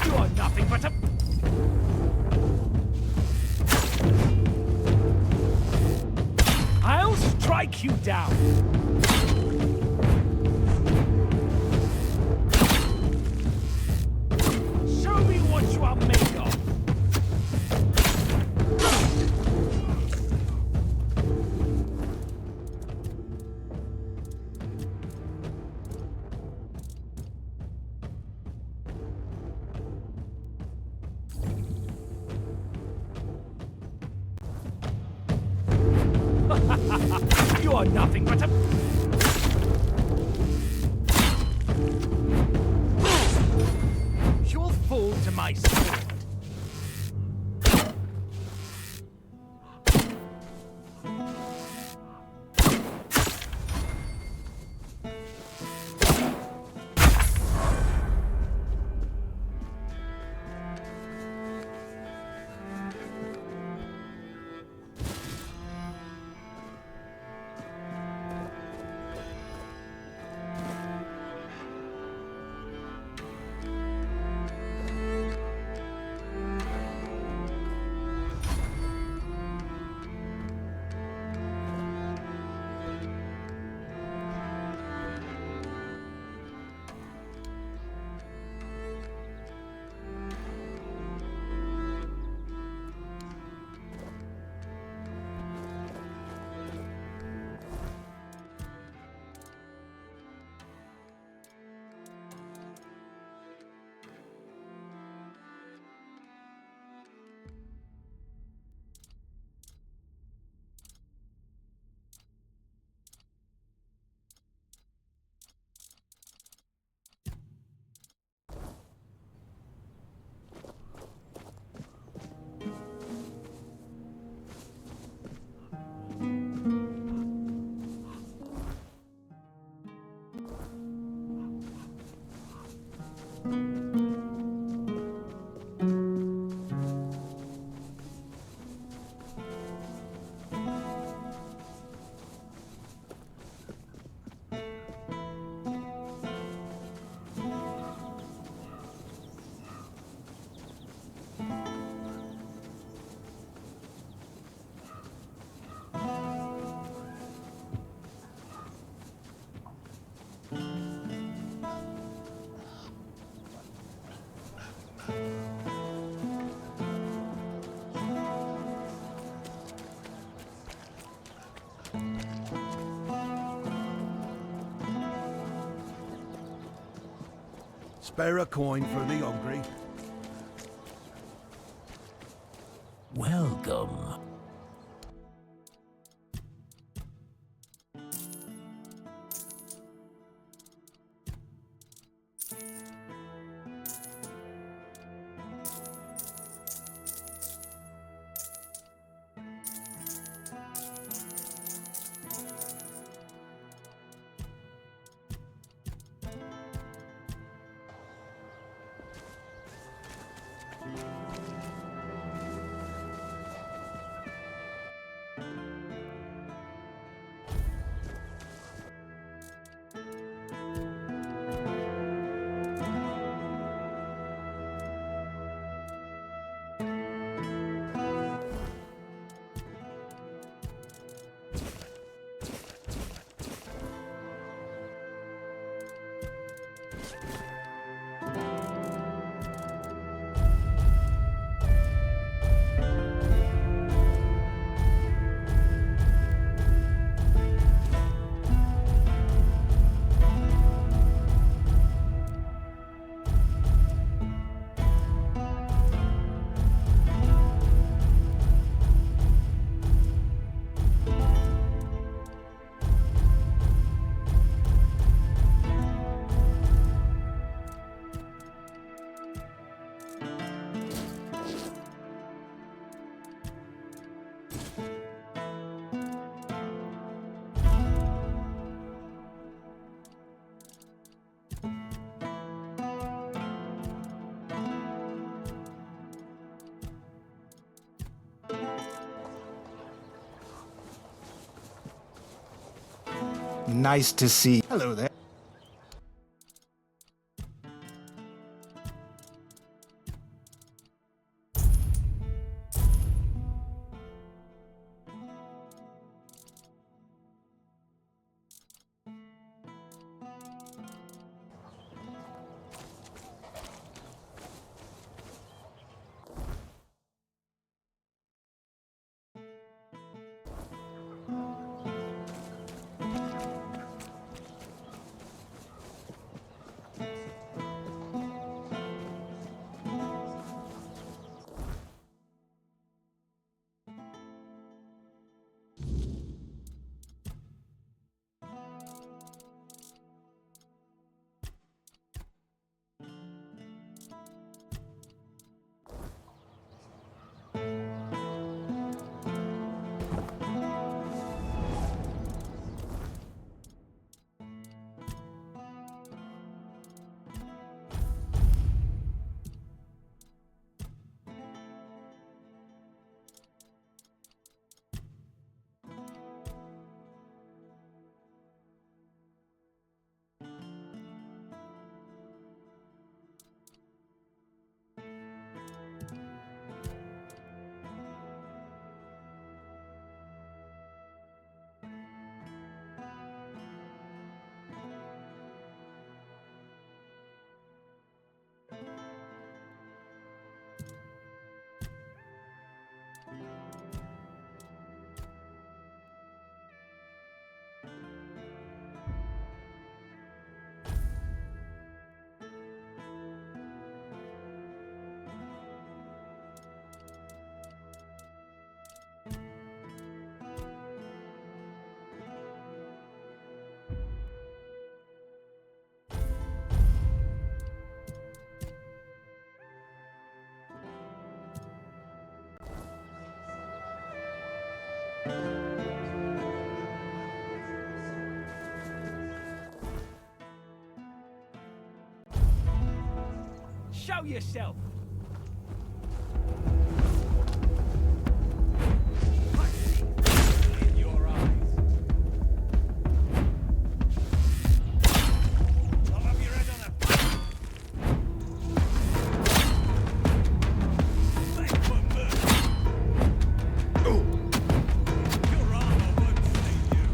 You are nothing but a... I'll strike you down. Show me what you are made of. You are nothing but a... You'll fall to my sword. Spare a coin for the hungry. Welcome. Nice to see. Hello there. Show yourself! In your eyes. I'll have your head on a back for murder. Your armor won't save you.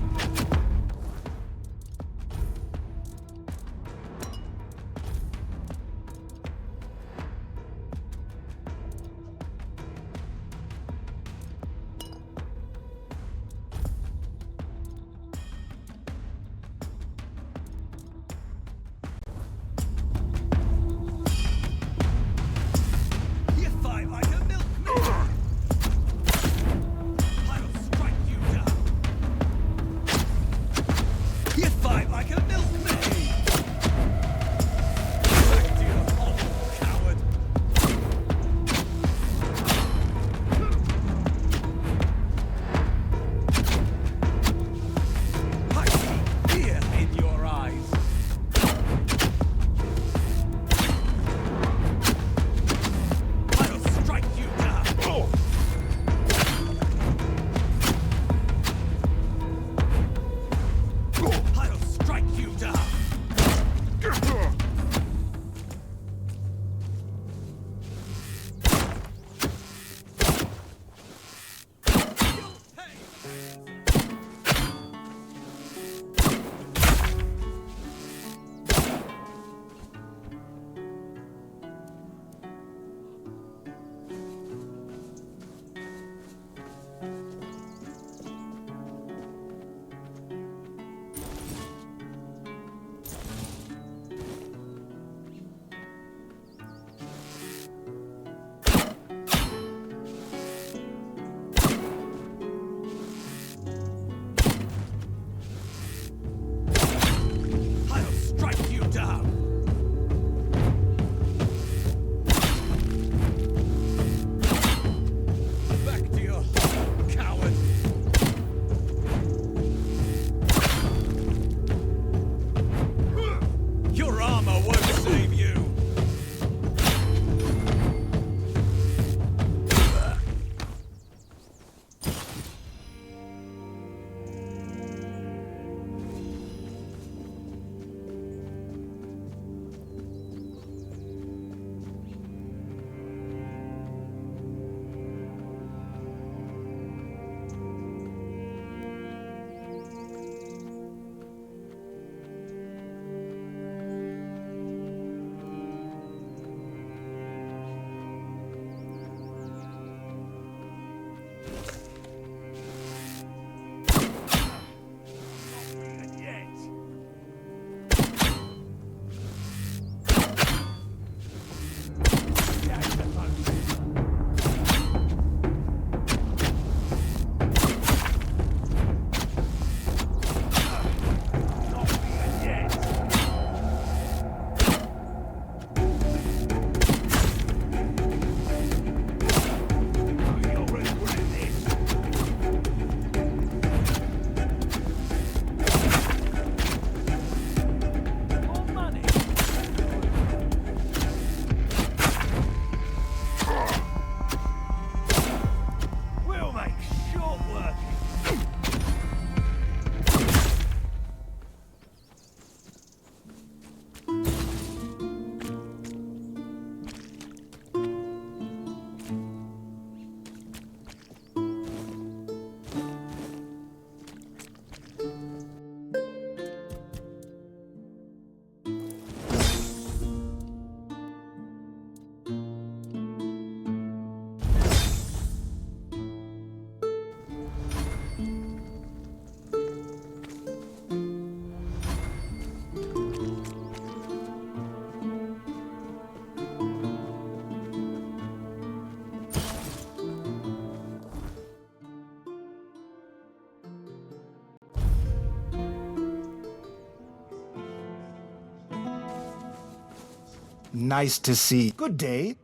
Nice to see. Good day.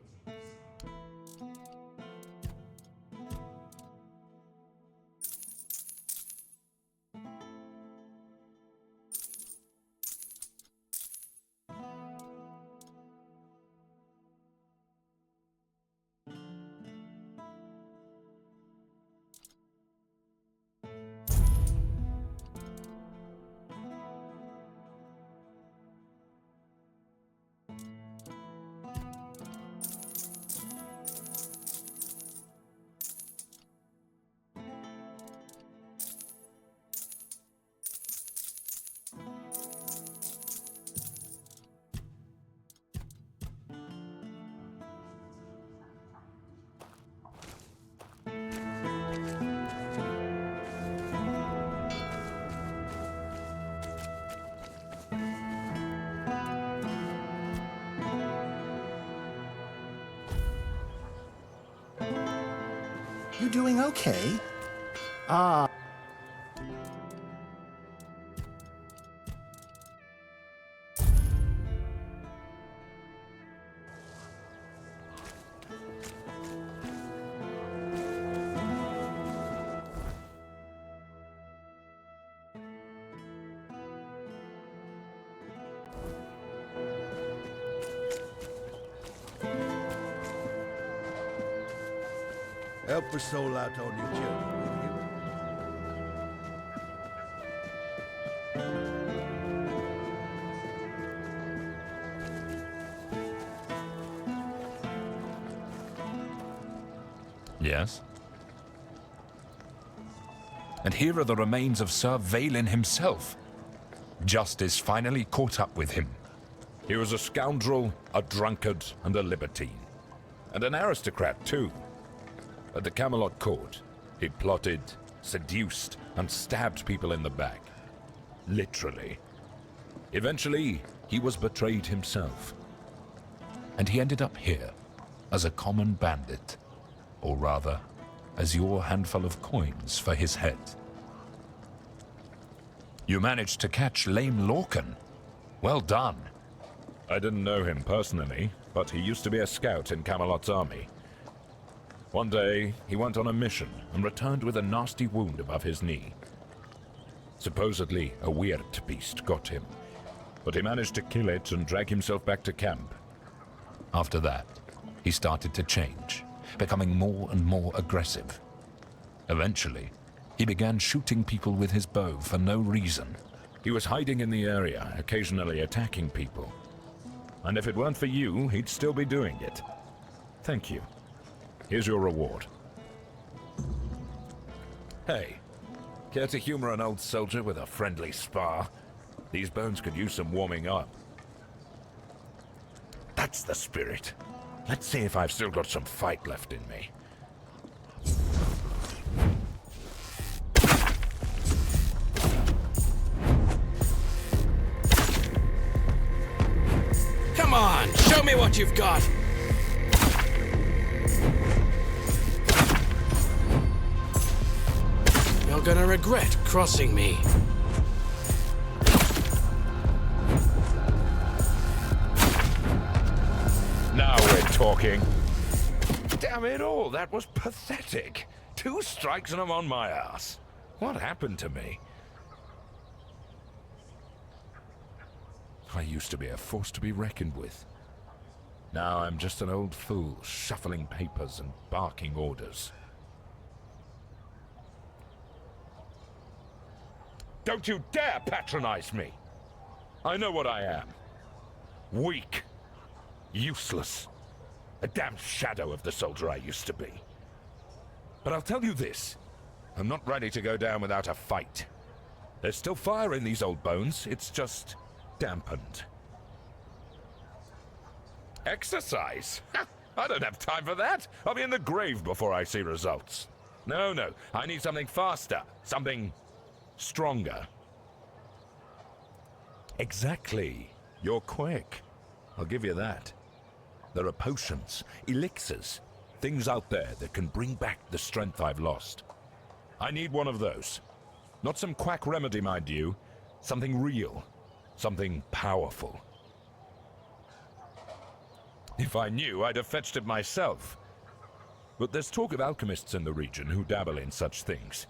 You doing okay? Ah. Help a soul out on your journey, will you? Yes? And here are the remains of Sir Valen himself. Justice finally caught up with him. He was a scoundrel, a drunkard, and a libertine. And an aristocrat, too. At the Camelot court, he plotted, seduced, and stabbed people in the back. Literally. Eventually, he was betrayed himself. And he ended up here, as a common bandit. Or rather, as your handful of coins for his head. You managed to catch Lame Lorcan. Well done. I didn't know him personally, but he used to be a scout in Camelot's army. One day, he went on a mission and returned with a nasty wound above his knee. Supposedly, a weird beast got him, but he managed to kill it and drag himself back to camp. After that, he started to change, becoming more and more aggressive. Eventually, he began shooting people with his bow for no reason. He was hiding in the area, occasionally attacking people. And if it weren't for you, he'd still be doing it. Thank you. Here's your reward. Hey, care to humor an old soldier with a friendly spar? These bones could use some warming up. That's the spirit. Let's see if I've still got some fight left in me. Come on, show me what you've got! You're gonna regret crossing me. Now we're talking. Damn it all, that was pathetic. 2 strikes and I'm on my ass. What happened to me? I used to be a force to be reckoned with. Now I'm just an old fool, shuffling papers and barking orders. Don't you dare patronize me! I know what I am. Weak. Useless. A damn shadow of the soldier I used to be. But I'll tell you this. I'm not ready to go down without a fight. There's still fire in these old bones, it's just dampened. Exercise? I don't have time for that. I'll be in the grave before I see results. No, I need something faster. Something stronger. Exactly. You're quick. I'll give you that. There are potions, elixirs, things out there that can bring back the strength I've lost. I need one of those. Not some quack remedy, mind you. Something real. Something powerful. If I knew, I'd have fetched it myself. But there's talk of alchemists in the region who dabble in such things.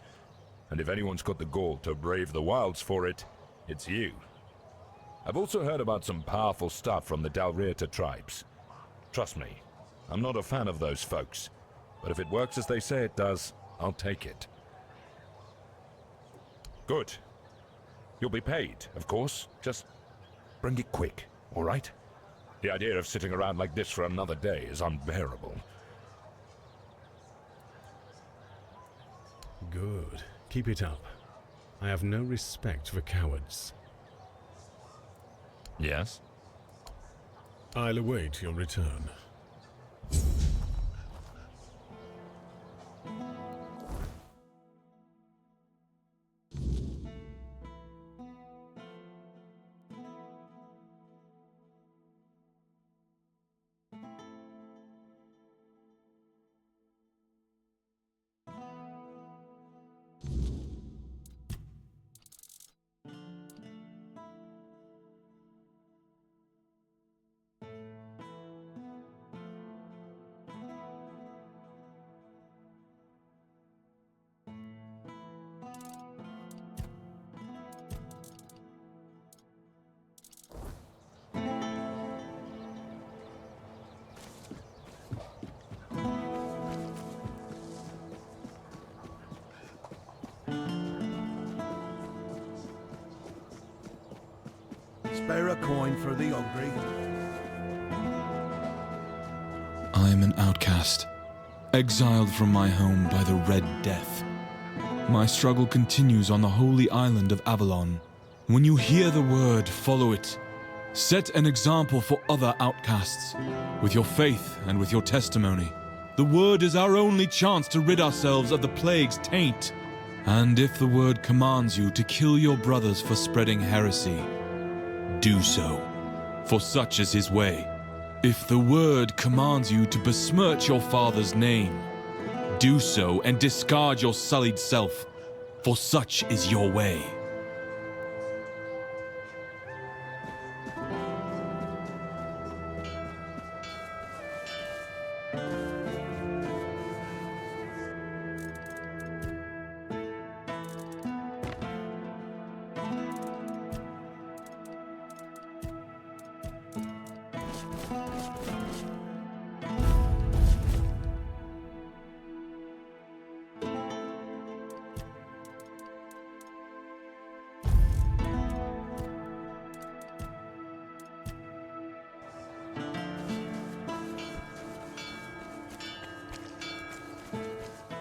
And if anyone's got the gall to brave the wilds for it, it's you. I've also heard about some powerful stuff from the Dalrieta tribes. Trust me, I'm not a fan of those folks. But if it works as they say it does, I'll take it. Good. You'll be paid, of course. Just bring it quick, all right? The idea of sitting around like this for another day is unbearable. Good. Keep it up. I have no respect for cowards. Yes? I'll await your return. Spare a coin for the hungry. I am an outcast, exiled from my home by the Red Death. My struggle continues on the holy island of Avalon. When you hear the word, follow it. Set an example for other outcasts, with your faith and with your testimony. The word is our only chance to rid ourselves of the plague's taint. And if the word commands you to kill your brothers for spreading heresy, do so, for such is his way. If the word commands you to besmirch your father's name, do so and discard your sullied self, for such is your way.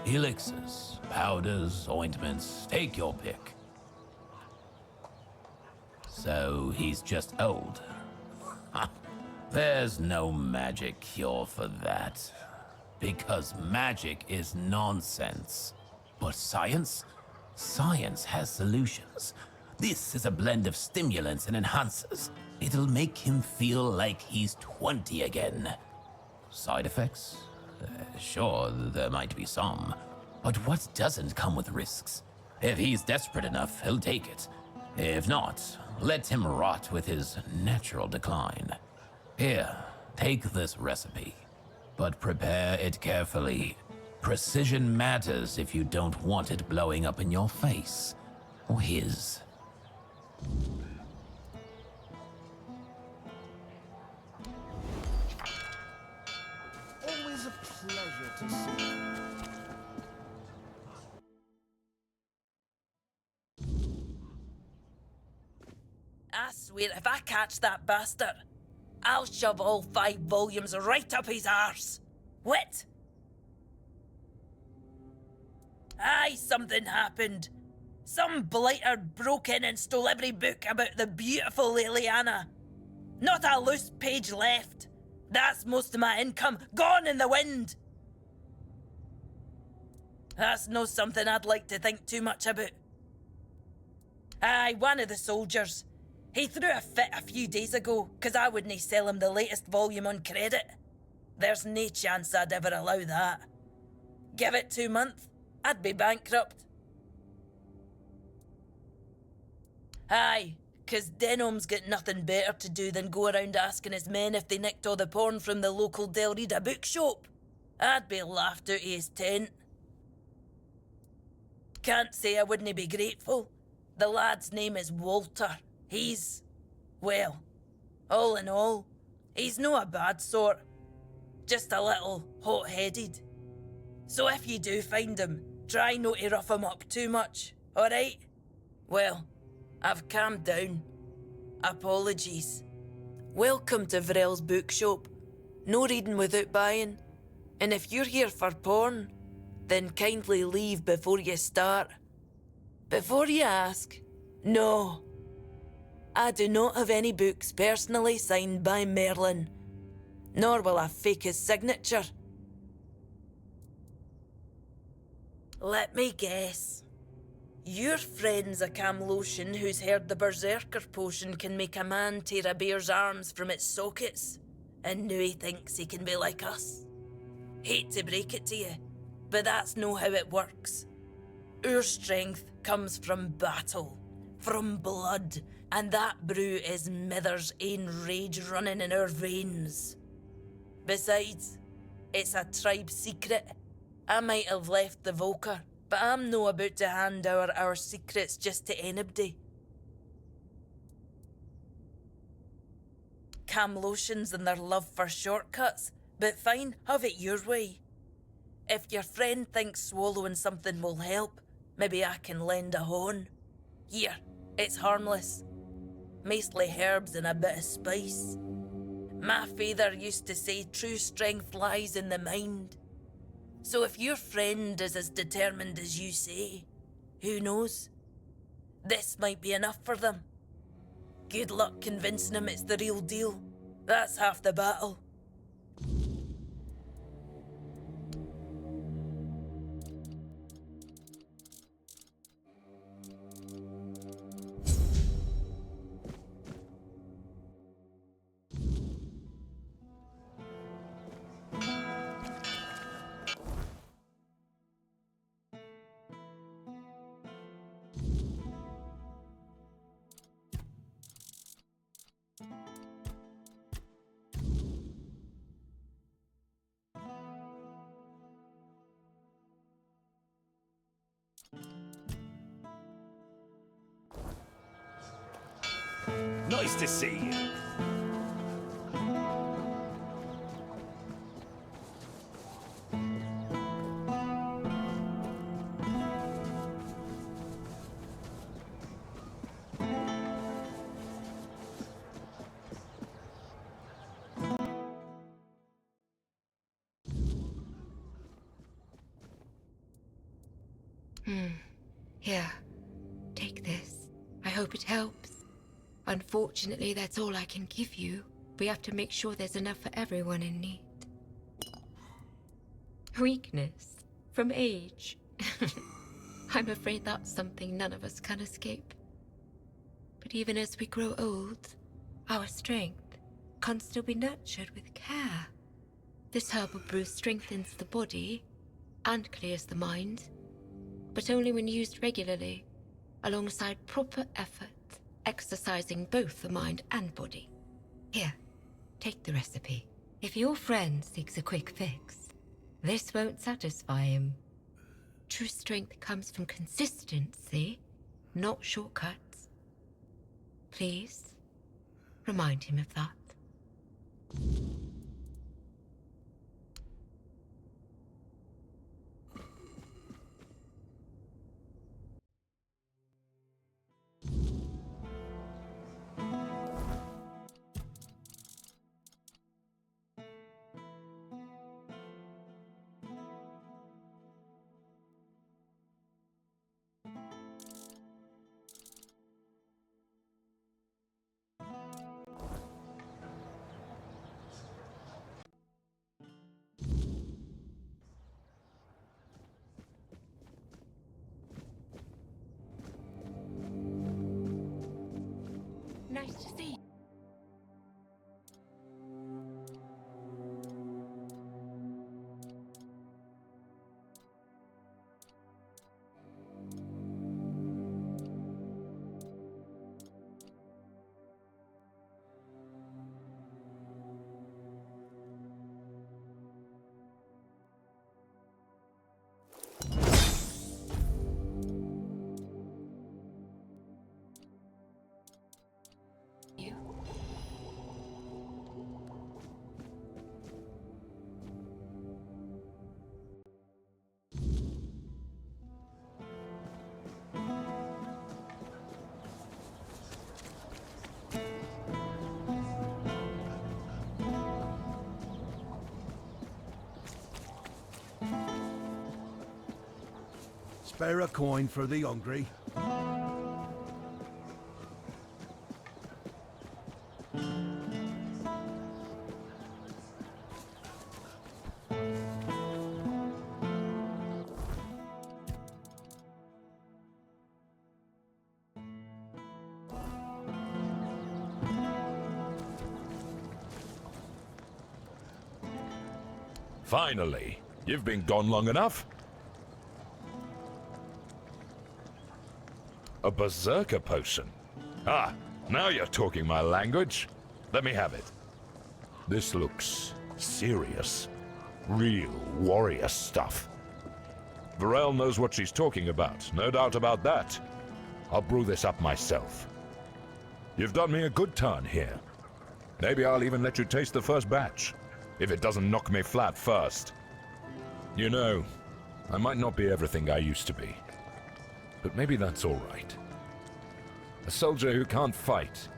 Elixirs, powders, ointments, take your pick. So he's just old. There's no magic cure for that. Because magic is nonsense. But science? Science has solutions. This is a blend of stimulants and enhancers. It'll make him feel like he's 20 again. Side effects? Sure, there might be some. But what doesn't come with risks? If he's desperate enough, he'll take it. If not, let him rot with his natural decline. Here, take this recipe. But prepare it carefully. Precision matters if you don't want it blowing up in your face. Or his. Always a pleasure to see. I swear, if I catch that bastard, I'll shove all 5 volumes right up his arse. What? Aye, something happened. Some blighter broke in and stole every book about the beautiful Liliana. Not a loose page left. That's most of my income gone in the wind. That's no something I'd like to think too much about. Aye, one of the soldiers. He threw a fit a few days ago, 'cause I wouldn't sell him the latest volume on credit. There's no chance I'd ever allow that. Give it 2 months, I'd be bankrupt. Aye, 'Cause Denholm's got nothing better to do than go around asking his men if they nicked all the porn from the local Del Rita bookshop. I'd be laughed out of his tent. Can't say I wouldn't be grateful. The lad's name is Walter. He's... well, all in all, he's no a bad sort. Just a little hot-headed. So if you do find him, try not to rough him up too much, alright? Well, I've calmed down. Apologies. Welcome to Vrel's bookshop. No reading without buying. And if you're here for porn, then kindly leave before you start. Before you ask, no. I do not have any books personally signed by Merlin, nor will I fake his signature. Let me guess. Your friend's a Camlotion who's heard the Berserker potion can make a man tear a bear's arms from its sockets, and now he thinks he can be like us. Hate to break it to you, but that's no how it works. Our strength comes from battle, from blood, and that brew is Mither's ain rage running in our veins. Besides, it's a tribe secret. I might have left the Volker, but I'm no about to hand our secrets just to anybody. Camlotions and their love for shortcuts, but fine, have it your way. If your friend thinks swallowing something will help, maybe I can lend a horn. Here, it's harmless. Mostly herbs and a bit of spice. My father used to say true strength lies in the mind. So if your friend is as determined as you say, who knows? This might be enough for them. Good luck convincing them it's the real deal. That's half the battle. Nice to see you. Here, take this. I hope it helps. Unfortunately, that's all I can give you. We have to make sure there's enough for everyone in need. Weakness? From age? I'm afraid that's something none of us can escape. But even as we grow old, our strength can still be nurtured with care. This herbal brew strengthens the body and clears the mind, but only when used regularly, alongside proper effort, exercising both the mind and body. Here, take the recipe. If your friend seeks a quick fix, this won't satisfy him. True strength comes from consistency, not shortcuts. Please, remind him of that. Spare a coin for the hungry. Finally, you've been gone long enough. A berserker potion. Ah, now you're talking my language. Let me have it. This looks serious. Real warrior stuff. Varel knows what she's talking about, no doubt about that. I'll brew this up myself. You've done me a good turn here. Maybe I'll even let you taste the first batch, if it doesn't knock me flat first. You know, I might not be everything I used to be, but maybe that's all right. A soldier who can't fight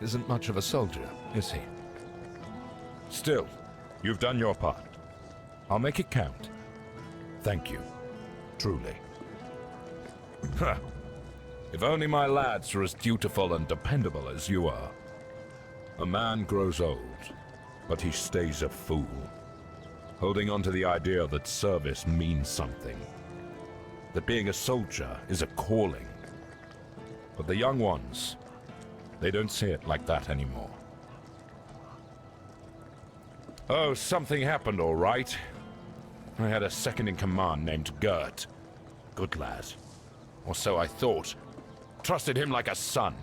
isn't much of a soldier, is he? Still, you've done your part. I'll make it count. Thank you. Truly. Huh. If only my lads were as dutiful and dependable as you are. A man grows old, but he stays a fool, holding on to the idea that service means something, that being a soldier is a calling. But the young ones, they don't see it like that anymore. Oh, something happened, all right. I had a second-in-command named Gert. Good lad. Or so I thought. Trusted him like a son.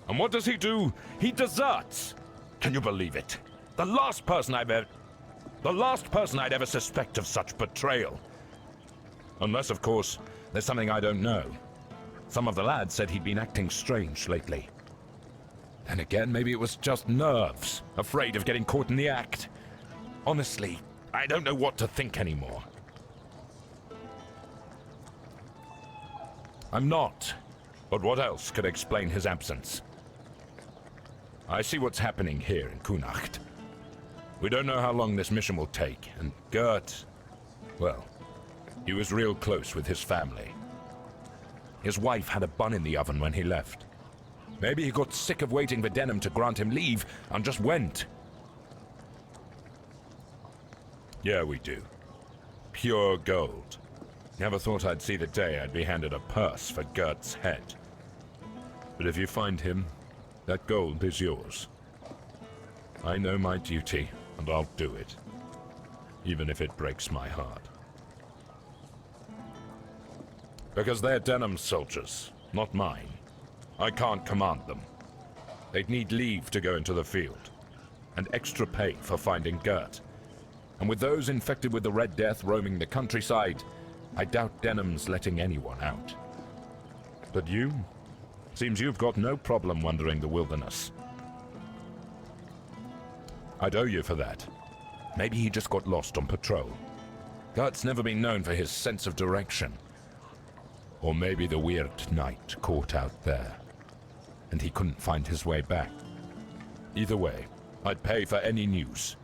And what does he do? He deserts! Can you believe it? The last person I'd ever suspect of such betrayal. Unless, of course, there's something I don't know. Some of the lads said he'd been acting strange lately. Then again, maybe it was just nerves, afraid of getting caught in the act. Honestly, I don't know what to think anymore. I'm not. But what else could explain his absence? I see what's happening here in Kunacht. We don't know how long this mission will take, and Gert, well, he was real close with his family. His wife had a bun in the oven when he left. Maybe he got sick of waiting for Denham to grant him leave and just went. Yeah, we do. Pure gold. Never thought I'd see the day I'd be handed a purse for Gert's head. But if you find him, that gold is yours. I know my duty, and I'll do it. Even if it breaks my heart. Because they're Denham's soldiers, not mine. I can't command them. They'd need leave to go into the field, and extra pay for finding Gert. And with those infected with the Red Death roaming the countryside, I doubt Denham's letting anyone out. But you? Seems you've got no problem wandering the wilderness. I'd owe you for that. Maybe he just got lost on patrol. Gert's never been known for his sense of direction. Or maybe the weird night caught out there, and he couldn't find his way back. Either way, I'd pay for any news,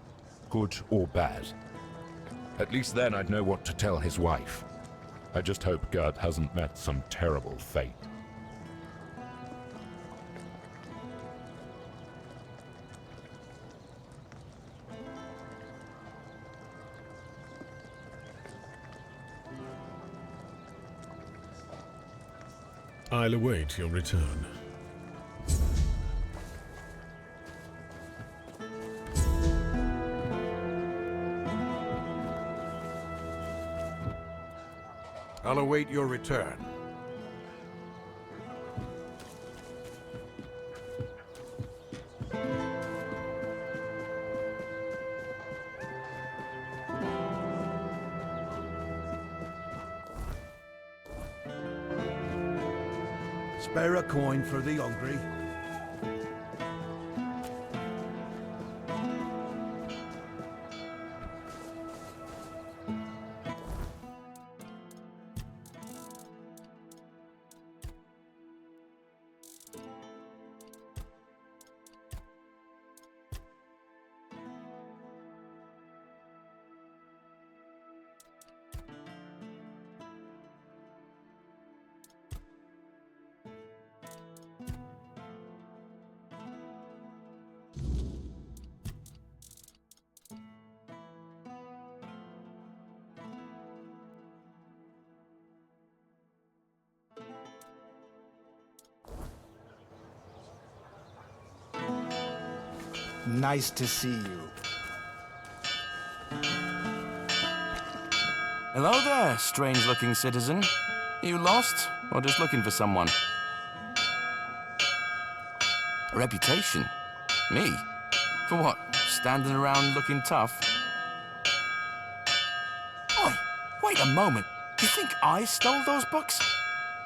good or bad. At least then I'd know what to tell his wife. I just hope Gert hasn't met some terrible fate. I'll await your return. I'll await your return. Spare a coin for the hungry. Nice to see you. Hello there, strange-looking citizen. You lost, or just looking for someone? A reputation? Me? For what? Standing around looking tough? Oi, wait a moment. You think I stole those books?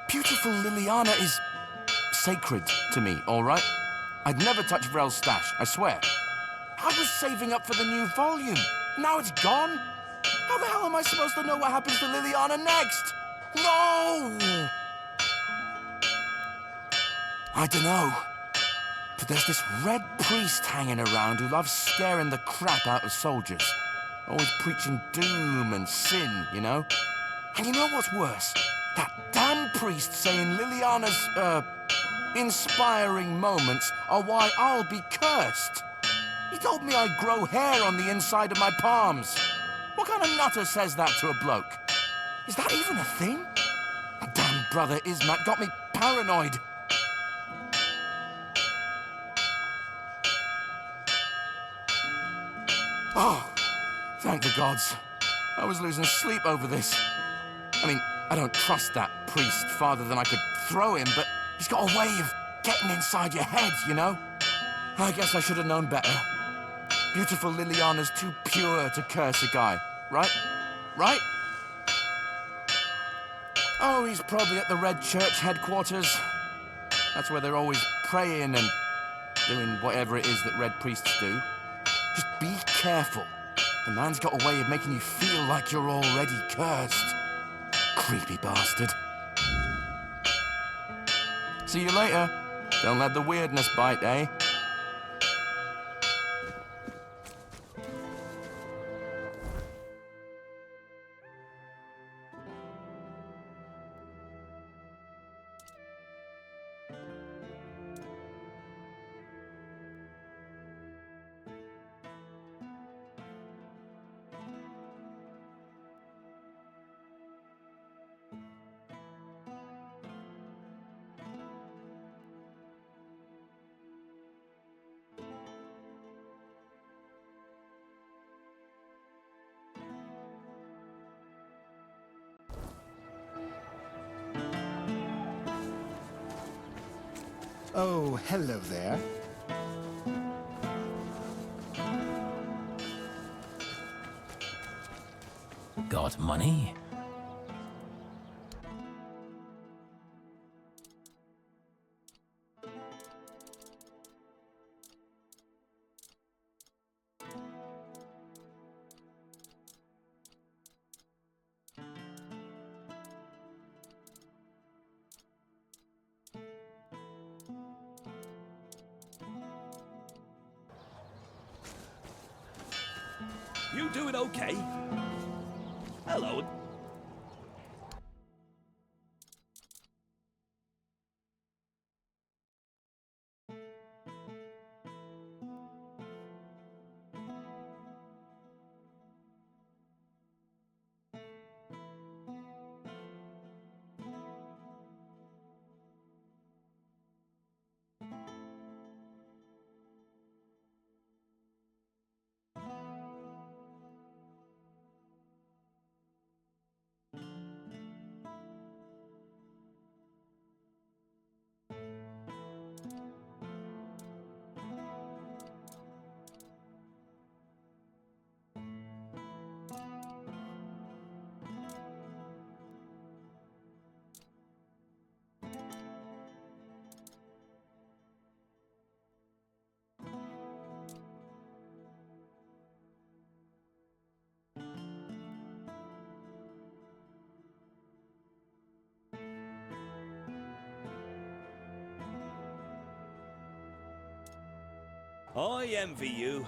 Beautiful Liliana is sacred to me, all right? I'd never touch Vrel's stash, I swear. I was saving up for the new volume. Now it's gone? How the hell am I supposed to know what happens to Liliana next? No! I dunno. But there's this red priest hanging around who loves scaring the crap out of soldiers. Always preaching doom and sin, you know? And you know what's worse? That damn priest saying Liliana's, inspiring moments are why I'll be cursed. He told me I'd grow hair on the inside of my palms. What kind of nutter says that to a bloke? Is that even a thing? Damn brother Ismat got me paranoid. Oh, thank the gods. I was losing sleep over this. I mean, I don't trust that priest farther than I could throw him, but he's got a way of getting inside your head, you know? I guess I should have known better. Beautiful Liliana's too pure to curse a guy, right? Right? Oh, he's probably at the Red Church headquarters. That's where they're always praying and doing whatever it is that Red priests do. Just be careful. The man's got a way of making you feel like you're already cursed. Creepy bastard. See you later. Don't let the weirdness bite, eh? Oh, hello there. Got money? You doing okay? Hello. I envy you.